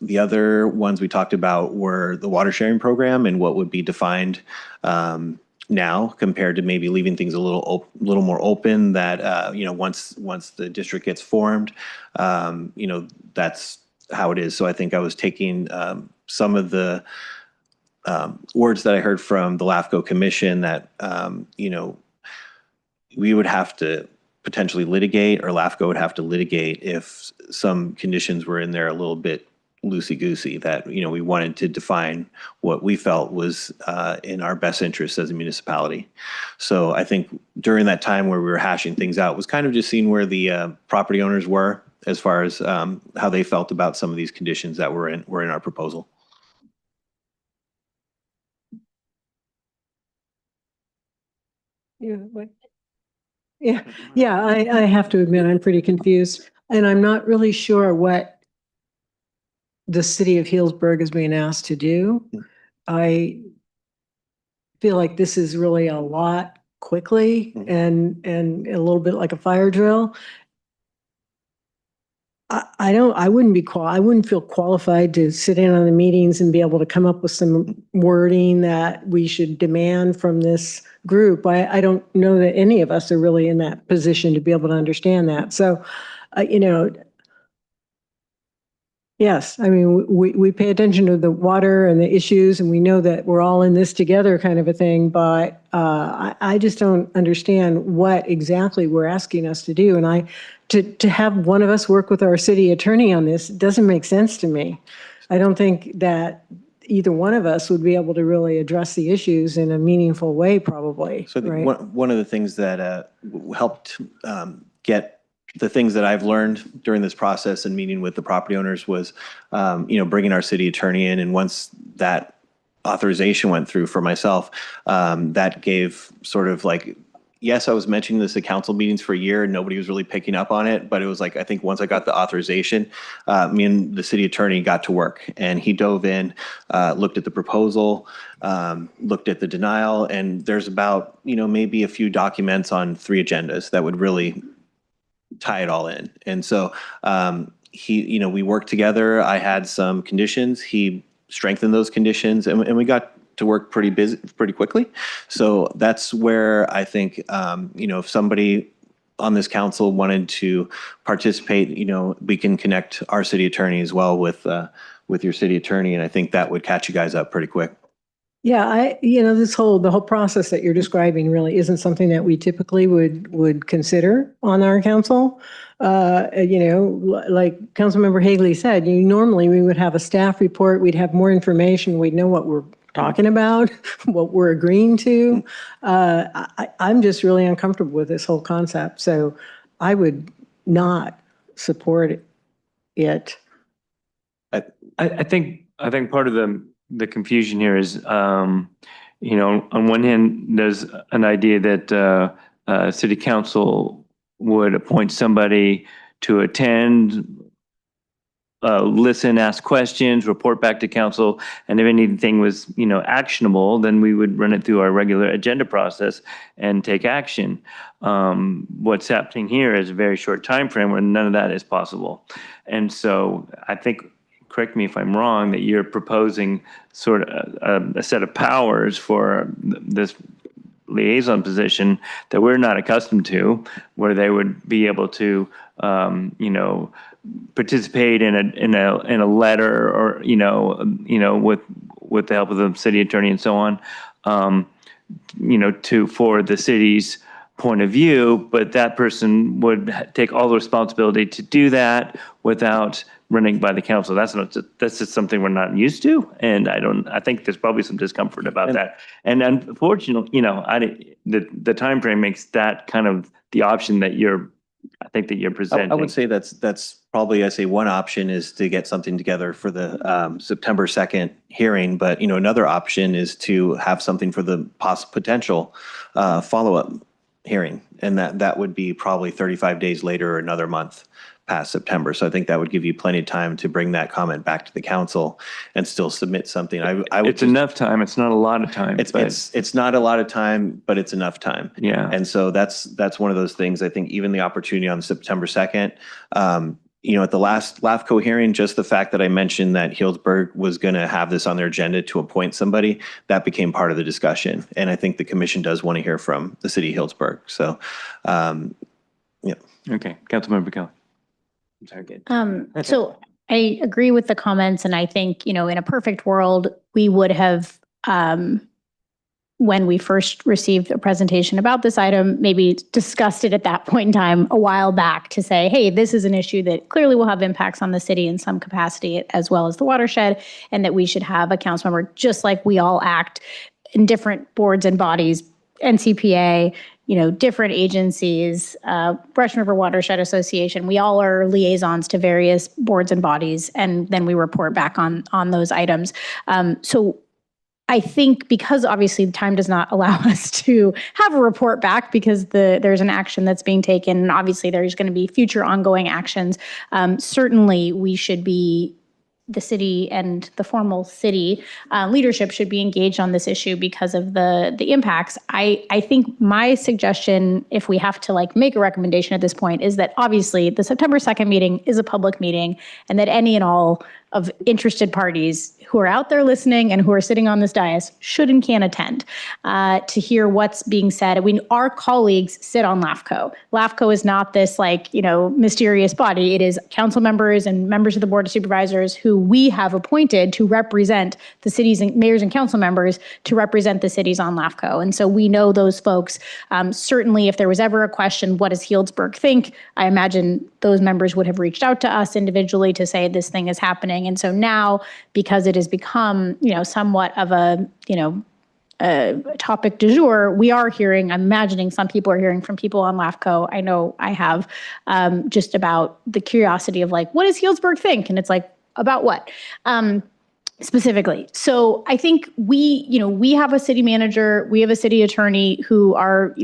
The other ones we talked about were the water sharing program and what would be defined now compared to maybe leaving things a little more open, that once the district gets formed, that's how it is. So I think I was taking some of the words that I heard from the LAFCO commission that we would have to potentially litigate, or LAFCO would have to litigate if some conditions were in there a little bit loosey-goosey, that we wanted to define what we felt was in our best interest as a municipality. So I think during that time where we were hashing things out was kind of just seeing where the property owners were as far as how they felt about some of these conditions that were in our proposal. Yeah, I have to admit, I'm pretty confused, and I'm not really sure what the city of Healdsburg is being asked to do. I feel like this is really a lot quickly and a little bit like a fire drill. I wouldn't feel qualified to sit in on the meetings and be able to come up with some wording that we should demand from this group. I don't know that any of us are really in that position to be able to understand that. So, yes, I mean, we pay attention to the water and the issues, and we know that we're all in this together kind of a thing, but I just don't understand what exactly we're asking us to do. And to have one of us work with our city attorney on this doesn't make sense to me. I don't think that either one of us would be able to really address the issues in a meaningful way, probably. So I think right? one of the things that helped get the things that I've learned during this process and meeting with the property owners was, bringing our city attorney in. And once that authorization went through for myself, that gave sort of like, yes, I was mentioning this at council meetings for a year and nobody was really picking up on it. But it was like, I think once I got the authorization, me and the city attorney got to work, and he dove in, looked at the proposal, looked at the denial, and there's about, maybe a few documents on 3 agendas that would really tie it all in. And so we worked together. I had some conditions. He strengthened those conditions, and we got to work pretty quickly. So that's where I think, if somebody on this council wanted to participate, we can connect our city attorney as well with your city attorney. And I think that would catch you guys up pretty quick. Yeah, the whole process that you're describing really isn't something that we typically would consider on our council. Like Councilmember Hagley said, normally we would have a staff report, we'd have more information, we'd know what we're talking about, what we're agreeing to. I'm just really uncomfortable with this whole concept, so I would not support it. I think part of the confusion here is, on one hand, there's an idea that city council would appoint somebody to attend listen, ask questions, report back to council, and if anything was, actionable, then we would run it through our regular agenda process and take action. What's happening here is a very short time frame where none of that is possible. And so I think, correct me if I'm wrong, that you're proposing sort of a set of powers for this liaison position that we're not accustomed to, where they would be able to, participate in a letter, or with the help of the city attorney and so on, for the city's point of view, but that person would take all the responsibility to do that without running by the council. That's just something we're not used to, and I think there's probably some discomfort about that. And unfortunately, the time frame makes that kind of the option that you're presenting. I would say that's probably, I say one option is to get something together for the September 2nd hearing, but another option is to have something for the potential follow-up hearing, and that would be probably 35 days later or another month past September. So I think that would give you plenty of time to bring that comment back to the council and still submit something. It's enough time. It's not a lot of time. It's not a lot of time, but it's enough time. Yeah. And so that's one of those things. I think even the opportunity on September 2nd, at the last LAFCO hearing, just the fact that I mentioned that Healdsburg was going to have this on their agenda to appoint somebody, that became part of the discussion. And I think the commission does want to hear from the city of Healdsburg. So, yeah. Okay. Councilmember Kelly. So I agree with the comments, and I think, in a perfect world, we would have, when we first received a presentation about this item, maybe discussed it at that point in time a while back to say, hey, this is an issue that clearly will have impacts on the city in some capacity, as well as the watershed, and that we should have a council member, just like we all act in different boards and bodies, NCPA, different agencies, Russian River Watershed Association. We all are liaisons to various boards and bodies, and then we report back on those items. So I think, because obviously the time does not allow us to have a report back because there's an action that's being taken, and obviously there's going to be future ongoing actions. Certainly we should be, the city and the formal city leadership should be engaged on this issue because of the impacts. I think my suggestion, if we have to make a recommendation at this point, is that obviously the September 2nd meeting is a public meeting, and that any and all of interested parties who are out there listening and who are sitting on this dais should and can attend to hear what's being said. Our colleagues sit on LAFCO. LAFCO is not this mysterious body. It is council members and members of the Board of Supervisors who we have appointed to represent the city's mayors and council members to represent the cities on LAFCO. And so we know those folks. Certainly, if there was ever a question, what does Healdsburg think? I imagine those members would have reached out to us individually to say this thing is happening. And so now, because it has become, somewhat of a topic du jour, we are hearing, I'm imagining some people are hearing from people on LAFCO. I know I have, just about the curiosity of what does Healdsburg think? And it's about what? Specifically. So I think we have a city manager, we have a city attorney who are,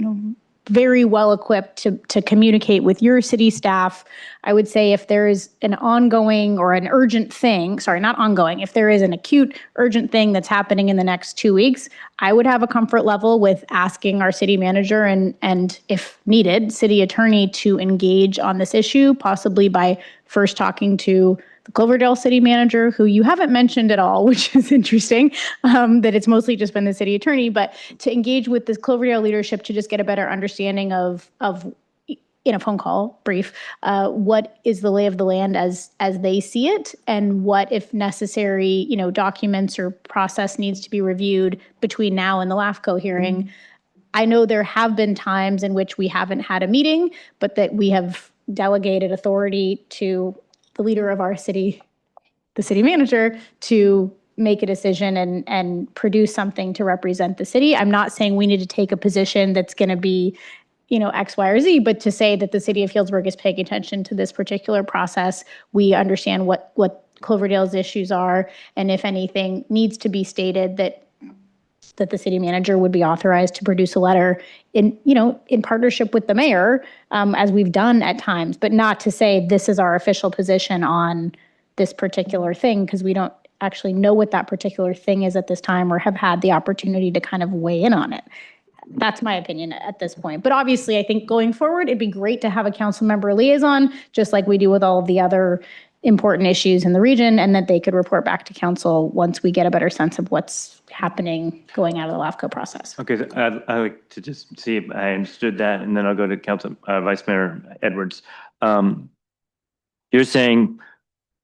very well equipped to communicate with your city staff. I would say if there is an ongoing or an urgent thing, not ongoing, if there is an acute urgent thing that's happening in the next 2 weeks, I would have a comfort level with asking our city manager and if needed, city attorney to engage on this issue, possibly by first talking to the Cloverdale city manager, who you haven't mentioned at all, which is interesting, that it's mostly just been the city attorney, but to engage with this Cloverdale leadership to just get a better understanding of in a phone call brief, what is the lay of the land as they see it, and what, if necessary, documents or process needs to be reviewed between now and the LAFCO hearing. Mm-hmm. I know there have been times in which we haven't had a meeting, but that we have delegated authority to the leader of our city, the city manager, to make a decision and produce something to represent the city. I'm not saying we need to take a position that's going to be, X, Y, or Z, but to say that the city of Healdsburg is paying attention to this particular process. We understand what Cloverdale's issues are, and if anything needs to be stated, that the city manager would be authorized to produce a letter in partnership with the mayor, as we've done at times, but not to say this is our official position on this particular thing because we don't actually know what that particular thing is at this time or have had the opportunity to kind of weigh in on it. That's my opinion at this point. But obviously, I think going forward, it'd be great to have a council member liaison, just like we do with all of the other important issues in the region, and that they could report back to council once we get a better sense of what's happening going out of the LAFCO process. Okay, so I'd like to just see if I understood that, and then I'll go to Council Vice Mayor Edwards. You're saying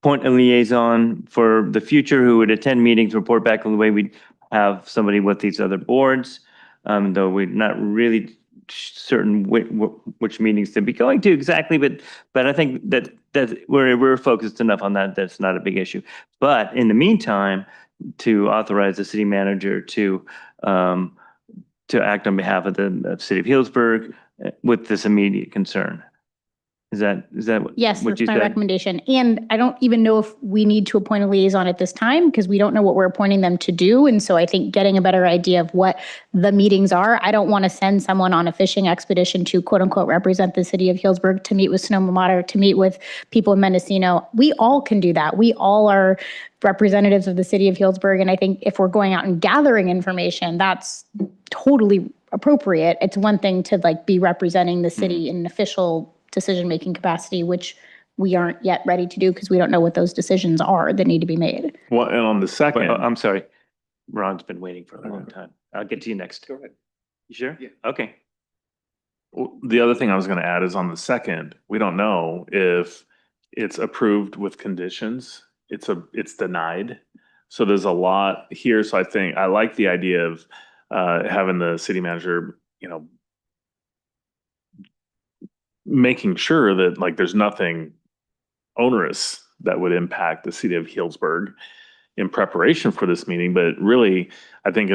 point a liaison for the future who would attend meetings, report back on the way we have somebody with these other boards, though we're not really certain which meetings to be going to exactly, but I think that we're focused enough on that that's not a big issue. But in the meantime, to authorize the city manager to act on behalf of the city of Healdsburg with this immediate concern. Is that Yes, what that's you my said? recommendation. And I don't even know if we need to appoint a liaison at this time because we don't know what we're appointing them to do. And so I think getting a better idea of what the meetings are, I don't want to send someone on a fishing expedition to quote unquote represent the city of Healdsburg, to meet with Sonoma Mater, to meet with people in Mendocino. We all can do that. We all are representatives of the city of Healdsburg. And I think if we're going out and gathering information, that's totally appropriate. It's one thing to like be representing the city in an official decision-making capacity, which we aren't yet ready to do because we don't know what those decisions are that need to be made. Well, and on the second, I'm sorry. Ron's been waiting for a long time. I'll get to you next. Go ahead. You sure? Yeah. Okay. the other thing I was going to add is on the second, we don't know if it's approved with conditions. It's denied. So there's a lot here. So I think I like the idea of having the city manager, making sure that like there's nothing onerous that would impact the city of Healdsburg in preparation for this meeting. But really, I think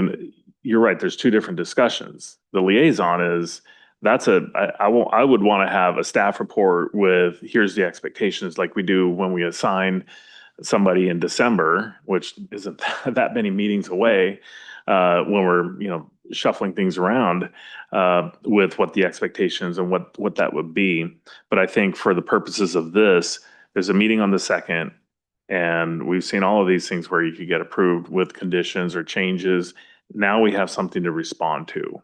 you're right. There's two different discussions. The liaison is I would want to have a staff report with here's the expectations like we do when we assign somebody in December, which isn't that many meetings away, when we're shuffling things around with what the expectations and what that would be. But I think for the purposes of this, there's a meeting on the second, and we've seen all of these things where you could get approved with conditions or changes. Now we have something to respond to,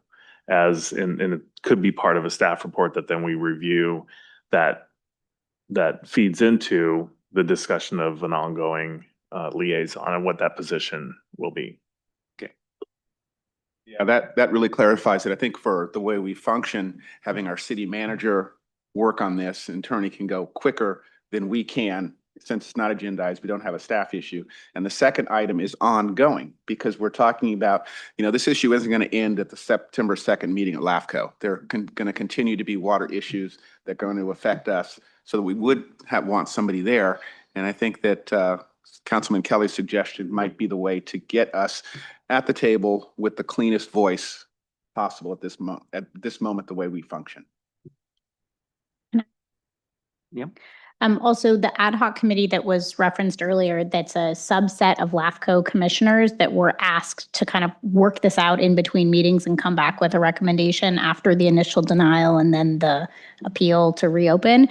and it could be part of a staff report that then we review that feeds into the discussion of an ongoing liaison and what that position will be. Yeah, that really clarifies it. I think for the way we function, having our city manager work on this in turn, he can go quicker than we can. Since it's not agendized, we don't have a staff issue. And the second item is ongoing because we're talking about, this issue isn't going to end at the September 2nd meeting at LAFCO. There are going to continue to be water issues that are going to affect us, so that we would want somebody there. And I think that Councilman Kelly's suggestion might be the way to get us at the table with the cleanest voice possible at this moment, the way we function. Yep. Also, the ad hoc committee that was referenced earlier, that's a subset of LAFCO commissioners that were asked to kind of work this out in between meetings and come back with a recommendation after the initial denial and then the appeal to reopen.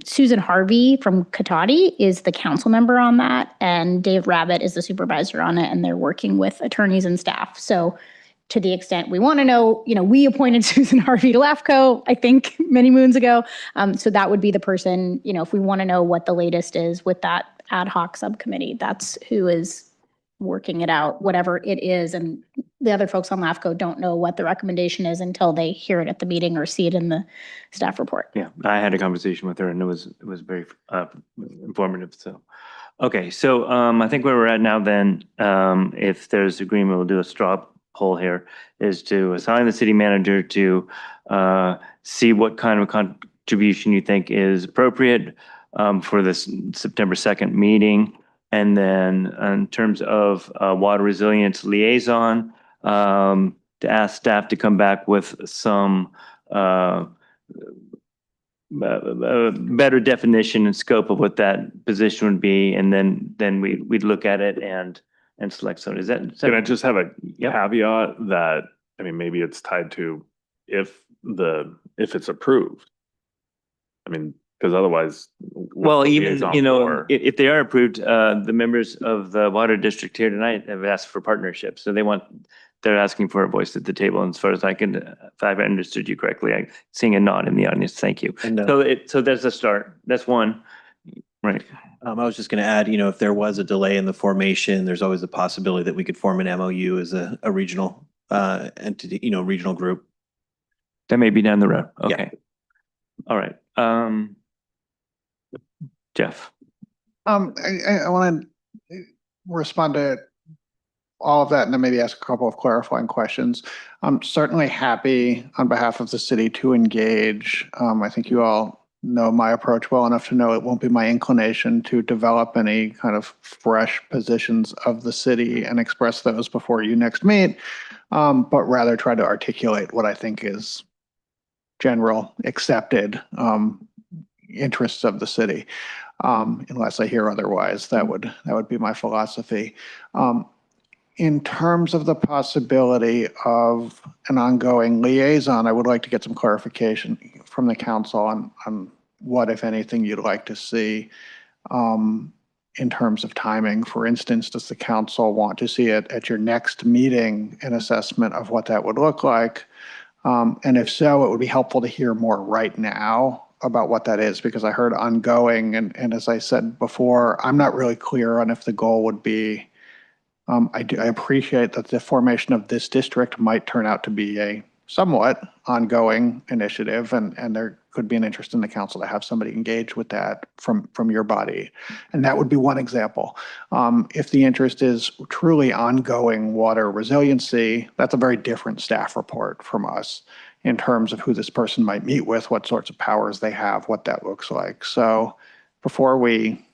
Susan Harvey from Katati is the council member on that, and Dave Rabbit is the supervisor on it, and they're working with attorneys and staff. So to the extent we want to know, we appointed Susan Harvey to LAFCO, I think, many moons ago. So that would be the person, if we want to know what the latest is with that ad hoc subcommittee, that's who is working it out, whatever it is. And the other folks on LAFCO don't know what the recommendation is until they hear it at the meeting or see it in the staff report. Yeah, I had a conversation with her and it was very informative. So, okay, so I think where we're at now then, if there's agreement, we'll do a straw poll here, is to assign the city manager to see what kind of contribution you think is appropriate for this September 2nd meeting. And then in terms of water resilience liaison, to ask staff to come back with some better definition and scope of what that position would be. And then we'd look at it and select someone. Is that? Can I just have a caveat that, maybe it's tied to if it's approved. Because otherwise. Well, even, liaison you know, for- if they are approved, the members of the water district here tonight have asked for partnerships. So they're asking for a voice at the table. And as far as I can, if I've understood you correctly, I'm seeing a nod in the audience. Thank you. And So that's a start. That's one. Right. I was just going to add, if there was a delay in the formation, there's always the possibility that we could form an MOU as a regional entity, regional group. That may be down the road. Yeah. Okay. All right. Jeff. I want to respond to all of that and then maybe ask a couple of clarifying questions. I'm certainly happy on behalf of the city to engage. I think you all know my approach well enough to know it won't be my inclination to develop any kind of fresh positions of the city and express those before you next meet, but rather try to articulate what I think is general accepted interests of the city. Unless I hear otherwise, that would be my philosophy. In terms of the possibility of an ongoing liaison, I would like to get some clarification from the council on what, if anything, you'd like to see in terms of timing. For instance, does the council want to see it at your next meeting, an assessment of what that would look like? And if so, it would be helpful to hear more right now about what that is, because I heard ongoing, and as I said before, I'm not really clear on if the goal would be, I appreciate that the formation of this district might turn out to be a somewhat ongoing initiative, and there could be an interest in the council to have somebody engage with that from your body. And that would be one example. If the interest is truly ongoing water resiliency, that's a very different staff report from us in terms of who this person might meet with, what sorts of powers they have, what that looks like. So before we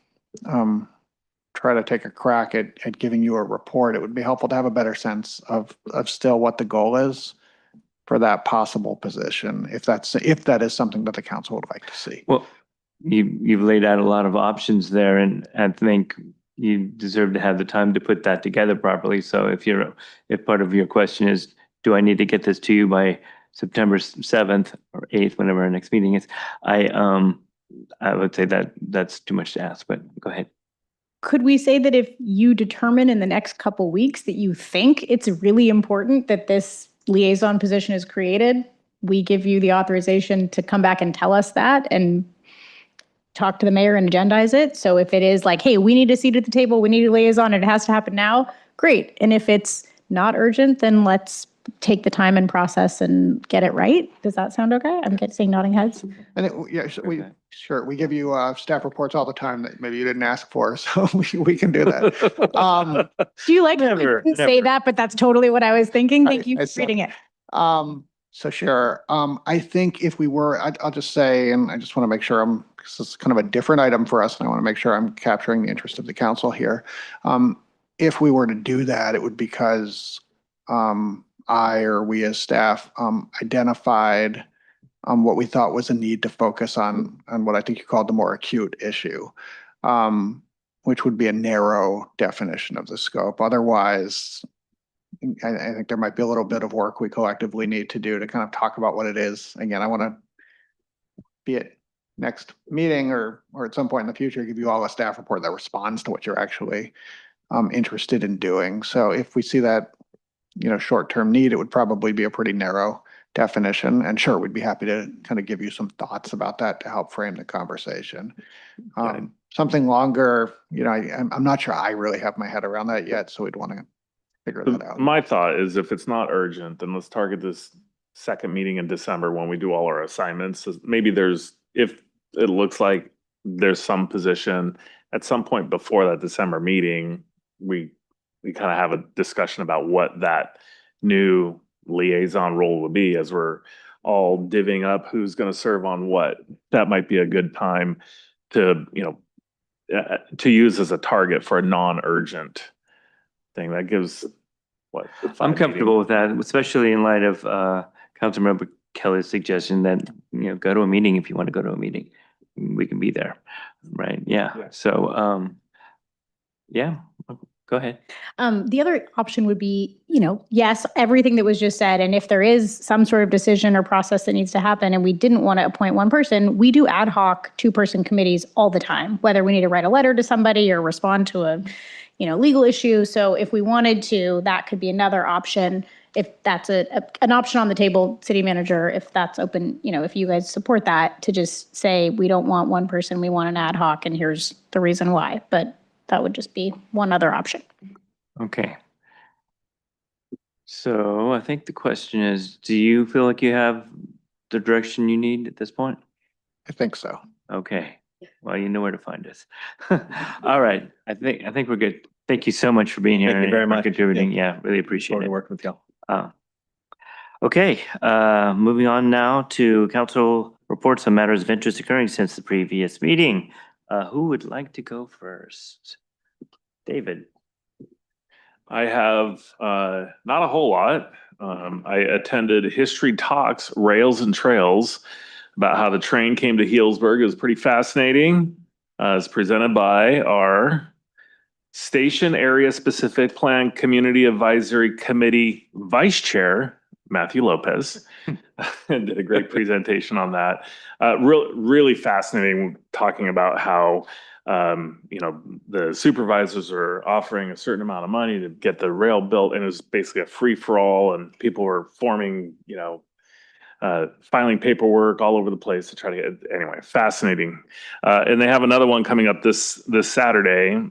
try to take a crack at giving you a report, it would be helpful to have a better sense of still what the goal is for that possible position, if that is something that the council would like to see. Well, you've laid out a lot of options there, and I think you deserve to have the time to put that together properly. So if part of your question is, do I need to get this to you by September 7th or 8th, whenever our next meeting is, I would say that's too much to ask, but go ahead. Could we say that if you determine in the next couple weeks that you think it's really important that this liaison position is created, we give you the authorization to come back and tell us that and talk to the mayor and agendize it? So if it is like, hey, we need a seat at the table, we need a liaison, it has to happen now, great. And if it's not urgent, then let's take the time and process and get it right. Does that sound okay? I'm seeing nodding heads. And we give you staff reports all the time that maybe you didn't ask for, so we can do that. Do you like how I didn't say that, but that's totally what I was thinking? Thank you for reading it. So sure. I think if we were, I'll just say, and I just want to make sure because it's kind of a different item for us, and I want to make sure I'm capturing the interest of the council here. If we were to do that, it would be because I or we as staff identified what we thought was a need to focus on what I think you called the more acute issue, which would be a narrow definition of the scope. Otherwise, I think there might be a little bit of work we collectively need to do to kind of talk about what it is. Again, I want to be at next meeting or at some point in the future, give you all a staff report that responds to what you're actually interested in doing. So if we see that, short-term need, it would probably be a pretty narrow definition. And sure, we'd be happy to kind of give you some thoughts about that to help frame the conversation. Something longer, I'm not sure I really have my head around that yet, so we'd want to figure that out. My thought is if it's not urgent, then let's target this second meeting in December when we do all our assignments. Maybe if it looks like there's some position at some point before that December meeting, we kind of have a discussion about what that new liaison role would be as we're all divvying up who's going to serve on what. That might be a good time to, to use as a target for a non-urgent thing. That gives I'm comfortable with that, especially in light of Councilmember Kelly's suggestion that, go to a meeting if you want to go to a meeting. We can be there, right? Yeah. So, yeah, Go ahead. The other option would be, yes, everything that was just said. And if there is some sort of decision or process that needs to happen and we didn't want to appoint one person, we do ad hoc 2-person committees all the time, whether we need to write a letter to somebody or respond to a, legal issue. So if we wanted to, that could be another option. If that's an option on the table, city manager, if that's open, if you guys support that, to just say, we don't want one person, we want an ad hoc, and here's the reason why. But that would just be one other option. Okay. So I think the question is, do you feel like you have the direction you need at this point? I think so. Okay. Well, you know where to find us. All right. I think we're good. Thank you so much for being here. Thank you and very for much. contributing. Yeah, really appreciate Forward it. to working with y'all. Okay, moving on now to council reports on matters of interest occurring since the previous meeting. Who would like to go first? David. I have not a whole lot. I attended History Talks, Rails and Trails, about how the train came to Healdsburg. It was pretty fascinating. It's presented by our Station Area Specific Plan Community Advisory Committee Vice Chair, Matthew Lopez, and did a great presentation on that. Really fascinating, talking about how the supervisors are offering a certain amount of money to get the rail built, and it was basically a free for all, and people were forming, filing paperwork all over the place to try to get. Anyway, fascinating. And they have another one coming up this Saturday.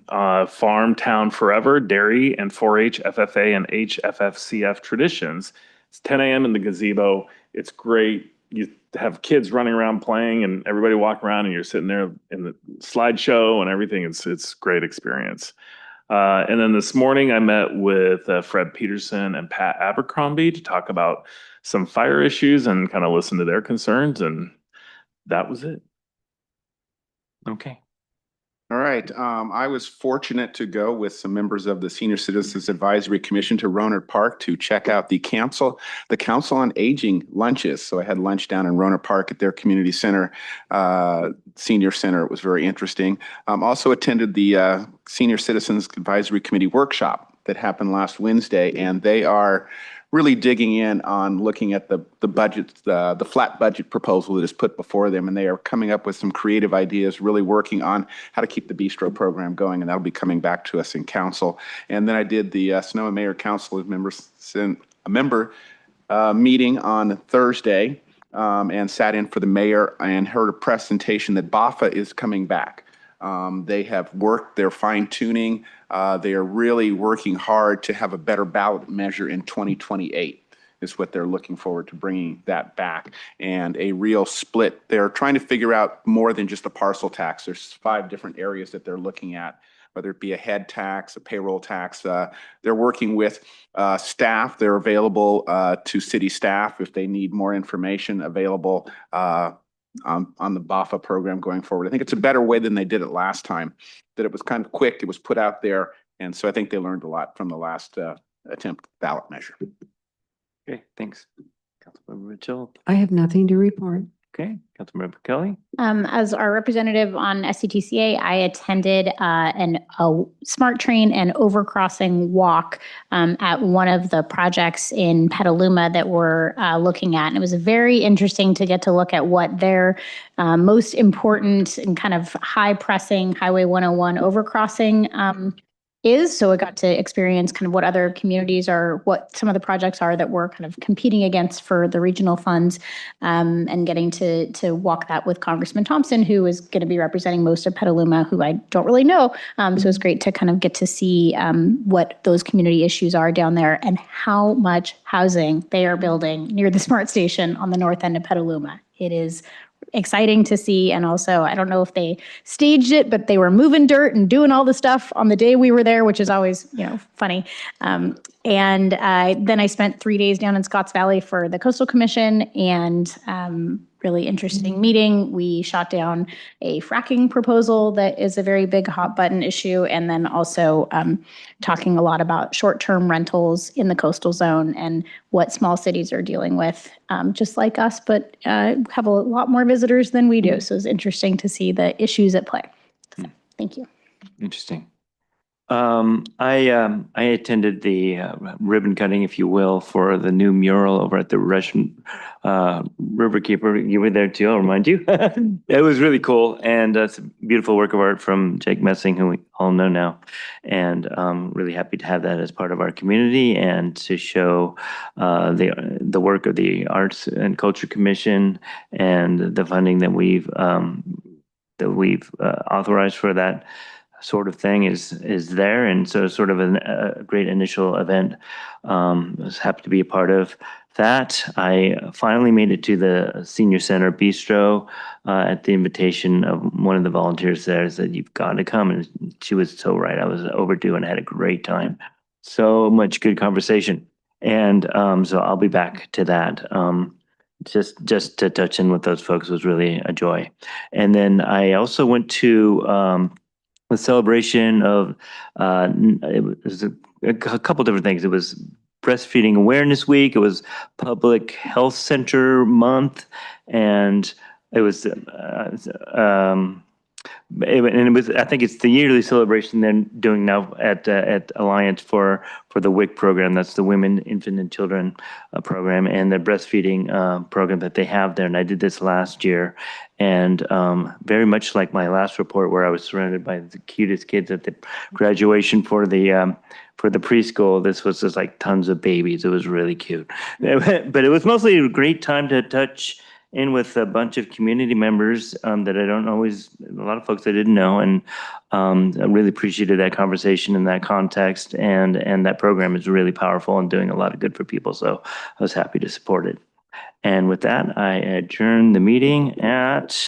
Farm Town Forever, Dairy and 4-H, FFA, and HFFCF Traditions. It's 10 a.m. in the gazebo. It's great. You have kids running around playing, and everybody walk around, and you're sitting there in the slideshow and everything. It's a great experience. And then this morning I met with Fred Peterson and Pat Abercrombie to talk about some fire issues and kind of listen to their concerns, and that was it. Okay. All right. I was fortunate to go with some members of the Senior Citizens Advisory Commission to Rohnert Park to check out the Council on Aging lunches. So I had lunch down in Rohnert Park at their community center, senior center. It was very interesting. Also attended the Senior Citizens Advisory Committee workshop that happened last Wednesday, and they are really digging in on looking at the budget, the flat budget proposal that is put before them, and they are coming up with some creative ideas, really working on how to keep the bistro program going, and that'll be coming back to us in council. And then I did the Sonoma Mayor Council of Members, a member meeting on Thursday, and sat in for the mayor and heard a presentation that BAFA is coming back. They have worked their fine tuning. They are really working hard to have a better ballot measure in 2028 is what they're looking forward to, bringing that back, and a real split. They're trying to figure out more than just a parcel tax. There's 5 different areas that they're looking at, whether it be a head tax, a payroll tax. They're working with staff. They're available to city staff if they need more information available on the BAFA program going forward. I think it's a better way than they did it last time, that it was kind of quick, it was put out there, and so I think they learned a lot from the last attempt ballot measure. Okay, thanks. Councilmember Mitchell. I have nothing to report. Okay, Councilmember Kelly. As our representative on SCTCA, I attended a smart train and overcrossing walk at one of the projects in Petaluma that we're looking at. And it was very interesting to get to look at what their most important and kind of high pressing Highway 101 overcrossing is. So I got to experience kind of what other communities are, what some of the projects are that we're kind of competing against for the regional funds, and getting to walk that with Congressman Thompson, who is going to be representing most of Petaluma, who I don't really know. So it's great to kind of get to see what those community issues are down there and how much housing they are building near the smart station on the north end of Petaluma. It is exciting to see. And also, I don't know if they staged it, but they were moving dirt and doing all the stuff on the day we were there, which is always, funny. And then I spent 3 days down in Scotts Valley for the Coastal Commission, and really interesting meeting. We shot down a fracking proposal that is a very big hot button issue, and then also talking a lot about short-term rentals in the coastal zone and what small cities are dealing with, just like us, but have a lot more visitors than we do. So it's interesting to see the issues at play. So, thank you. Interesting. I attended the ribbon cutting, if you will, for the new mural over at the Russian Riverkeeper. You were there too, I'll remind you. It was really cool, and it's a beautiful work of art from Jake Messing, who we all know now. And really happy to have that as part of our community and to show the work of the Arts and Culture Commission and the funding that we've authorized for that sort of thing is there, and so sort of a great initial event. I was happy to be a part of that. I finally made it to the Senior Center Bistro at the invitation of one of the volunteers there. Said, "You've got to come," and she was so right. I was overdue and had a great time. So much good conversation, and so I'll be back to that. Just to touch in with those folks was really a joy. And then I also went to the celebration of it was a couple different things. It was Breastfeeding Awareness Week. It was Public Health Center Month, and it was and it was, I think it's the yearly celebration they're doing now at Alliance for the WIC program. That's the Women, Infant, and Children program, and the breastfeeding program that they have there. And I did this last year, and very much like my last report, where I was surrounded by the cutest kids at the graduation for the preschool. This was just like tons of babies. It was really cute, but it was mostly a great time to touch in with a bunch of community members that I don't always, a lot of folks I didn't know, and I really appreciated that conversation in that context, and that program is really powerful and doing a lot of good for people, so I was happy to support it. And with that, I adjourn the meeting at